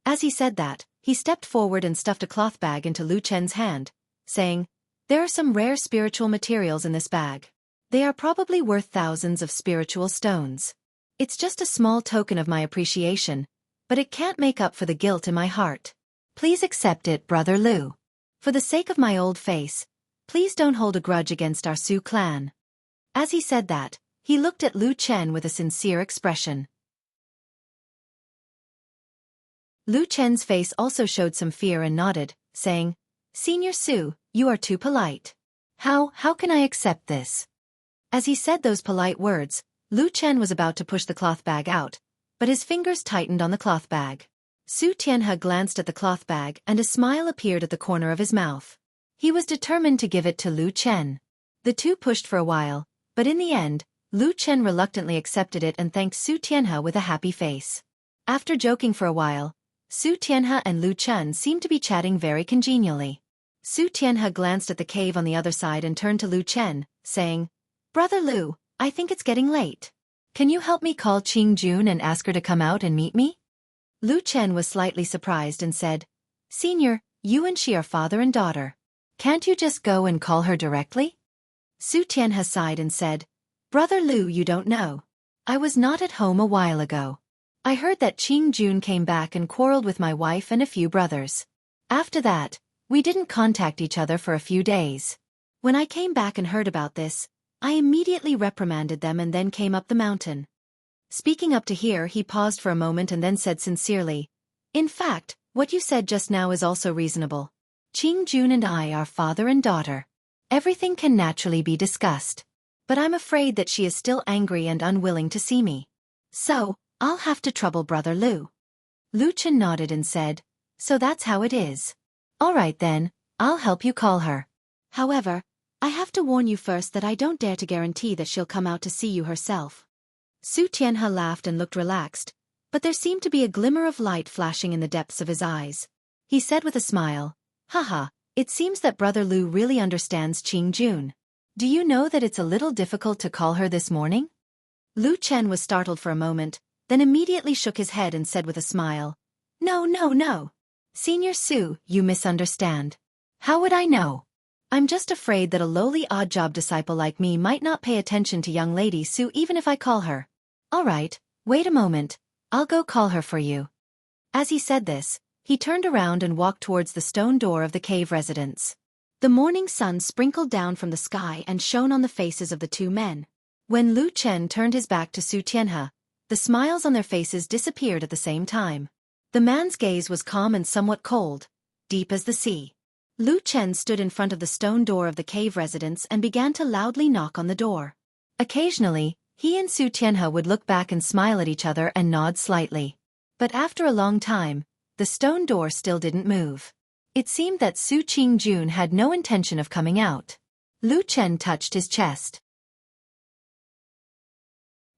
As he said that, he stepped forward and stuffed a cloth bag into Lu Chen's hand, saying, "There are some rare spiritual materials in this bag. They are probably worth thousands of spiritual stones. It's just a small token of my appreciation, but it can't make up for the guilt in my heart. Please accept it, Brother Lu. For the sake of my old face, please don't hold a grudge against our Su clan." As he said that, he looked at Lu Chen with a sincere expression. Lu Chen's face also showed some fear and nodded, saying, "Senior Su, you are too polite. How can I accept this?" As he said those polite words, Lu Chen was about to push the cloth bag out, but his fingers tightened on the cloth bag. Su Tianhe glanced at the cloth bag and a smile appeared at the corner of his mouth. He was determined to give it to Lu Chen. The two pushed for a while, but in the end, Lu Chen reluctantly accepted it and thanked Su Tianhe with a happy face. After joking for a while, Su Tianhe and Lu Chen seemed to be chatting very congenially. Su Tianhe glanced at the cave on the other side and turned to Lu Chen, saying, "Brother Lu, I think it's getting late. Can you help me call Qingjun and ask her to come out and meet me?" Lu Chen was slightly surprised and said, "Senior, you and she are father and daughter. Can't you just go and call her directly?" Su Tianhe sighed and said, "Brother Lu, you don't know. I was not at home a while ago. I heard that Qingjun came back and quarreled with my wife and a few brothers. After that, we didn't contact each other for a few days. When I came back and heard about this, I immediately reprimanded them and then came up the mountain." Speaking up to here, he paused for a moment and then said sincerely, "In fact, what you said just now is also reasonable. Qingjun and I are father and daughter. Everything can naturally be discussed. But I'm afraid that she is still angry and unwilling to see me. So, I'll have to trouble Brother Lu." Lu Chen nodded and said, "So that's how it is. All right then, I'll help you call her. However, I have to warn you first that I don't dare to guarantee that she'll come out to see you herself." Su Tianhe laughed and looked relaxed, but there seemed to be a glimmer of light flashing in the depths of his eyes. He said with a smile, "Haha, it seems that Brother Lu really understands Qingjun. Do you know that it's a little difficult to call her this morning?" Lu Chen was startled for a moment, then immediately shook his head and said with a smile, No. Senior Su, you misunderstand. How would I know? I'm just afraid that a lowly odd-job disciple like me might not pay attention to young lady Su even if I call her. All right, wait a moment, I'll go call her for you." As he said this, he turned around and walked towards the stone door of the cave residence. The morning sun sprinkled down from the sky and shone on the faces of the two men. When Lu Chen turned his back to Su Tianhe, the smiles on their faces disappeared at the same time. The man's gaze was calm and somewhat cold, deep as the sea. Lu Chen stood in front of the stone door of the cave residence and began to loudly knock on the door. Occasionally, he and Su Tianhe would look back and smile at each other and nod slightly. But after a long time, the stone door still didn't move. It seemed that Su Qingjun had no intention of coming out. Lu Chen touched his chest.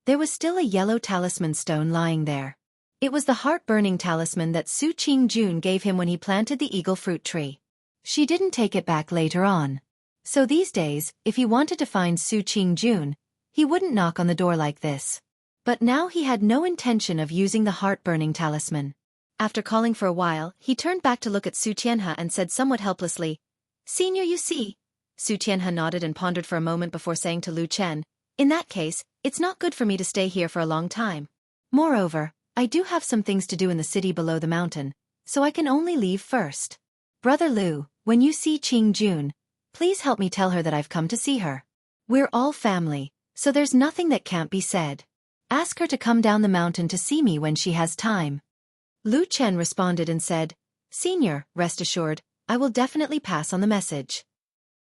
There was still a yellow talisman stone lying there. It was the heart-burning talisman that Su Qingjun gave him when he planted the eagle fruit tree. She didn't take it back later on. So these days, if he wanted to find Su Qingjun, he wouldn't knock on the door like this. But now he had no intention of using the heart-burning talisman. After calling for a while, he turned back to look at Su Tianhe and said somewhat helplessly, "Senior, you see." Su Tianhe nodded and pondered for a moment before saying to Lu Chen, "In that case, it's not good for me to stay here for a long time. Moreover, I do have some things to do in the city below the mountain, so I can only leave first. Brother Lu, when you see Qingjun, please help me tell her that I've come to see her. We're all family, so there's nothing that can't be said. Ask her to come down the mountain to see me when she has time." Lu Chen responded and said, "Senior, rest assured, I will definitely pass on the message."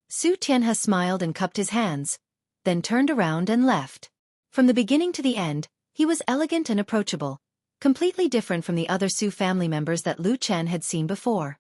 Su Tianhe smiled and cupped his hands, then turned around and left. From the beginning to the end, he was elegant and approachable, completely different from the other Su family members that Lu Chen had seen before.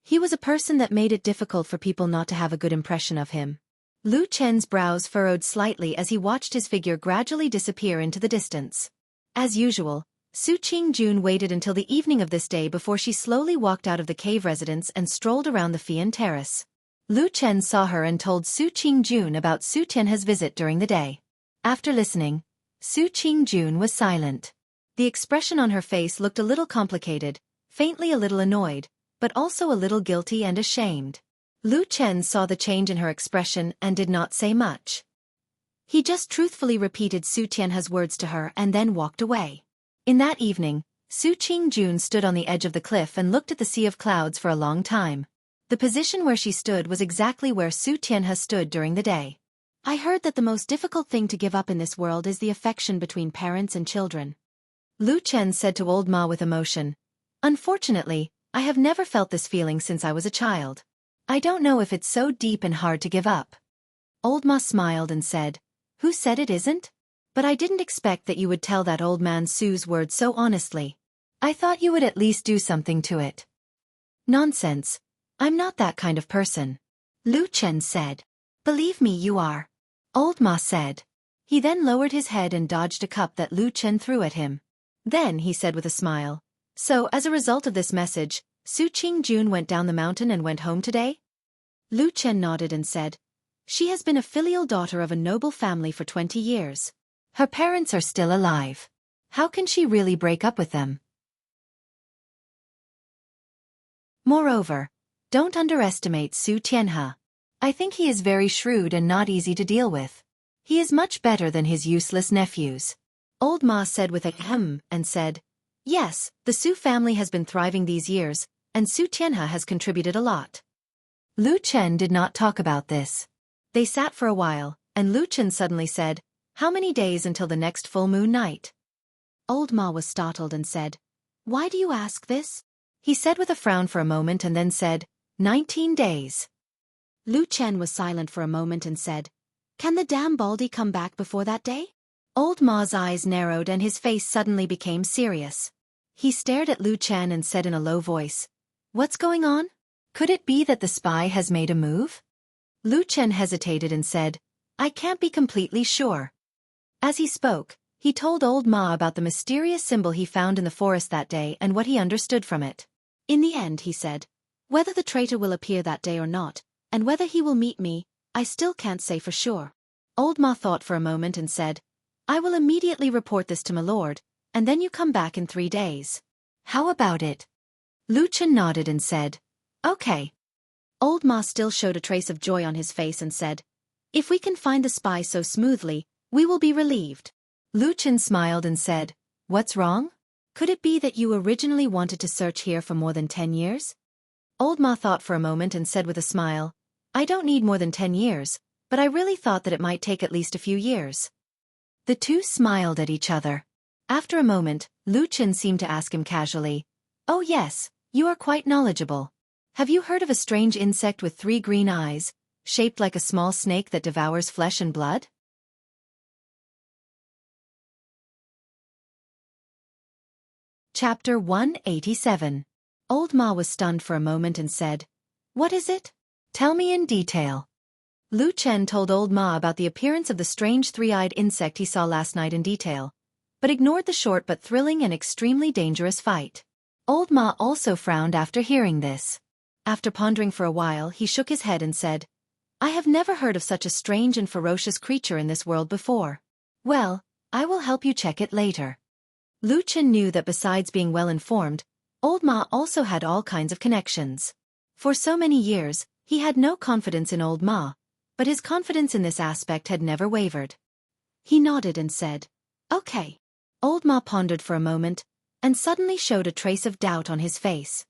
He was a person that made it difficult for people not to have a good impression of him. Lu Chen's brows furrowed slightly as he watched his figure gradually disappear into the distance. As usual, Su Qingjun waited until the evening of this day before she slowly walked out of the cave residence and strolled around the Fian Terrace. Lu Chen saw her and told Su Qingjun about Su Tianhe's visit during the day. After listening, Su Qingjun was silent. The expression on her face looked a little complicated, faintly a little annoyed, but also a little guilty and ashamed. Lu Chen saw the change in her expression and did not say much. He just truthfully repeated Su Tianhe's words to her and then walked away. In that evening, Su Qingjun stood on the edge of the cliff and looked at the sea of clouds for a long time. The position where she stood was exactly where Su Tianhe stood during the day. "I heard that the most difficult thing to give up in this world is the affection between parents and children," Lu Chen said to Old Ma with emotion. "Unfortunately, I have never felt this feeling since I was a child. I don't know if it's so deep and hard to give up." Old Ma smiled and said, "Who said it isn't? But I didn't expect that you would tell that old man Su's words so honestly. I thought you would at least do something to it." "Nonsense. I'm not that kind of person," Lu Chen said. "Believe me, you are," Old Ma said. He then lowered his head and dodged a cup that Lu Chen threw at him. Then he said with a smile, "So as a result of this message, Su Qingjun went down the mountain and went home today?" Lu Chen nodded and said, "She has been a filial daughter of a noble family for 20 years. Her parents are still alive. How can she really break up with them? Moreover, don't underestimate Su Tianhe. I think he is very shrewd and not easy to deal with. He is much better than his useless nephews." Old Ma said with a hem and said, "Yes, the Su family has been thriving these years, and Su Tianhe has contributed a lot." Lu Chen did not talk about this. They sat for a while, and Lu Chen suddenly said, "How many days until the next full moon night?" Old Ma was startled and said, "Why do you ask this?" He said with a frown for a moment and then said, 19 days. Lu Chen was silent for a moment and said, "Can the damn Baldy come back before that day?" Old Ma's eyes narrowed and his face suddenly became serious. He stared at Lu Chen and said in a low voice, "What's going on? Could it be that the spy has made a move?" Lu Chen hesitated and said, "I can't be completely sure." As he spoke, he told Old Ma about the mysterious symbol he found in the forest that day and what he understood from it. "In the end," he said, "whether the traitor will appear that day or not, and whether he will meet me, I still can't say for sure." Old Ma thought for a moment and said, "I will immediately report this to my lord, and then you come back in 3 days. How about it?" Lu Chen nodded and said, "Okay." Old Ma still showed a trace of joy on his face and said, "If we can find the spy so smoothly, we will be relieved." Lu Chen smiled and said, "What's wrong? Could it be that you originally wanted to search here for more than 10 years? Old Ma thought for a moment and said with a smile, "I don't need more than 10 years, but I really thought that it might take at least a few years." The two smiled at each other. After a moment, Lu Chen seemed to ask him casually, "Oh yes, you are quite knowledgeable. Have you heard of a strange insect with 3 green eyes, shaped like a small snake that devours flesh and blood?" Chapter 187. Old Ma was stunned for a moment and said, "What is it? Tell me in detail." Lu Chen told Old Ma about the appearance of the strange 3-eyed insect he saw last night in detail, but ignored the short but thrilling and extremely dangerous fight. Old Ma also frowned after hearing this. After pondering for a while, he shook his head and said, I have never heard of such a strange and ferocious creature in this world before. Well, I will help you check it later. Lu Chen knew that besides being well-informed, Old Ma also had all kinds of connections. For so many years, he had no confidence in Old Ma, but his confidence in this aspect had never wavered. He nodded and said, "Okay." Old Ma pondered for a moment, and suddenly showed a trace of doubt on his face.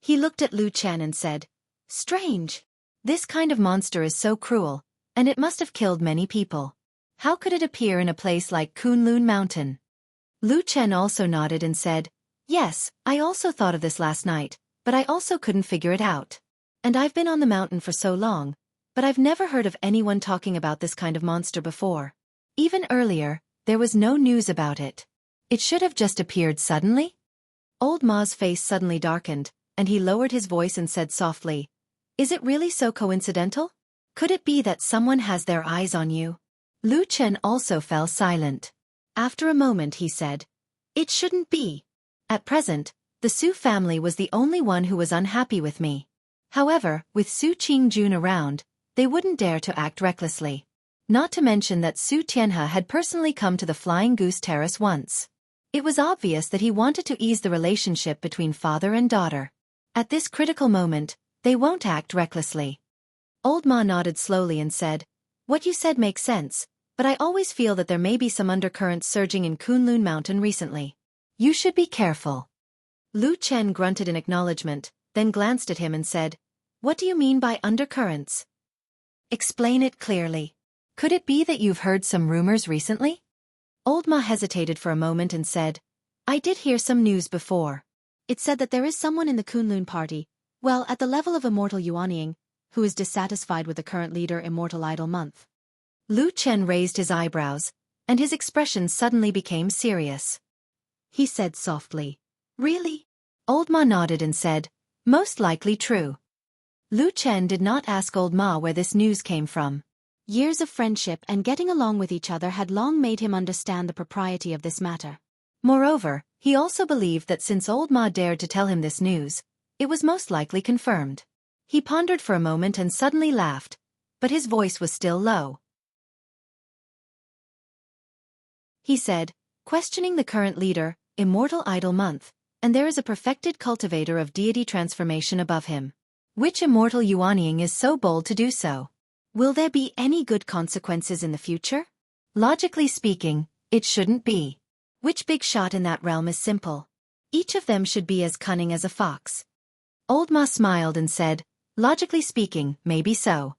He looked at Lu Chen and said, "Strange. This kind of monster is so cruel, and it must have killed many people. How could it appear in a place like Kunlun Mountain?" Lu Chen also nodded and said, "Yes, I also thought of this last night, but I also couldn't figure it out. And I've been on the mountain for so long, but I've never heard of anyone talking about this kind of monster before. Even earlier, there was no news about it. It should have just appeared suddenly?" Old Ma's face suddenly darkened, and he lowered his voice and said softly, "Is it really so coincidental? Could it be that someone has their eyes on you?" Lu Chen also fell silent. After a moment he said, "It shouldn't be. At present, the Su family was the only one who was unhappy with me. However, with Su Qingjun around, they wouldn't dare to act recklessly. Not to mention that Su Tianhe had personally come to the Flying Goose Terrace once. It was obvious that he wanted to ease the relationship between father and daughter. At this critical moment, they won't act recklessly." Old Ma nodded slowly and said, "What you said makes sense, but I always feel that there may be some undercurrents surging in Kunlun Mountain recently. You should be careful." Lu Chen grunted in acknowledgement, then glanced at him and said, "What do you mean by undercurrents? Explain it clearly. Could it be that you've heard some rumors recently?" Old Ma hesitated for a moment and said, "I did hear some news before. It said that there is someone in the Kunlun party, well, at the level of Immortal Yuanying, who is dissatisfied with the current leader Immortal Idol Month." Lu Chen raised his eyebrows, and his expression suddenly became serious. He said softly, "Really?" Old Ma nodded and said, "Most likely true." Lu Chen did not ask Old Ma where this news came from. Years of friendship and getting along with each other had long made him understand the propriety of this matter. Moreover, he also believed that since Old Ma dared to tell him this news, it was most likely confirmed. He pondered for a moment and suddenly laughed, but his voice was still low. He said, "Questioning the current leader, Immortal Idol Month, and there is a perfected cultivator of deity transformation above him. Which Immortal Yuanying is so bold to do so? Will there be any good consequences in the future? Logically speaking, it shouldn't be. Which big shot in that realm is simple? Each of them should be as cunning as a fox." Old Ma smiled and said, "Logically speaking, maybe so."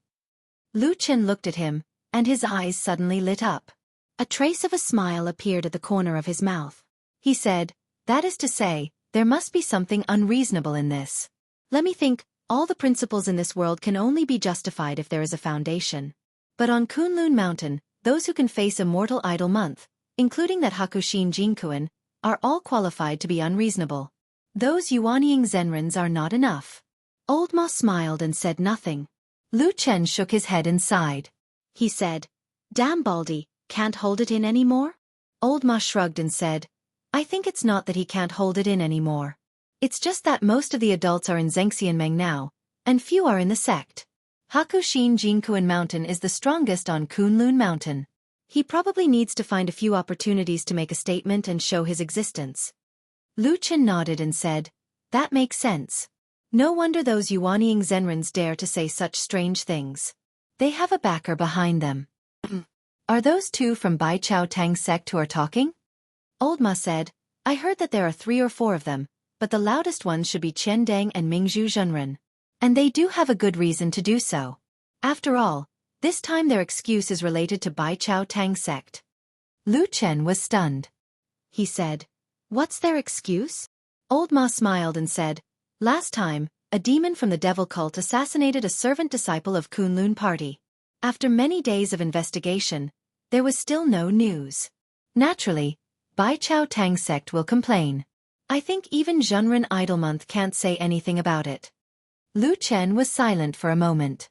Lu Chen looked at him, and his eyes suddenly lit up. A trace of a smile appeared at the corner of his mouth. He said, "That is to say, there must be something unreasonable in this. Let me think, all the principles in this world can only be justified if there is a foundation. But on Kunlun Mountain, those who can face Immortal Idol Month, including that Hakushin Jinkuan, are all qualified to be unreasonable. Those Yuanying Zenrins are not enough." Old Ma smiled and said nothing. Lu Chen shook his head and sighed. He said, "Damn Baldy, can't hold it in anymore?" Old Ma shrugged and said, "I think it's not that he can't hold it in anymore. It's just that most of the adults are in Zhengxianmeng now, and few are in the sect. Hakushin Jinkuan Mountain is the strongest on Kunlun Mountain. He probably needs to find a few opportunities to make a statement and show his existence." Lu Chen nodded and said, "That makes sense. No wonder those Yuanying Zenrins dare to say such strange things. They have a backer behind them." "Are those two from Bai Chao Tang sect who are talking?" Old Ma said, "I heard that there are 3 or 4 of them, but the loudest ones should be Chen Dang and Mingzhu Zhenren. And they do have a good reason to do so. After all, this time their excuse is related to Bai Chao Tang sect." Lu Chen was stunned. He said, "What's their excuse?" Old Ma smiled and said, "Last time, a demon from the devil cult assassinated a servant disciple of Kunlun party. After many days of investigation, there was still no news. Naturally, Bai Chao Tang sect will complain. I think even Zhenren Idol Month can't say anything about it." Lu Chen was silent for a moment.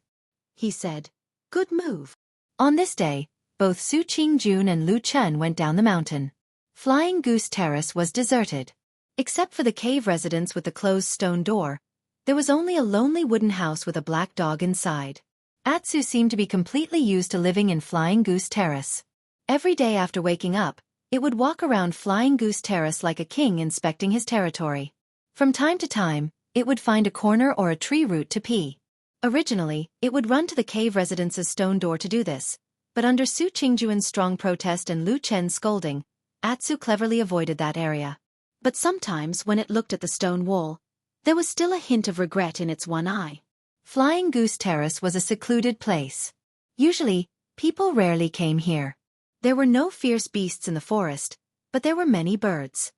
He said, "Good move." On this day, both Su Qingjun and Lu Chen went down the mountain. Flying Goose Terrace was deserted. Except for the cave residence with the closed stone door, there was only a lonely wooden house with a black dog inside. Atsu seemed to be completely used to living in Flying Goose Terrace. Every day after waking up, it would walk around Flying Goose Terrace like a king inspecting his territory. From time to time, it would find a corner or a tree root to pee. Originally, it would run to the cave residence's stone door to do this, but under Su Qingjuan's strong protest and Lu Chen's scolding, Atsu cleverly avoided that area. But sometimes when it looked at the stone wall, there was still a hint of regret in its one eye. Flying Goose Terrace was a secluded place. Usually, people rarely came here. There were no fierce beasts in the forest, but there were many birds.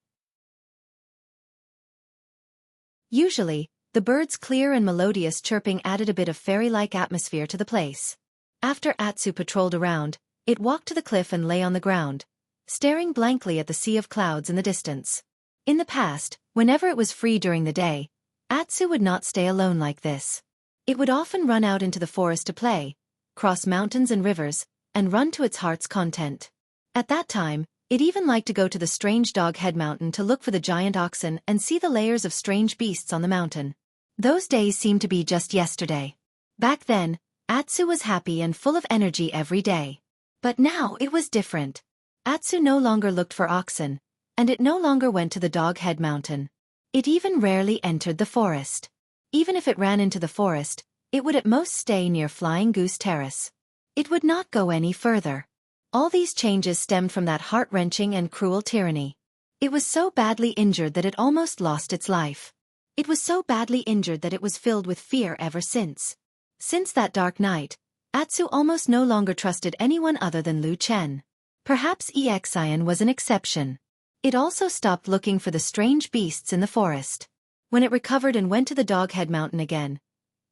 Usually, the birds' clear and melodious chirping added a bit of fairy-like atmosphere to the place. After Atsu patrolled around, it walked to the cliff and lay on the ground, staring blankly at the sea of clouds in the distance. In the past, whenever it was free during the day, Atsu would not stay alone like this. It would often run out into the forest to play, cross mountains and rivers, and run to its heart's content. At that time, it even liked to go to the strange Dog Head Mountain to look for the giant oxen and see the layers of strange beasts on the mountain. Those days seemed to be just yesterday. Back then, Atsu was happy and full of energy every day. But now it was different. Atsu no longer looked for oxen, and it no longer went to the Dog Head Mountain. It even rarely entered the forest. Even if it ran into the forest, it would at most stay near Flying Goose Terrace. It would not go any further. All these changes stemmed from that heart-wrenching and cruel tyranny. It was so badly injured that it almost lost its life. It was so badly injured that it was filled with fear ever since. Since that dark night, Atsu almost no longer trusted anyone other than Lu Chen. Perhaps Xian was an exception. It also stopped looking for the strange beasts in the forest. When it recovered and went to the Dog Head Mountain again,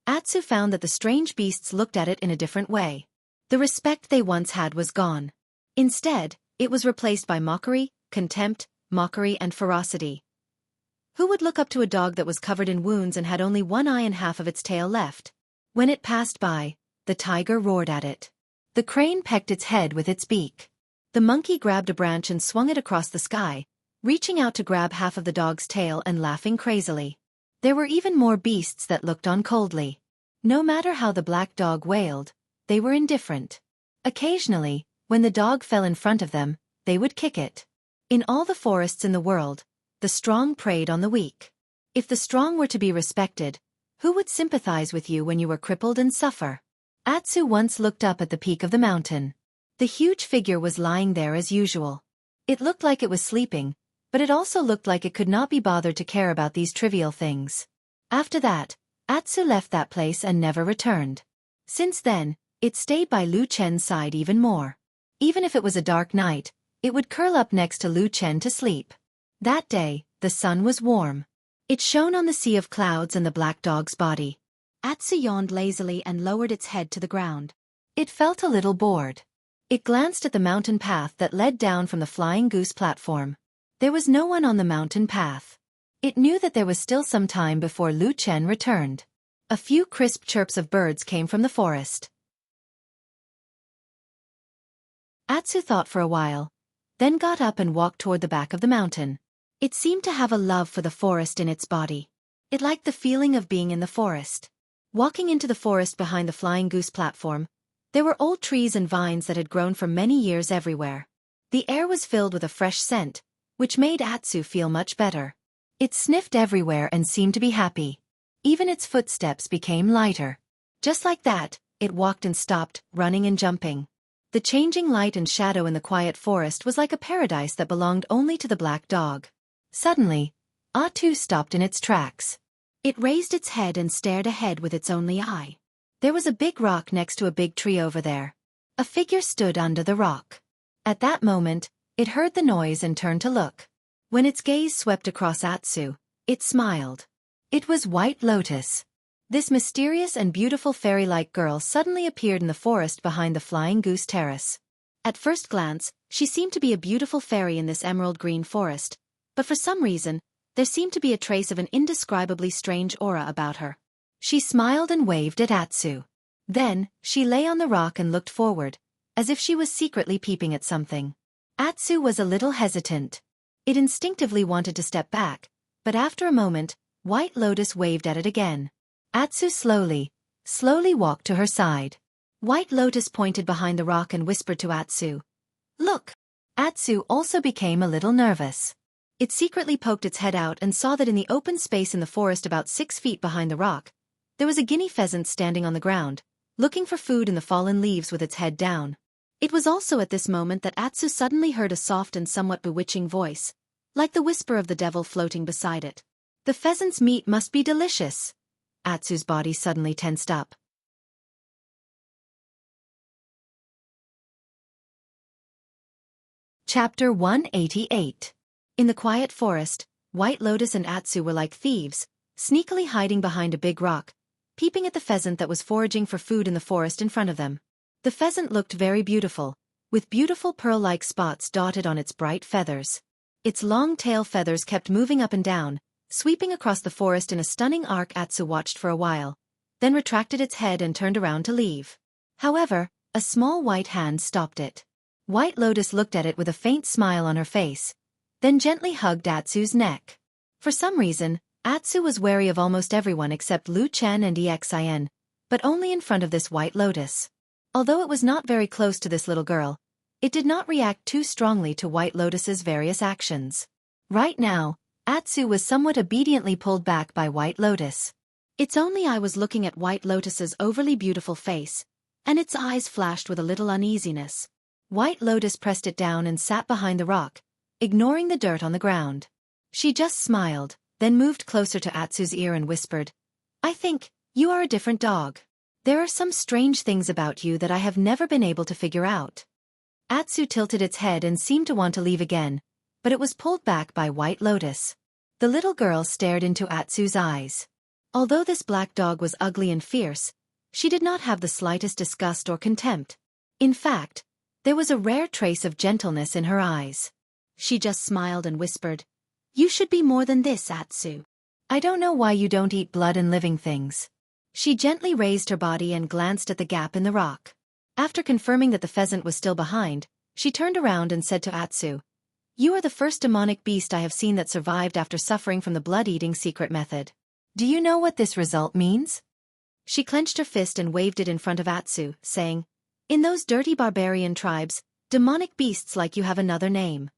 Atsu found that the strange beasts looked at it in a different way. The respect they once had was gone. Instead, it was replaced by mockery, contempt, mockery and ferocity. Who would look up to a dog that was covered in wounds and had only one eye and half of its tail left? When it passed by, the tiger roared at it. The crane pecked its head with its beak. The monkey grabbed a branch and swung it across the sky, reaching out to grab half of the dog's tail and laughing crazily. There were even more beasts that looked on coldly. No matter how the black dog wailed, they were indifferent. Occasionally, when the dog fell in front of them, they would kick it. In all the forests in the world, the strong preyed on the weak. If the strong were to be respected, who would sympathize with you when you were crippled and suffer? Atsu once looked up at the peak of the mountain. The huge figure was lying there as usual. It looked like it was sleeping, but it also looked like it could not be bothered to care about these trivial things. After that, Atsu left that place and never returned. Since then, it stayed by Lu Chen's side even more. Even if it was a dark night, it would curl up next to Lu Chen to sleep. That day, the sun was warm. It shone on the sea of clouds and the black dog's body. Atsu yawned lazily and lowered its head to the ground. It felt a little bored. It glanced at the mountain path that led down from the Flying Goose platform. There was no one on the mountain path. It knew that there was still some time before Lu Chen returned. A few crisp chirps of birds came from the forest. Atsu thought for a while, then got up and walked toward the back of the mountain. It seemed to have a love for the forest in its body. It liked the feeling of being in the forest. Walking into the forest behind the Flying Goose platform, there were old trees and vines that had grown for many years everywhere. The air was filled with a fresh scent, which made Atsu feel much better. It sniffed everywhere and seemed to be happy. Even its footsteps became lighter. Just like that, it walked and stopped, running and jumping. The changing light and shadow in the quiet forest was like a paradise that belonged only to the black dog. Suddenly, Atsu stopped in its tracks. It raised its head and stared ahead with its only eye. There was a big rock next to a big tree over there. A figure stood under the rock. At that moment, it heard the noise and turned to look. When its gaze swept across Atsu, it smiled. It was White Lotus. This mysterious and beautiful fairy-like girl suddenly appeared in the forest behind the Flying Goose Terrace. At first glance, she seemed to be a beautiful fairy in this emerald green forest, but for some reason, there seemed to be a trace of an indescribably strange aura about her. She smiled and waved at Atsu. Then, she lay on the rock and looked forward, as if she was secretly peeping at something. Atsu was a little hesitant. It instinctively wanted to step back, but after a moment, White Lotus waved at it again. Atsu slowly walked to her side. White Lotus pointed behind the rock and whispered to Atsu. Look! Atsu also became a little nervous. It secretly poked its head out and saw that in the open space in the forest about 6 feet behind the rock, there was a guinea pheasant standing on the ground, looking for food in the fallen leaves with its head down. It was also at this moment that Atsu suddenly heard a soft and somewhat bewitching voice, like the whisper of the devil floating beside it. The pheasant's meat must be delicious. Atsu's body suddenly tensed up. Chapter 188. In the quiet forest, White Lotus and Atsu were like thieves, sneakily hiding behind a big rock, peeping at the pheasant that was foraging for food in the forest in front of them. The pheasant looked very beautiful, with beautiful pearl-like spots dotted on its bright feathers. Its long tail feathers kept moving up and down, sweeping across the forest in a stunning arc. Atsu watched for a while, then retracted its head and turned around to leave. However, a small white hand stopped it. White Lotus looked at it with a faint smile on her face, then gently hugged Atsu's neck. For some reason, Atsu was wary of almost everyone except Lu Chen and Exin, but only in front of this White Lotus. Although it was not very close to this little girl, it did not react too strongly to White Lotus's various actions. Right now, Atsu was somewhat obediently pulled back by White Lotus. Its only eye was looking at White Lotus's overly beautiful face, and its eyes flashed with a little uneasiness. White Lotus pressed it down and sat behind the rock, ignoring the dirt on the ground. She just smiled, then moved closer to Atsu's ear and whispered, "I think you are a different dog. There are some strange things about you that I have never been able to figure out." Atsu tilted its head and seemed to want to leave again, but it was pulled back by White Lotus. The little girl stared into Atsu's eyes. Although this black dog was ugly and fierce, she did not have the slightest disgust or contempt. In fact, there was a rare trace of gentleness in her eyes. She just smiled and whispered, "You should be more than this, Atsu. I don't know why you don't eat blood and living things." She gently raised her body and glanced at the gap in the rock. After confirming that the pheasant was still behind, she turned around and said to Atsu, "You are the first demonic beast I have seen that survived after suffering from the blood-eating secret method. Do you know what this result means?" She clenched her fist and waved it in front of Atsu, saying, "In those dirty barbarian tribes, demonic beasts like you have another name.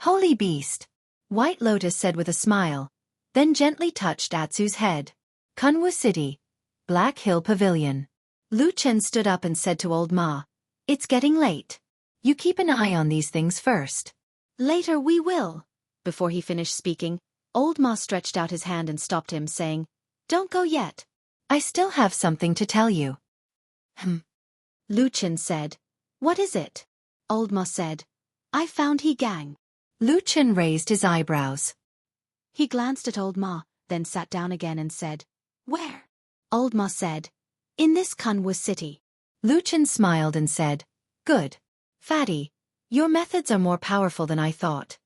Holy beast," White Lotus said with a smile, then gently touched Atsu's head. Kunwu City, Black Hill Pavilion. Lu Chen stood up and said to Old Ma, "It's getting late. You keep an eye on these things first." "Later we will." Before he finished speaking, Old Ma stretched out his hand and stopped him, saying, "Don't go yet. I still have something to tell you." Lu Chen said, "What is it?" Old Ma said, "I found He Gang." Lu Chen raised his eyebrows. He glanced at Old Ma, then sat down again and said, "Where?" Old Ma said, "In this Kunwu city." Lu Chen smiled and said, "Good. Fatty, your methods are more powerful than I thought."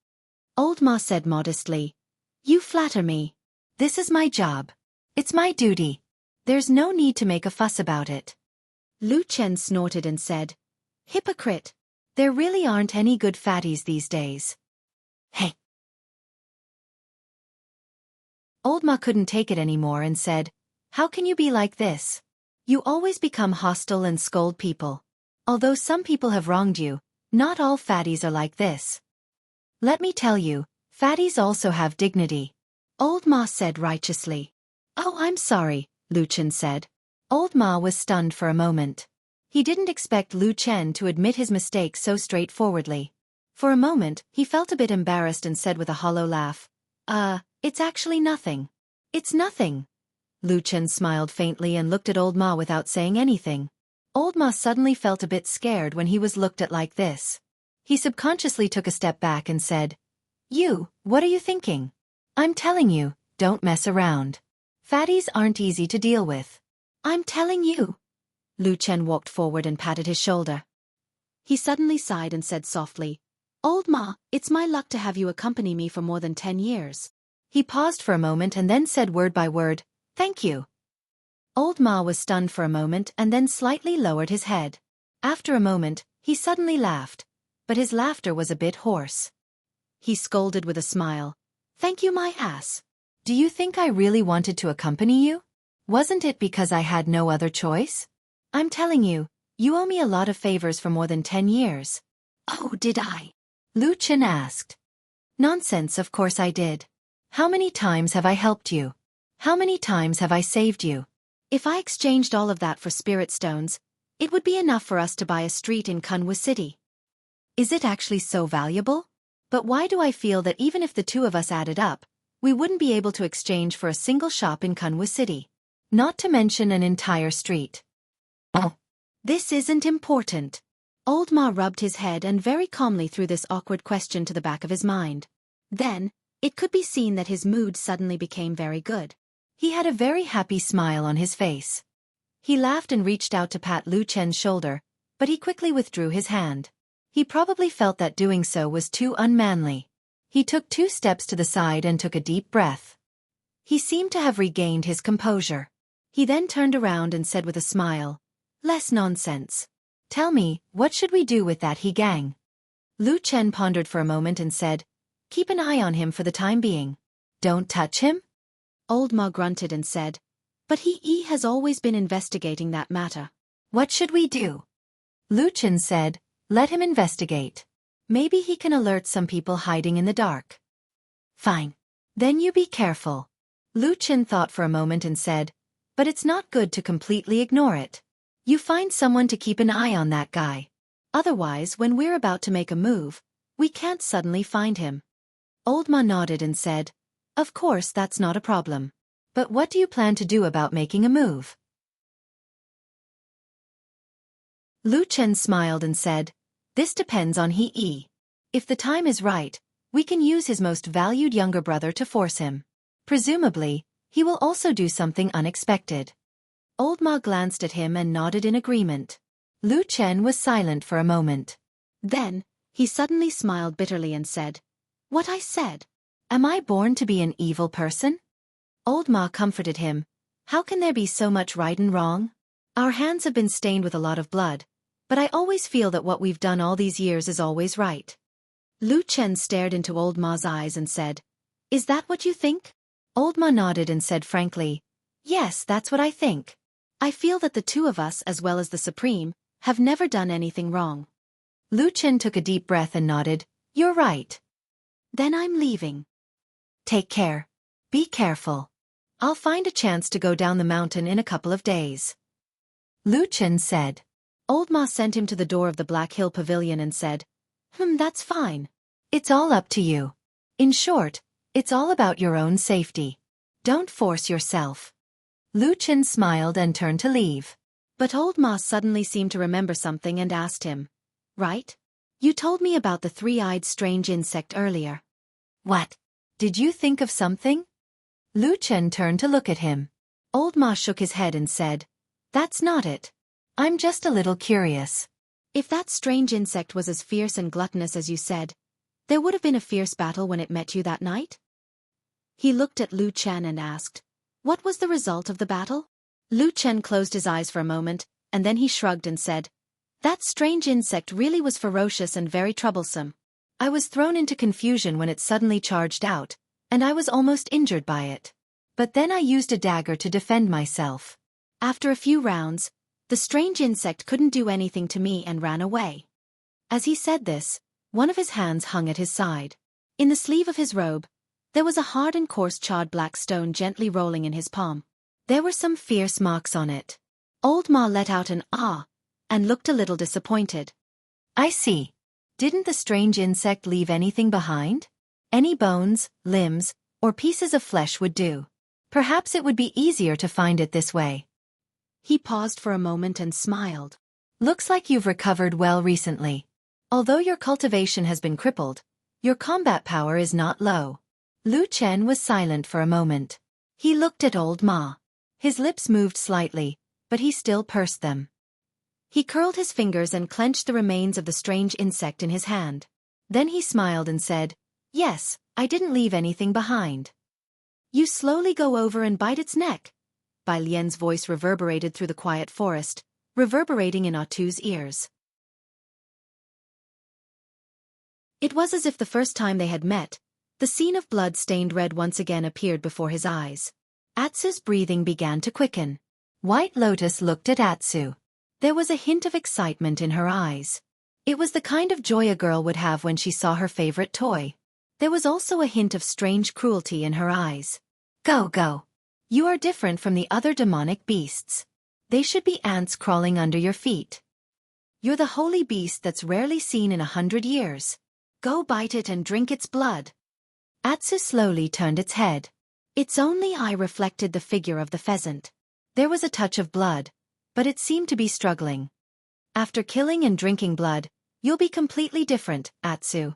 Old Ma said modestly, "You flatter me. This is my job. It's my duty. There's no need to make a fuss about it." Lu Chen snorted and said, "Hypocrite. There really aren't any good fatties these days." Hey. Old Ma couldn't take it anymore and said, "How can you be like this? You always become hostile and scold people. Although some people have wronged you, not all fatties are like this. Let me tell you, fatties also have dignity." Old Ma said righteously. "Oh, I'm sorry," Lu Chen said. Old Ma was stunned for a moment. He didn't expect Lu Chen to admit his mistake so straightforwardly. For a moment, he felt a bit embarrassed and said with a hollow laugh, It's actually nothing. It's nothing." Lu Chen smiled faintly and looked at Old Ma without saying anything. Old Ma suddenly felt a bit scared when he was looked at like this. He subconsciously took a step back and said, "You, what are you thinking? I'm telling you, don't mess around. Fatties aren't easy to deal with." "I'm telling you." Lu Chen walked forward and patted his shoulder. He suddenly sighed and said softly, "Old Ma, it's my luck to have you accompany me for more than 10 years. He paused for a moment and then said word by word, "Thank you." Old Ma was stunned for a moment and then slightly lowered his head. After a moment, he suddenly laughed, but his laughter was a bit hoarse. He scolded with a smile, "Thank you, my ass. Do you think I really wanted to accompany you? Wasn't it because I had no other choice? I'm telling you, You owe me a lot of favors for more than 10 years. Oh, did I? Lu Chen asked. Nonsense, of course I did. How many times have I helped you? How many times have I saved you? If I exchanged all of that for spirit stones, it would be enough for us to buy a street in Kunwu City. Is it actually so valuable? But why do I feel that even if the two of us added up, we wouldn't be able to exchange for a single shop in Kunwu City? Not to mention an entire street. Oh. This isn't important. Old Ma rubbed his head and very calmly threw this awkward question to the back of his mind. Then, it could be seen that his mood suddenly became very good. He had a very happy smile on his face. He laughed and reached out to pat Lu Chen's shoulder, but he quickly withdrew his hand. He probably felt that doing so was too unmanly. He took 2 steps to the side and took a deep breath. He seemed to have regained his composure. He then turned around and said with a smile, "Less nonsense. Tell me, what should we do with that he gang?" Lu Chen pondered for a moment and said, "Keep an eye on him for the time being. Don't touch him?" Old Ma grunted and said, "But he has always been investigating that matter." "What should we do?" Lu Chen said, "Let him investigate. Maybe he can alert some people hiding in the dark." "Fine. Then you be careful." Lu Chen thought for a moment and said, "But it's not good to completely ignore it. You find someone to keep an eye on that guy. Otherwise, when we're about to make a move, we can't suddenly find him." Old Ma nodded and said, "Of course that's not a problem. But what do you plan to do about making a move?" Lu Chen smiled and said, "This depends on he. If the time is right, we can use his most valued younger brother to force him. Presumably, he will also do something unexpected." Old Ma glanced at him and nodded in agreement. Lu Chen was silent for a moment. Then, he suddenly smiled bitterly and said, "What I said? Am I born to be an evil person?" Old Ma comforted him. "How can there be so much right and wrong? Our hands have been stained with a lot of blood, but I always feel that what we've done all these years is always right." Lu Chen stared into Old Ma's eyes and said, "Is that what you think?" Old Ma nodded and said frankly, "Yes, that's what I think. I feel that the two of us as well as the Supreme have never done anything wrong." Lu Chen took a deep breath and nodded, "You're right. Then I'm leaving. Take care. Be careful. I'll find a chance to go down the mountain in a couple of days." Lu Chen said. Old Ma sent him to the door of the Black Hill Pavilion and said, That's fine. It's all up to you. In short, it's all about your own safety. Don't force yourself." Lu Chen smiled and turned to leave. But Old Ma suddenly seemed to remember something and asked him, "Right? You told me about the 3-eyed strange insect earlier. What? Did you think of something?" Lu Chen turned to look at him. Old Ma shook his head and said, "That's not it. I'm just a little curious. If that strange insect was as fierce and gluttonous as you said, there would have been a fierce battle when it met you that night?" He looked at Lu Chen and asked, "What was the result of the battle?" Lu Chen closed his eyes for a moment, and then he shrugged and said, "That strange insect really was ferocious and very troublesome. I was thrown into confusion when it suddenly charged out, and I was almost injured by it. But then I used a dagger to defend myself. After a few rounds, the strange insect couldn't do anything to me and ran away." As he said this, one of his hands hung at his side. In the sleeve of his robe, there was a hard and coarse charred black stone gently rolling in his palm. There were some fierce marks on it. Old Ma let out an "ah" and looked a little disappointed. "I see. Didn't the strange insect leave anything behind? Any bones, limbs, or pieces of flesh would do. Perhaps it would be easier to find it this way." He paused for a moment and smiled. "Looks like you've recovered well recently. Although your cultivation has been crippled, your combat power is not low." Lu Chen was silent for a moment. He looked at Old Ma. His lips moved slightly, but he still pursed them. He curled his fingers and clenched the remains of the strange insect in his hand. Then he smiled and said, "Yes, I didn't leave anything behind." "You slowly go over and bite its neck." Bai Lian's voice reverberated through the quiet forest, reverberating in Tu's ears. It was as if the first time they had met, the scene of blood-stained red once again appeared before his eyes. Atsu's breathing began to quicken. White Lotus looked at Atsu. There was a hint of excitement in her eyes. It was the kind of joy a girl would have when she saw her favorite toy. There was also a hint of strange cruelty in her eyes. Go, go. You are different from the other demonic beasts. They should be ants crawling under your feet. You're the holy beast that's rarely seen in 100 years. Go bite it and drink its blood. Atsu slowly turned its head. Its only eye reflected the figure of the pheasant. There was a touch of blood, but it seemed to be struggling. After killing and drinking blood, you'll be completely different, Atsu.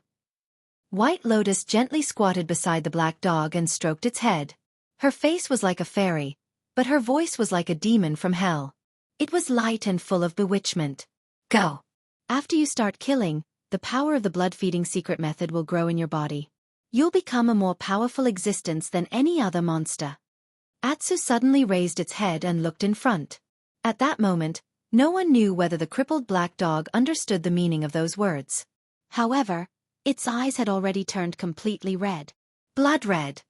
White Lotus gently squatted beside the black dog and stroked its head. Her face was like a fairy, but her voice was like a demon from hell. It was light and full of bewitchment. Go. After you start killing, the power of the blood-feeding secret method will grow in your body. You'll become a more powerful existence than any other monster. Atsu suddenly raised its head and looked in front. At that moment, no one knew whether the crippled black dog understood the meaning of those words. However, its eyes had already turned completely red. Blood red.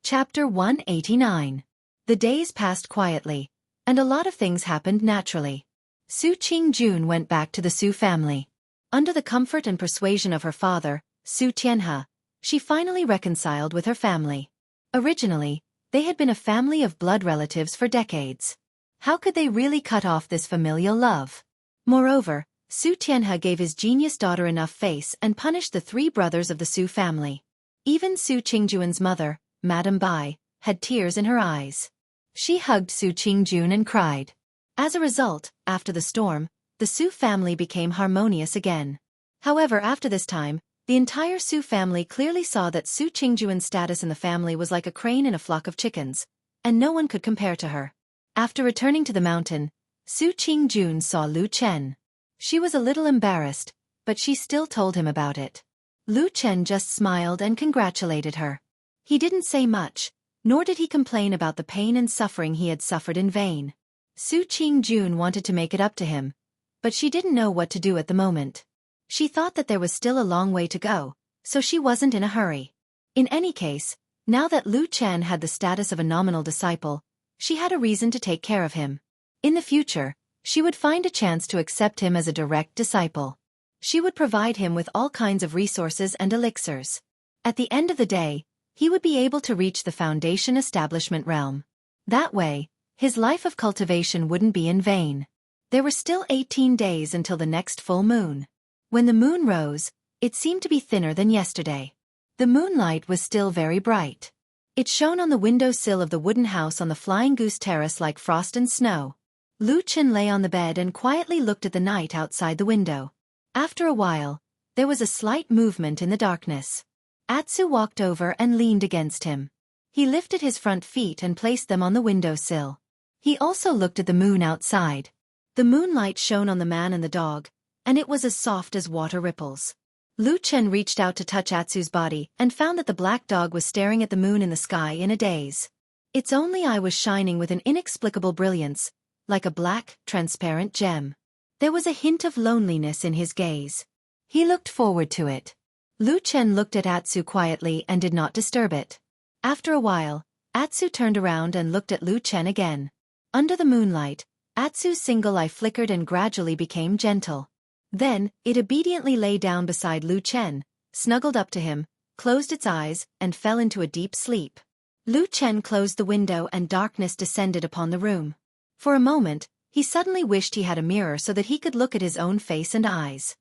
Chapter 189. The days passed quietly, and a lot of things happened naturally. Su Qingjun went back to the Su family. Under the comfort and persuasion of her father, Su Tianhe, she finally reconciled with her family. Originally, they had been a family of blood relatives for decades. How could they really cut off this familial love? Moreover, Su Tianhe gave his genius daughter enough face and punished the 3 brothers of the Su family. Even Su Qingjuan's mother, Madame Bai, had tears in her eyes. She hugged Su Qingjun and cried. As a result, after the storm, the Su family became harmonious again. However, after this time, the entire Su family clearly saw that Su Qingjuan's status in the family was like a crane in a flock of chickens, and no one could compare to her. After returning to the mountain, Su Qingjun saw Lu Chen. She was a little embarrassed, but she still told him about it. Lu Chen just smiled and congratulated her. He didn't say much, nor did he complain about the pain and suffering he had suffered in vain. Su Qingjun wanted to make it up to him, but she didn't know what to do at the moment. She thought that there was still a long way to go, so she wasn't in a hurry. In any case, now that Lu Chen had the status of a nominal disciple, she had a reason to take care of him. In the future, she would find a chance to accept him as a direct disciple. She would provide him with all kinds of resources and elixirs. At the end of the day, he would be able to reach the Foundation establishment realm. That way, his life of cultivation wouldn't be in vain. There were still 18 days until the next full moon. When the moon rose, it seemed to be thinner than yesterday. The moonlight was still very bright. It shone on the windowsill of the wooden house on the Flying Goose Terrace like frost and snow. Lu Chen lay on the bed and quietly looked at the night outside the window. After a while, there was a slight movement in the darkness. Atsu walked over and leaned against him. He lifted his front feet and placed them on the windowsill. He also looked at the moon outside. The moonlight shone on the man and the dog, and it was as soft as water ripples. Lu Chen reached out to touch Atsu's body and found that the black dog was staring at the moon in the sky in a daze. Its only eye was shining with an inexplicable brilliance, like a black, transparent gem. There was a hint of loneliness in his gaze. He looked forward to it. Lu Chen looked at Atsu quietly and did not disturb it. After a while, Atsu turned around and looked at Lu Chen again. Under the moonlight, Atsu's single eye flickered and gradually became gentle. Then, it obediently lay down beside Lu Chen, snuggled up to him, closed its eyes, and fell into a deep sleep. Lu Chen closed the window and darkness descended upon the room. For a moment, he suddenly wished he had a mirror so that he could look at his own face and eyes.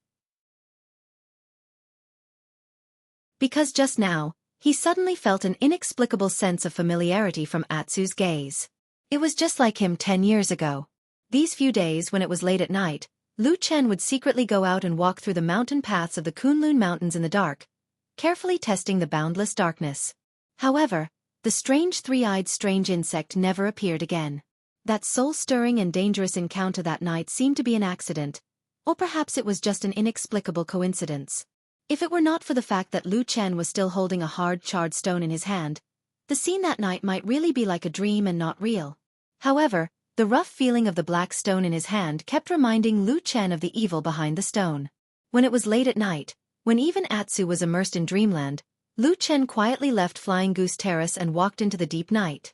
Because just now, he suddenly felt an inexplicable sense of familiarity from Atsu's gaze. It was just like him 10 years ago. These few days when it was late at night, Lu Chen would secretly go out and walk through the mountain paths of the Kunlun Mountains in the dark, carefully testing the boundless darkness. However, the strange strange insect never appeared again. That soul-stirring and dangerous encounter that night seemed to be an accident, or perhaps it was just an inexplicable coincidence. If it were not for the fact that Lu Chen was still holding a hard, charred stone in his hand, the scene that night might really be like a dream and not real. However, the rough feeling of the black stone in his hand kept reminding Lu Chen of the evil behind the stone. When it was late at night, when even Atsu was immersed in dreamland, Lu Chen quietly left Flying Goose Terrace and walked into the deep night.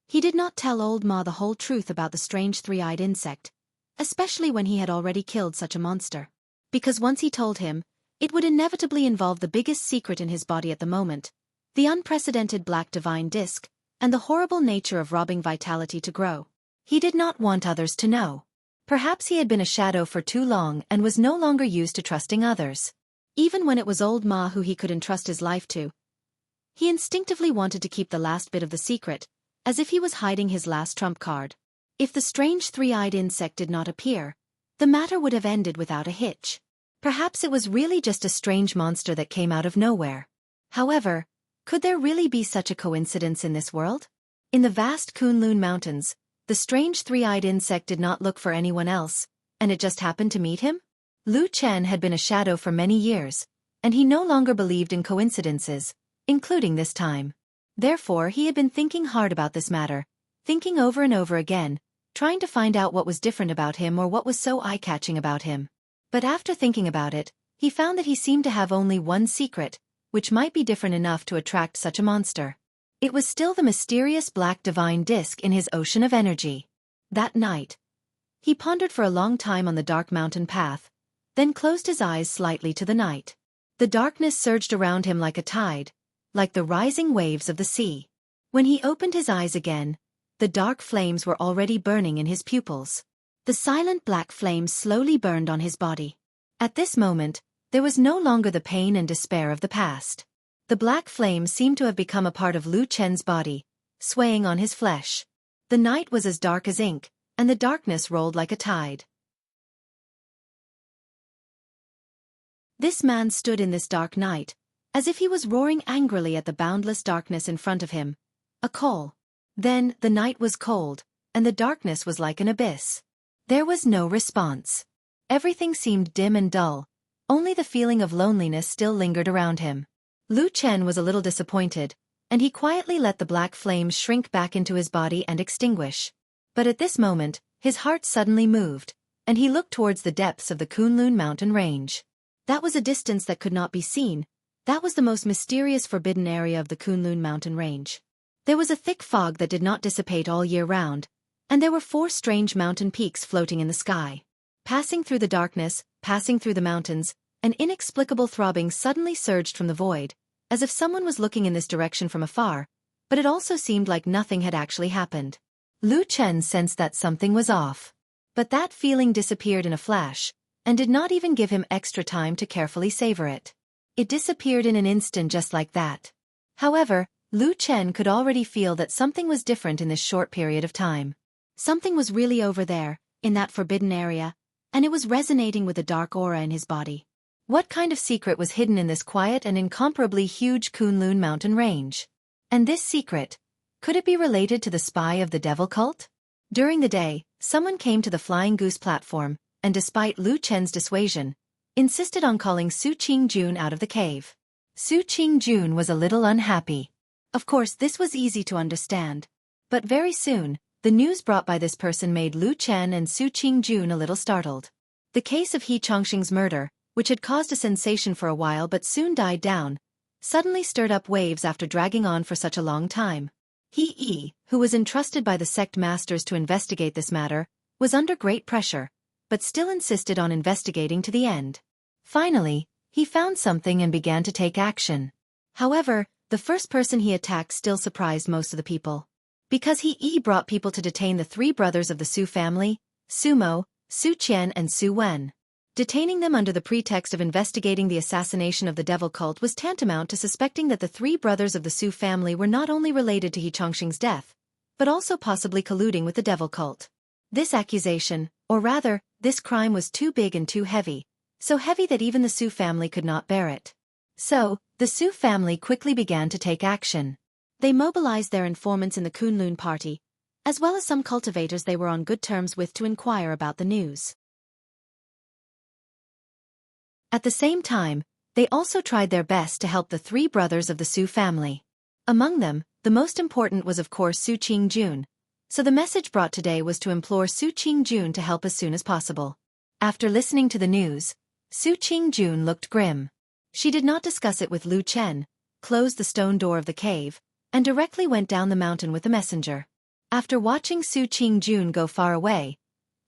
He did not tell old Ma the whole truth about the strange three-eyed insect, especially when he had already killed such a monster. Because once he told him, it would inevitably involve the biggest secret in his body at the moment, the unprecedented black divine disc, and the horrible nature of robbing vitality to grow. He did not want others to know. Perhaps he had been a shadow for too long and was no longer used to trusting others. Even when it was old Ma who he could entrust his life to, he instinctively wanted to keep the last bit of the secret, as if he was hiding his last trump card. If the strange three-eyed insect did not appear, the matter would have ended without a hitch. Perhaps it was really just a strange monster that came out of nowhere. However, could there really be such a coincidence in this world? In the vast Kunlun Mountains, the strange three-eyed insect did not look for anyone else, and it just happened to meet him? Lu Chen had been a shadow for many years, and he no longer believed in coincidences, including this time. Therefore he had been thinking hard about this matter, thinking over and over again, trying to find out what was different about him or what was so eye-catching about him. But after thinking about it, he found that he seemed to have only one secret, which might be different enough to attract such a monster. It was still the mysterious black divine disc in his ocean of energy. That night, he pondered for a long time on the dark mountain path, then closed his eyes slightly to the night. The darkness surged around him like a tide, like the rising waves of the sea. When he opened his eyes again, the dark flames were already burning in his pupils. The silent black flames slowly burned on his body. At this moment, there was no longer the pain and despair of the past. The black flames seemed to have become a part of Lu Chen's body, swaying on his flesh. The night was as dark as ink, and the darkness rolled like a tide. This man stood in this dark night, as if he was roaring angrily at the boundless darkness in front of him. A call. Then, the night was cold, and the darkness was like an abyss. There was no response. Everything seemed dim and dull, only the feeling of loneliness still lingered around him. Lu Chen was a little disappointed, and he quietly let the black flames shrink back into his body and extinguish. But at this moment, his heart suddenly moved, and he looked towards the depths of the Kunlun mountain range. That was a distance that could not be seen. That was the most mysterious forbidden area of the Kunlun mountain range. There was a thick fog that did not dissipate all year round, and there were 4 strange mountain peaks floating in the sky. Passing through the darkness, passing through the mountains, an inexplicable throbbing suddenly surged from the void, as if someone was looking in this direction from afar, but it also seemed like nothing had actually happened. Lu Chen sensed that something was off. But that feeling disappeared in a flash, and did not even give him extra time to carefully savor it. It disappeared in an instant just like that. However, Lu Chen could already feel that something was different in this short period of time. Something was really over there, in that forbidden area, and it was resonating with a dark aura in his body. What kind of secret was hidden in this quiet and incomparably huge Kunlun mountain range? And this secret, could it be related to the spy of the devil cult? During the day, someone came to the Flying Goose platform, and despite Lu Chen's dissuasion, insisted on calling Su Qingjun out of the cave. Su Qingjun was a little unhappy. Of course, this was easy to understand. But very soon, the news brought by this person made Lu Chen and Su Qingjun a little startled. The case of He Chongqing's murder, which had caused a sensation for a while but soon died down, suddenly stirred up waves after dragging on for such a long time. He Yi, who was entrusted by the sect masters to investigate this matter, was under great pressure, but still insisted on investigating to the end. Finally, he found something and began to take action. However, the first person he attacked still surprised most of the people. Because He Yi brought people to detain the 3 brothers of the Su family, Su Mo, Su Qian and Su Wen. Detaining them under the pretext of investigating the assassination of the devil cult was tantamount to suspecting that the 3 brothers of the Su family were not only related to He Chongqing's death, but also possibly colluding with the devil cult. This accusation, or rather, this crime was too big and too heavy, so heavy that even the Su family could not bear it. So, the Su family quickly began to take action. They mobilized their informants in the Kunlun party, as well as some cultivators they were on good terms with to inquire about the news. At the same time, they also tried their best to help the 3 brothers of the Su family. Among them, the most important was of course Su Qingjun, so the message brought today was to implore Su Qingjun to help as soon as possible. After listening to the news, Su Qingjun looked grim. She did not discuss it with Lu Chen, closed the stone door of the cave, and directly went down the mountain with the messenger. After watching Su Qingjun go far away,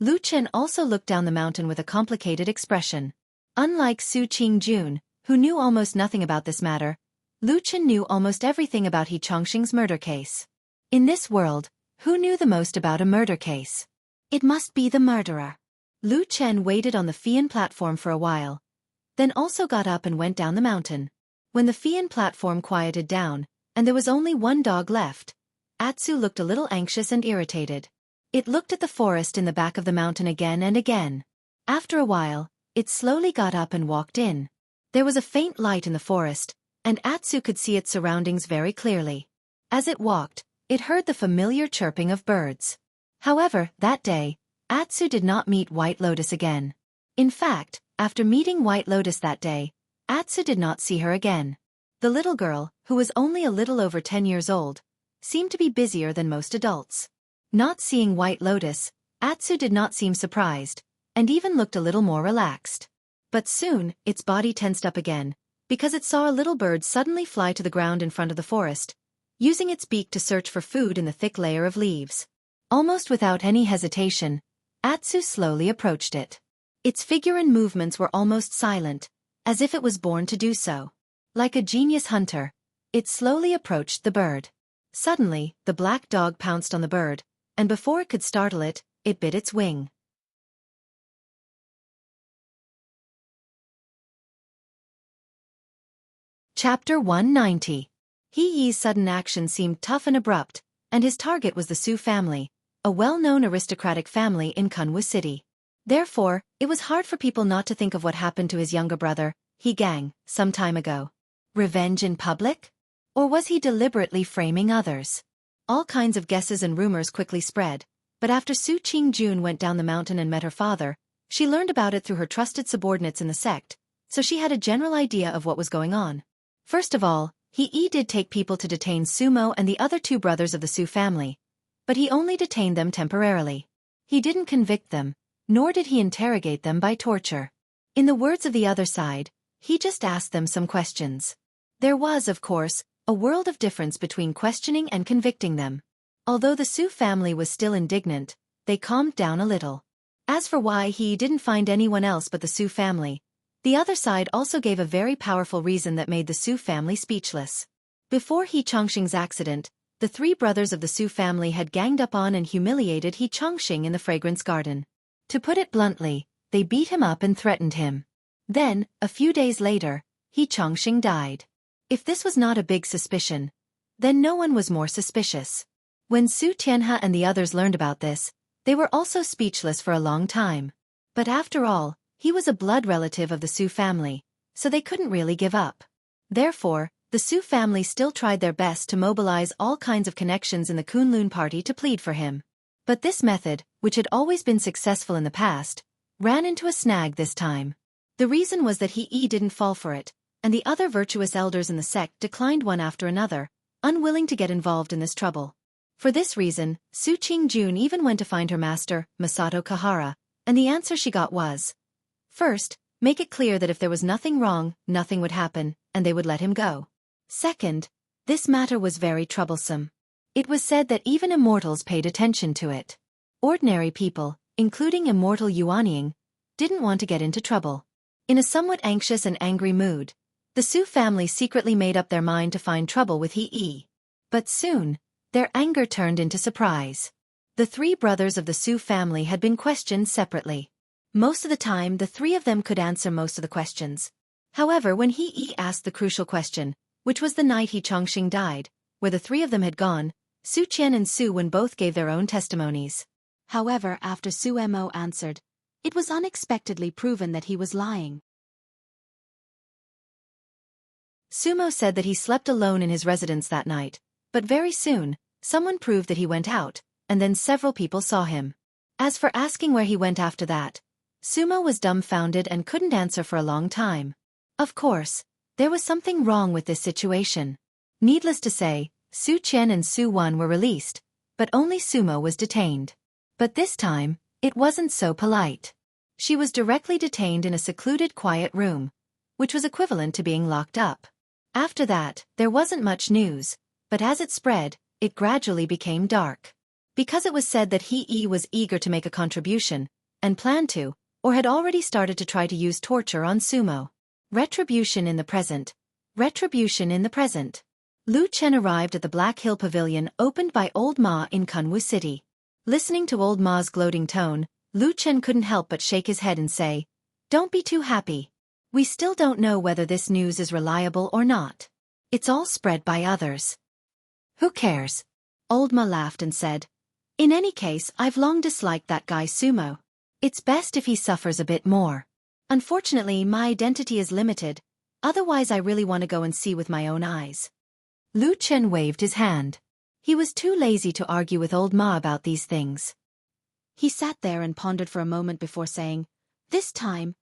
Lu Chen also looked down the mountain with a complicated expression. Unlike Su Qingjun, who knew almost nothing about this matter, Lu Chen knew almost everything about He Chongqing's murder case. In this world, who knew the most about a murder case? It must be the murderer. Lu Chen waited on the Fian platform for a while, then also got up and went down the mountain. When the Fian platform quieted down, and there was only one dog left, Atsu looked a little anxious and irritated. It looked at the forest in the back of the mountain again and again. After a while, it slowly got up and walked in. There was a faint light in the forest, and Atsu could see its surroundings very clearly. As it walked, it heard the familiar chirping of birds. However, that day, Atsu did not meet White Lotus again. In fact, after meeting White Lotus that day, Atsu did not see her again. The little girl, who was only a little over 10 years old, seemed to be busier than most adults. Not seeing White Lotus, Atsu did not seem surprised, and even looked a little more relaxed. But soon, its body tensed up again, because it saw a little bird suddenly fly to the ground in front of the forest, using its beak to search for food in the thick layer of leaves. Almost without any hesitation, Atsu slowly approached it. Its figure and movements were almost silent, as if it was born to do so. Like a genius hunter, it slowly approached the bird. Suddenly, the black dog pounced on the bird, and before it could startle it, it bit its wing. Chapter 190. He Yi's sudden action seemed tough and abrupt, and his target was the Su family, a well-known aristocratic family in Kunwu City. Therefore, it was hard for people not to think of what happened to his younger brother, He Gang, some time ago. Revenge in public? Or was he deliberately framing others? All kinds of guesses and rumors quickly spread, but after Su Qingjun went down the mountain and met her father, she learned about it through her trusted subordinates in the sect, so she had a general idea of what was going on. First of all, He Yi did take people to detain Sumo and the other two brothers of the Su family, but he only detained them temporarily. He didn't convict them, nor did he interrogate them by torture. In the words of the other side, he just asked them some questions. There was, of course, a world of difference between questioning and convicting them. Although the Su family was still indignant, they calmed down a little. As for why he didn't find anyone else but the Su family, the other side also gave a very powerful reason that made the Su family speechless. Before He Chongqing's accident, the three brothers of the Su family had ganged up on and humiliated He Chongqing in the fragrance garden. To put it bluntly, they beat him up and threatened him. Then, a few days later, He Chongqing died. If this was not a big suspicion, then no one was more suspicious. When Su Tianhe and the others learned about this, they were also speechless for a long time. But after all, he was a blood relative of the Su family, so they couldn't really give up. Therefore, the Su family still tried their best to mobilize all kinds of connections in the Kunlun party to plead for him. But this method, which had always been successful in the past, ran into a snag this time. The reason was that He Yi didn't fall for it, and the other virtuous elders in the sect declined one after another, unwilling to get involved in this trouble. For this reason, Su Qingjun even went to find her master, Masato Kahara, and the answer she got was, first, make it clear that if there was nothing wrong, nothing would happen, and they would let him go. Second, this matter was very troublesome. It was said that even immortals paid attention to it. Ordinary people, including immortal Yuanying, didn't want to get into trouble. In a somewhat anxious and angry mood, the Su family secretly made up their mind to find trouble with He Yi. But soon, their anger turned into surprise. The three brothers of the Su family had been questioned separately. Most of the time, the three of them could answer most of the questions. However, when He Yi asked the crucial question, which was the night He Chongqing died, where the three of them had gone, Su Qian and Su Wen both gave their own testimonies. However, after Su Mo answered, it was unexpectedly proven that he was lying. Sumo said that he slept alone in his residence that night, but very soon, someone proved that he went out, and then several people saw him. As for asking where he went after that, Sumo was dumbfounded and couldn't answer for a long time. Of course, there was something wrong with this situation. Needless to say, Su Qian and Su Wen were released, but only Sumo was detained. But this time, it wasn't so polite. She was directly detained in a secluded quiet room, which was equivalent to being locked up. After that, there wasn't much news, but as it spread, it gradually became dark. Because it was said that he was eager to make a contribution, and planned to, or had already started to try to use torture on Sumo. Retribution in the present. Retribution in the present. Lu Chen arrived at the Black Hill Pavilion opened by Old Ma in Kunwu City. Listening to Old Ma's gloating tone, Lu Chen couldn't help but shake his head and say, "Don't be too happy. We still don't know whether this news is reliable or not. It's all spread by others. Who cares?" Old Ma laughed and said, "In any case, I've long disliked that guy Sumo. It's best if he suffers a bit more. Unfortunately, my identity is limited, otherwise I really want to go and see with my own eyes." Lu Chen waved his hand. He was too lazy to argue with Old Ma about these things. He sat there and pondered for a moment before saying, "This time,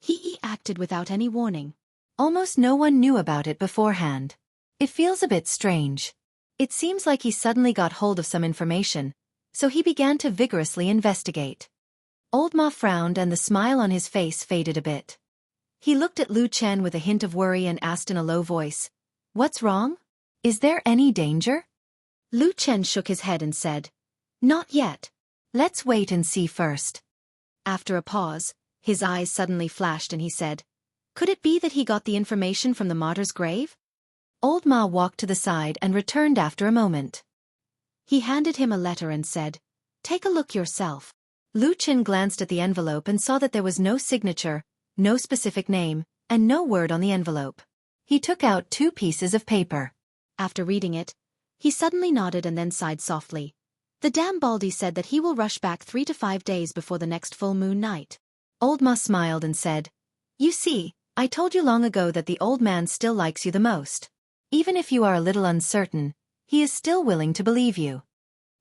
he acted without any warning. Almost no one knew about it beforehand. It feels a bit strange. It seems like he suddenly got hold of some information, so he began to vigorously investigate." Old Ma frowned and the smile on his face faded a bit. He looked at Lu Chen with a hint of worry and asked in a low voice, "What's wrong? Is there any danger?" Lu Chen shook his head and said, "Not yet. Let's wait and see first." After a pause, his eyes suddenly flashed and he said, "Could it be that he got the information from the martyr's grave?" Old Ma walked to the side and returned after a moment. He handed him a letter and said, "Take a look yourself." Lu Chen glanced at the envelope and saw that there was no signature, no specific name, and no word on the envelope. He took out 2 pieces of paper. After reading it, he suddenly nodded and then sighed softly. "The damn Baldy said that he will rush back 3 to 5 days before the next full moon night." Old Ma smiled and said, "You see, I told you long ago that the old man still likes you the most. Even if you are a little uncertain, he is still willing to believe you."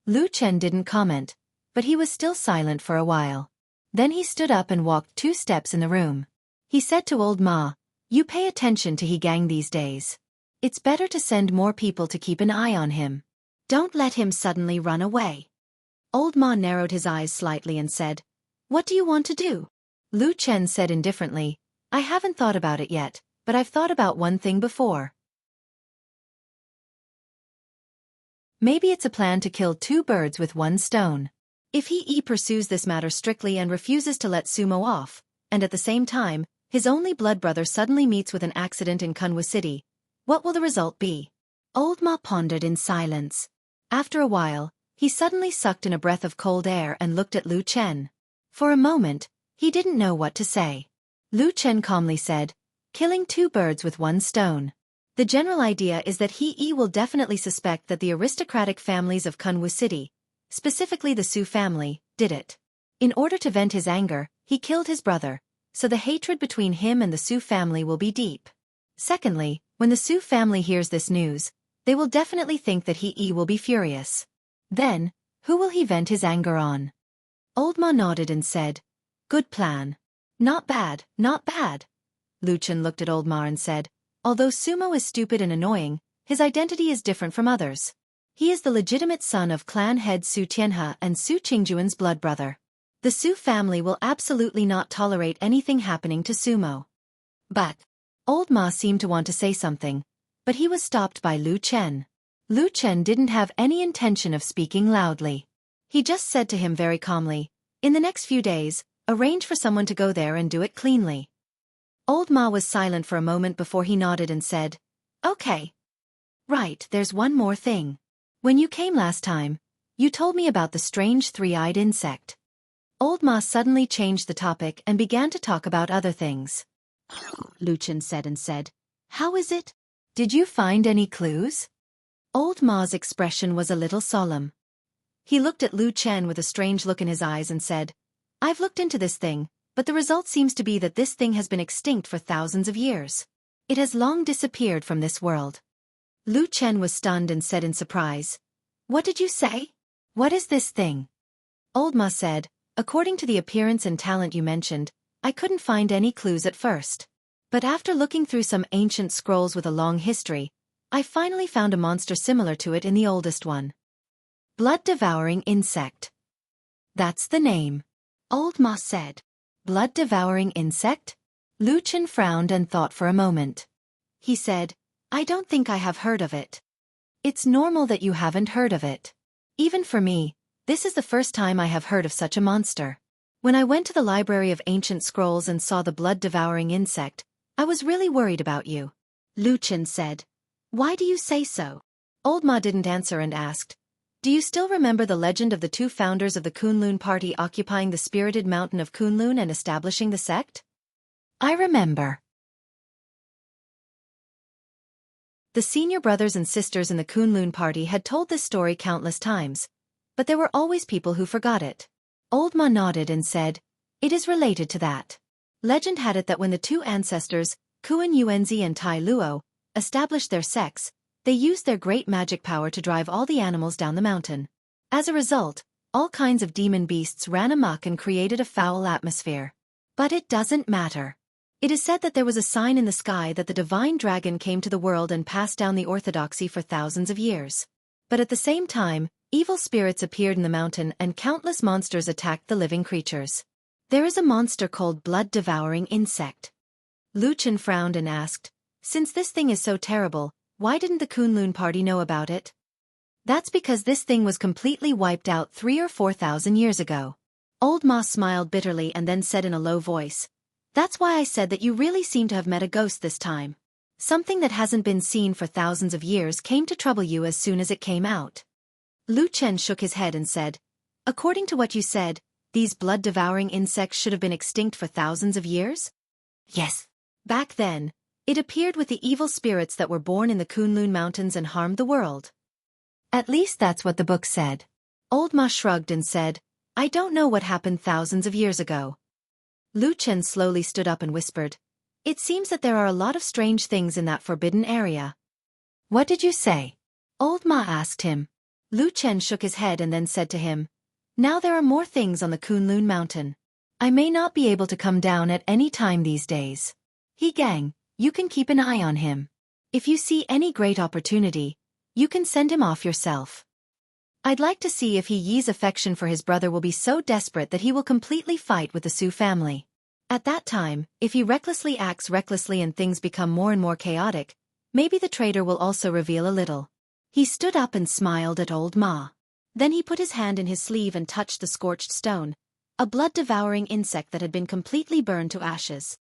Lu Chen didn't comment, but he was still silent for a while. Then he stood up and walked 2 steps in the room. He said to Old Ma, "You pay attention to he gang these days. It's better to send more people to keep an eye on him. Don't let him suddenly run away." Old Ma narrowed his eyes slightly and said, "What do you want to do?" Lu Chen said indifferently, "I haven't thought about it yet, but I've thought about one thing before. Maybe it's a plan to kill 2 birds with 1 stone. If he pursues this matter strictly and refuses to let Sumo off, and at the same time, his only blood brother suddenly meets with an accident in Kunwu City, what will the result be?" Old Ma pondered in silence. After a while, he suddenly sucked in a breath of cold air and looked at Lu Chen. For a moment, he didn't know what to say. Lu Chen calmly said, "Killing 2 birds with 1 stone. The general idea is that he will definitely suspect that the aristocratic families of Kunwu City, specifically the Su family, did it. In order to vent his anger, he killed his brother, so the hatred between him and the Su family will be deep. Secondly, when the Su family hears this news, they will definitely think that he will be furious. Then, who will he vent his anger on?" Old Ma nodded and said, "Good plan. Not bad, not bad." Lu Chen looked at Old Ma and said, "Although Sumo is stupid and annoying, his identity is different from others. He is the legitimate son of clan head Su Tianhe and Su Qingjuan's blood brother. The Su family will absolutely not tolerate anything happening to Sumo." But Old Ma seemed to want to say something, but he was stopped by Lu Chen. Lu Chen didn't have any intention of speaking loudly. He just said to him very calmly, "In the next few days, arrange for someone to go there and do it cleanly." Old Ma was silent for a moment before he nodded and said, "Okay. Right, there's one more thing. When you came last time, you told me about the strange 3-eyed insect." Old Ma suddenly changed the topic and began to talk about other things. Lu Chen said, "How is it? Did you find any clues?" Old Ma's expression was a little solemn. He looked at Lu Chen with a strange look in his eyes and said, "I've looked into this thing, but the result seems to be that this thing has been extinct for thousands of years. It has long disappeared from this world." Lu Chen was stunned and said in surprise, "What did you say? What is this thing?" Old Ma said, "According to the appearance and talent you mentioned, I couldn't find any clues at first. But after looking through some ancient scrolls with a long history, I finally found a monster similar to it in the oldest one. Blood-devouring insect. That's the name." Old Ma said. "Blood-devouring insect?" Lu Chen frowned and thought for a moment. He said, I don't think I have heard of it. It's normal that you haven't heard of it. Even for me, this is the first time I have heard of such a monster. When I went to the Library of Ancient Scrolls and saw the blood-devouring insect, I was really worried about you. Lu Chen said. Why do you say so? Old Ma didn't answer and asked, do you still remember the legend of the two founders of the Kunlun party occupying the spirited mountain of Kunlun and establishing the sect? I remember. The senior brothers and sisters in the Kunlun party had told this story countless times, but there were always people who forgot it. Old Ma nodded and said, it is related to that. Legend had it that when the two ancestors, Kuan Yuanzi and Tai Luo, established their sects, they used their great magic power to drive all the animals down the mountain. As a result, all kinds of demon beasts ran amok and created a foul atmosphere. But it doesn't matter. It is said that there was a sign in the sky that the divine dragon came to the world and passed down the orthodoxy for thousands of years. But at the same time, evil spirits appeared in the mountain and countless monsters attacked the living creatures. There is a monster called blood-devouring insect. Lu Chen frowned and asked, since this thing is so terrible, why didn't the Kunlun party know about it? That's because this thing was completely wiped out 3,000 or 4,000 years ago. Old Ma smiled bitterly and then said in a low voice, that's why I said that you really seem to have met a ghost this time. Something that hasn't been seen for thousands of years came to trouble you as soon as it came out. Lu Chen shook his head and said, according to what you said, these blood-devouring insects should have been extinct for thousands of years? Yes. Back then, it appeared with the evil spirits that were born in the Kunlun Mountains and harmed the world. At least that's what the book said. Old Ma shrugged and said, I don't know what happened thousands of years ago. Lu Chen slowly stood up and whispered, it seems that there are a lot of strange things in that forbidden area. What did you say? Old Ma asked him. Lu Chen shook his head and then said to him, now there are more things on the Kunlun Mountain. I may not be able to come down at any time these days. He gang, you can keep an eye on him. If you see any great opportunity, you can send him off yourself. I'd like to see if He Yi's affection for his brother will be so desperate that he will completely fight with the Su family. At that time, if he recklessly acts recklessly and things become more and more chaotic, maybe the traitor will also reveal a little. He stood up and smiled at Old Ma. Then he put his hand in his sleeve and touched the scorched stone, a blood-devouring insect that had been completely burned to ashes.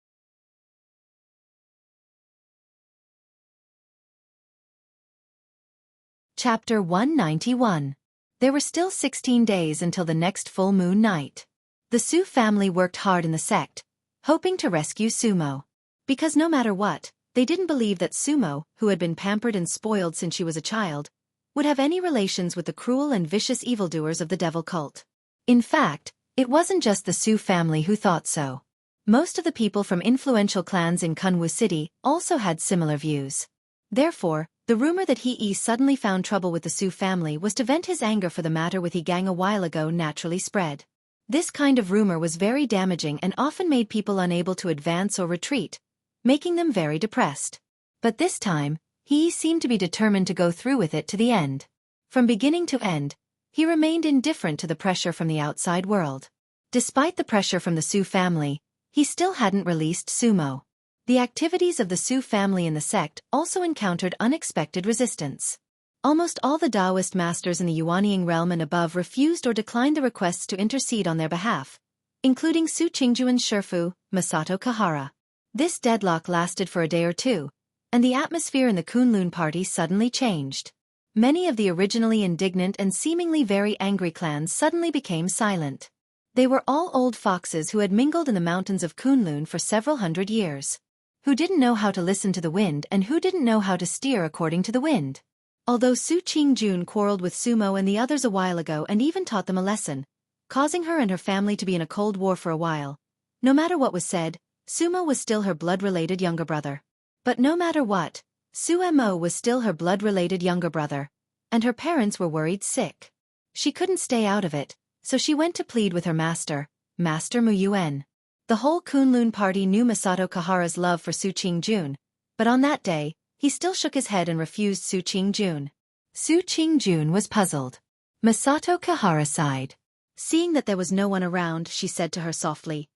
Chapter 191. There were still 16 days until the next full moon night. The Su family worked hard in the sect, hoping to rescue Sumo. Because no matter what, they didn't believe that Sumo, who had been pampered and spoiled since she was a child, would have any relations with the cruel and vicious evildoers of the devil cult. In fact, it wasn't just the Su family who thought so. Most of the people from influential clans in Kunwu City also had similar views. Therefore, the rumor that He Yi suddenly found trouble with the Su family was to vent his anger for the matter with He gang a while ago naturally spread. This kind of rumor was very damaging and often made people unable to advance or retreat, making them very depressed. But this time, He Yi seemed to be determined to go through with it to the end. From beginning to end, he remained indifferent to the pressure from the outside world. Despite the pressure from the Su family, he still hadn't released Sumo. The activities of the Su family in the sect also encountered unexpected resistance. Almost all the Taoist masters in the Yuanying realm and above refused or declined the requests to intercede on their behalf, including Su Qingjuan's Shifu, Masato Kahara. This deadlock lasted for a day or two, and the atmosphere in the Kunlun party suddenly changed. Many of the originally indignant and seemingly very angry clans suddenly became silent. They were all old foxes who had mingled in the mountains of Kunlun for several hundred years, who didn't know how to listen to the wind and who didn't know how to steer according to the wind. Although Su Qingjun quarreled with Sumo and the others a while ago and even taught them a lesson, causing her and her family to be in a cold war for a while, no matter what was said, Sumo was still her blood-related younger brother. But no matter what, Su Mo was still her blood-related younger brother, and her parents were worried sick. She couldn't stay out of it, so she went to plead with her master, Master Mu Yuan. The whole Kunlun party knew Masato Kahara's love for Su Qingjun, but on that day, he still shook his head and refused Su Qingjun. Su Qingjun was puzzled. Masato Kahara sighed. Seeing that there was no one around, she said to her softly,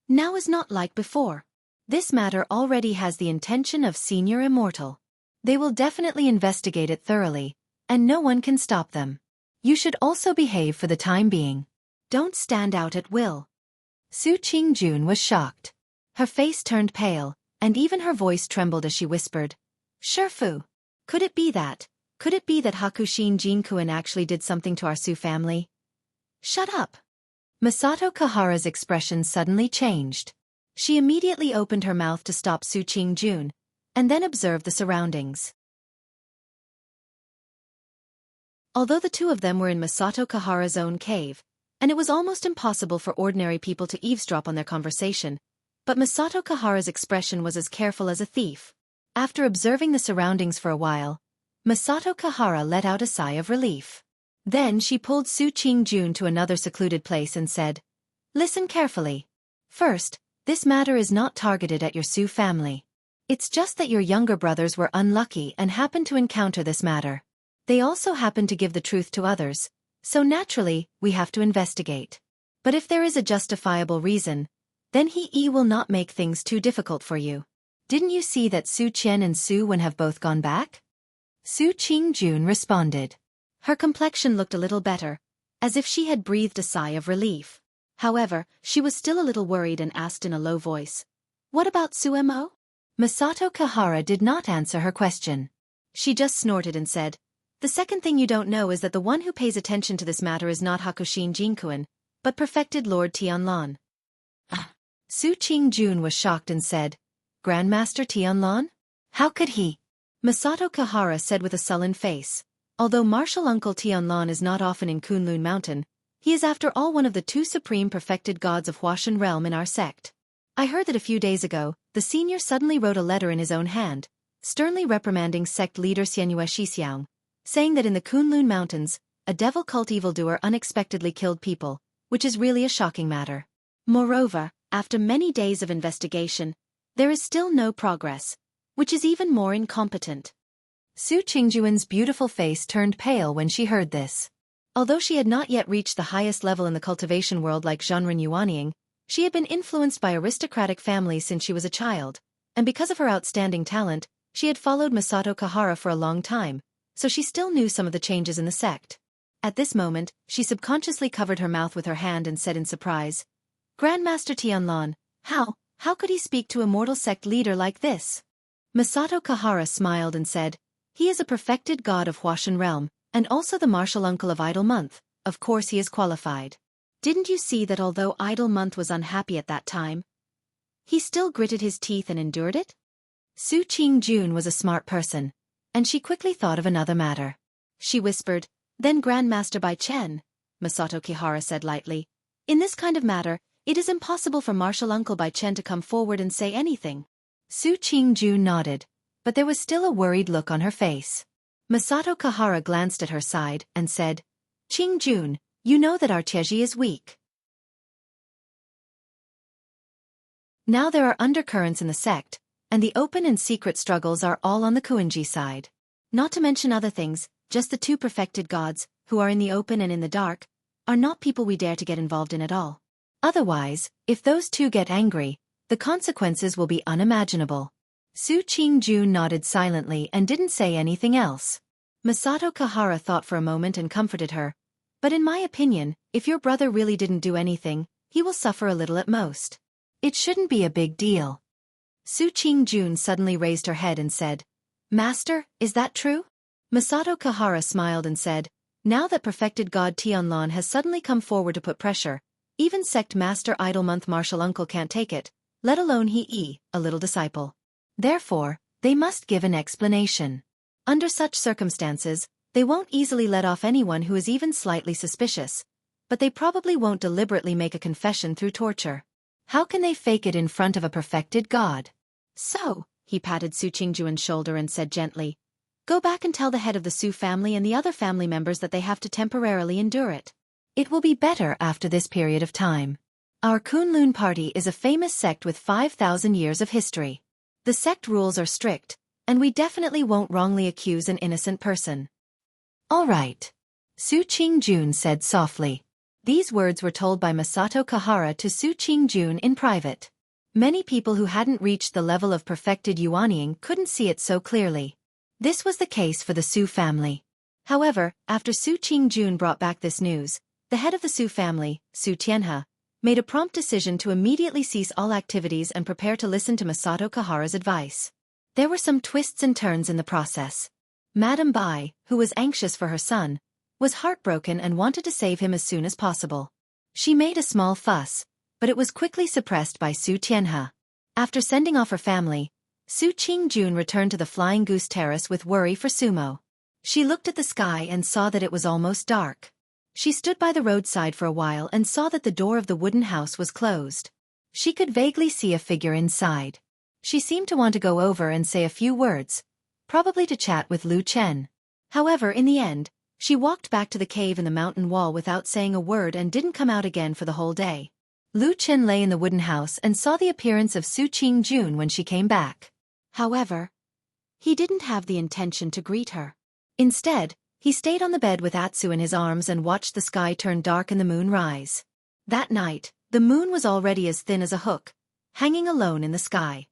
"Now is not like before. This matter already has the intention of Senior Immortal. They will definitely investigate it thoroughly, and no one can stop them. You should also behave for the time being. Don't stand out at will. Su Qingjun was shocked. Her face turned pale, and even her voice trembled as she whispered, Shifu. Could it be that Hakushin Jinkuin actually did something to our Su family? Shut up. Masato Kahara's expression suddenly changed. She immediately opened her mouth to stop Su Qingjun, and then observed the surroundings. Although the two of them were in Masato Kahara's own cave, and it was almost impossible for ordinary people to eavesdrop on their conversation, but Masato Kahara's expression was as careful as a thief. After observing the surroundings for a while, Masato Kahara let out a sigh of relief. Then she pulled Su Qingjun to another secluded place and said, Listen carefully. First, this matter is not targeted at your Su family. It's just that your younger brothers were unlucky and happened to encounter this matter. They also happened to give the truth to others, so naturally, we have to investigate. But if there is a justifiable reason, then he will not make things too difficult for you. Didn't you see that Su Qian and Su Wen have both gone back? Su Qingjun responded. Her complexion looked a little better, as if she had breathed a sigh of relief. However, she was still a little worried and asked in a low voice, What about Su Mo? Masato Kahara did not answer her question. She just snorted and said, The second thing you don't know is that the one who pays attention to this matter is not Hakushin Jinkuin, but perfected Lord Tianlan. Su Qingjun was shocked and said, Grandmaster Tianlan? How could he? Masato Kahara said with a sullen face, Although martial uncle Tianlan is not often in Kunlun Mountain, he is after all one of the two supreme perfected gods of Huashan realm in our sect. I heard that a few days ago, the senior suddenly wrote a letter in his own hand, sternly reprimanding sect leader Xianyue Shixiang, saying that in the Kunlun Mountains, a devil cult evildoer unexpectedly killed people, which is really a shocking matter. Moreover, after many days of investigation, there is still no progress, which is even more incompetent. Su Qingjuan's beautiful face turned pale when she heard this. Although she had not yet reached the highest level in the cultivation world like Zhanren Yuanying, she had been influenced by aristocratic families since she was a child, and because of her outstanding talent, she had followed Masato Kahara for a long time, so she still knew some of the changes in the sect. At this moment, she subconsciously covered her mouth with her hand and said in surprise, Grandmaster Tianlan, how could he speak to a mortal sect leader like this? Masato Kahara smiled and said, He is a perfected god of Huashan realm, and also the martial uncle of Idle Month, of course he is qualified. Didn't you see that although Idle Month was unhappy at that time, he still gritted his teeth and endured it? Su Qingjun was a smart person, and she quickly thought of another matter. She whispered, Then Grandmaster Bai Chen, Masato Kahara said lightly, In this kind of matter, it is impossible for martial uncle Bai Chen to come forward and say anything. Su Qingjun nodded, but there was still a worried look on her face. Masato Kahara glanced at her side and said, Qingjun, you know that our Tieji is weak. Now there are undercurrents in the sect, and the open and secret struggles are all on the Kuinji side. Not to mention other things, just the two perfected gods, who are in the open and in the dark, are not people we dare to get involved in at all. Otherwise, if those two get angry, the consequences will be unimaginable. Su Qingjun nodded silently and didn't say anything else. Masato Kahara thought for a moment and comforted her. But in my opinion, if your brother really didn't do anything, he will suffer a little at most. It shouldn't be a big deal. Su Qingjun suddenly raised her head and said, Master, is that true? Masato Kahara smiled and said, Now that perfected god Tianlan has suddenly come forward to put pressure, even sect master Idle Month martial uncle can't take it, let alone a little disciple. Therefore, they must give an explanation. Under such circumstances, they won't easily let off anyone who is even slightly suspicious, but they probably won't deliberately make a confession through torture. How can they fake it in front of a perfected god? So, he patted Su Qingjuan's shoulder and said gently, Go back and tell the head of the Su family and the other family members that they have to temporarily endure it. It will be better after this period of time. Our Kunlun party is a famous sect with 5,000 years of history. The sect rules are strict, and we definitely won't wrongly accuse an innocent person. All right. Su Qingjun said softly. These words were told by Masato Kahara to Su Qingjun in private. Many people who hadn't reached the level of perfected Yuanying couldn't see it so clearly. This was the case for the Su family. However, after Su Qingjun brought back this news, the head of the Su family, Su Tianhe, made a prompt decision to immediately cease all activities and prepare to listen to Masato Kahara's advice. There were some twists and turns in the process. Madame Bai, who was anxious for her son, was heartbroken and wanted to save him as soon as possible. She made a small fuss, but it was quickly suppressed by Su Tianhe. After sending off her family, Su Qingjun returned to the Flying Goose Terrace with worry for Sumo. She looked at the sky and saw that it was almost dark. She stood by the roadside for a while and saw that the door of the wooden house was closed. She could vaguely see a figure inside. She seemed to want to go over and say a few words, probably to chat with Lu Chen. However, in the end, she walked back to the cave in the mountain wall without saying a word and didn't come out again for the whole day. Lu Chen lay in the wooden house and saw the appearance of Su Qingjun when she came back. However, he didn't have the intention to greet her. Instead, he stayed on the bed with Atsu in his arms and watched the sky turn dark and the moon rise. That night, the moon was already as thin as a hook, hanging alone in the sky.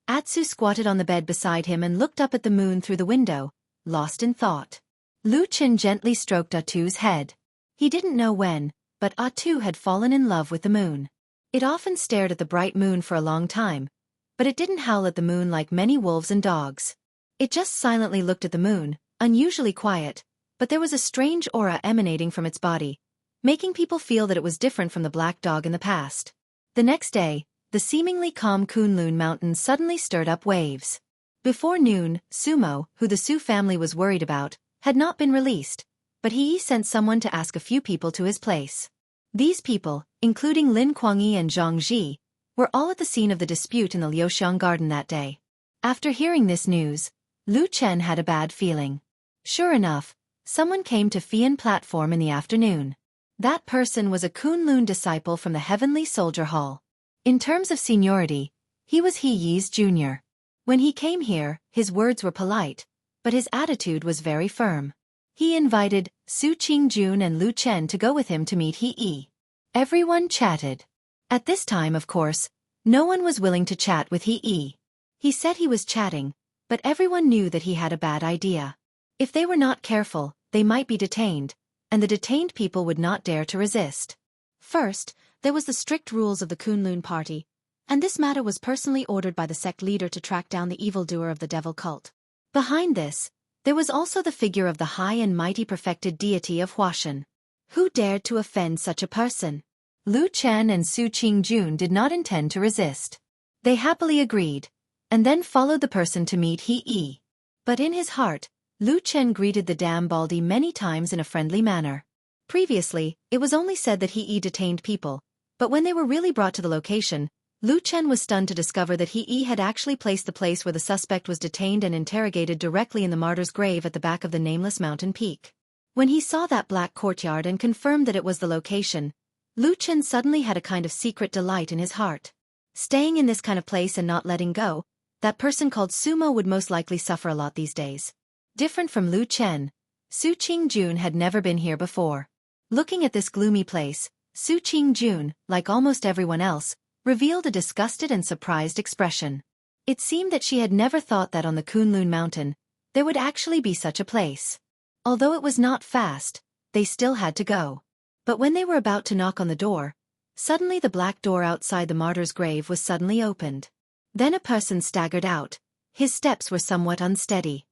Atsu squatted on the bed beside him and looked up at the moon through the window, lost in thought. Lu Chen gently stroked Atu's head. He didn't know when, but Atu had fallen in love with the moon. It often stared at the bright moon for a long time, but it didn't howl at the moon like many wolves and dogs. It just silently looked at the moon, unusually quiet, but there was a strange aura emanating from its body, making people feel that it was different from the black dog in the past. The next day, the seemingly calm Kunlun Mountain suddenly stirred up waves. Before noon, Sumo, who the Su family was worried about, had not been released, but he sent someone to ask a few people to his place. These people, including Lin Kuangyi and Zhang Ji, were all at the scene of the dispute in the Liuxiang garden that day. After hearing this news, Lu Chen had a bad feeling. Sure enough, someone came to Fian platform in the afternoon. That person was a Kunlun disciple from the Heavenly Soldier Hall. In terms of seniority, he was He Yi's junior. When he came here, his words were polite, but his attitude was very firm. He invited Su Qingjun and Lu Chen to go with him to meet He Yi. Everyone chatted. At this time, of course, no one was willing to chat with He Yi. He said he was chatting, but everyone knew that he had a bad idea. If they were not careful, they might be detained, and the detained people would not dare to resist. First, there was the strict rules of the Kunlun party, and this matter was personally ordered by the sect leader to track down the evildoer of the devil cult. Behind this, there was also the figure of the high and mighty perfected deity of Huashan. Who dared to offend such a person? Lu Chen and Su Qingjun did not intend to resist. They happily agreed, and then followed the person to meet He Yi. But in his heart, Lu Chen greeted the damn baldy many times in a friendly manner. Previously, it was only said that He Yi detained people, but when they were really brought to the location, Lu Chen was stunned to discover that He Yi had actually placed the place where the suspect was detained and interrogated directly in the martyr's grave at the back of the nameless mountain peak. When he saw that black courtyard and confirmed that it was the location, Lu Chen suddenly had a kind of secret delight in his heart. Staying in this kind of place and not letting go, that person called Sumo would most likely suffer a lot these days. Different from Lu Chen, Su Qingjun had never been here before. Looking at this gloomy place, Su Qingjun, like almost everyone else, revealed a disgusted and surprised expression. It seemed that she had never thought that on the Kunlun Mountain, there would actually be such a place. Although it was not fast, they still had to go. But when they were about to knock on the door, suddenly the black door outside the martyr's grave was suddenly opened. Then a person staggered out. His steps were somewhat unsteady.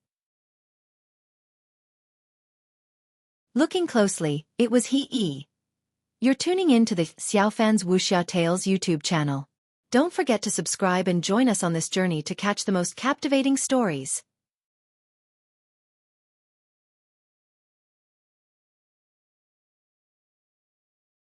Looking closely, it was He Yi. You're tuning in to the Xiaofan's Wuxia Tales YouTube channel. Don't forget to subscribe and join us on this journey to catch the most captivating stories.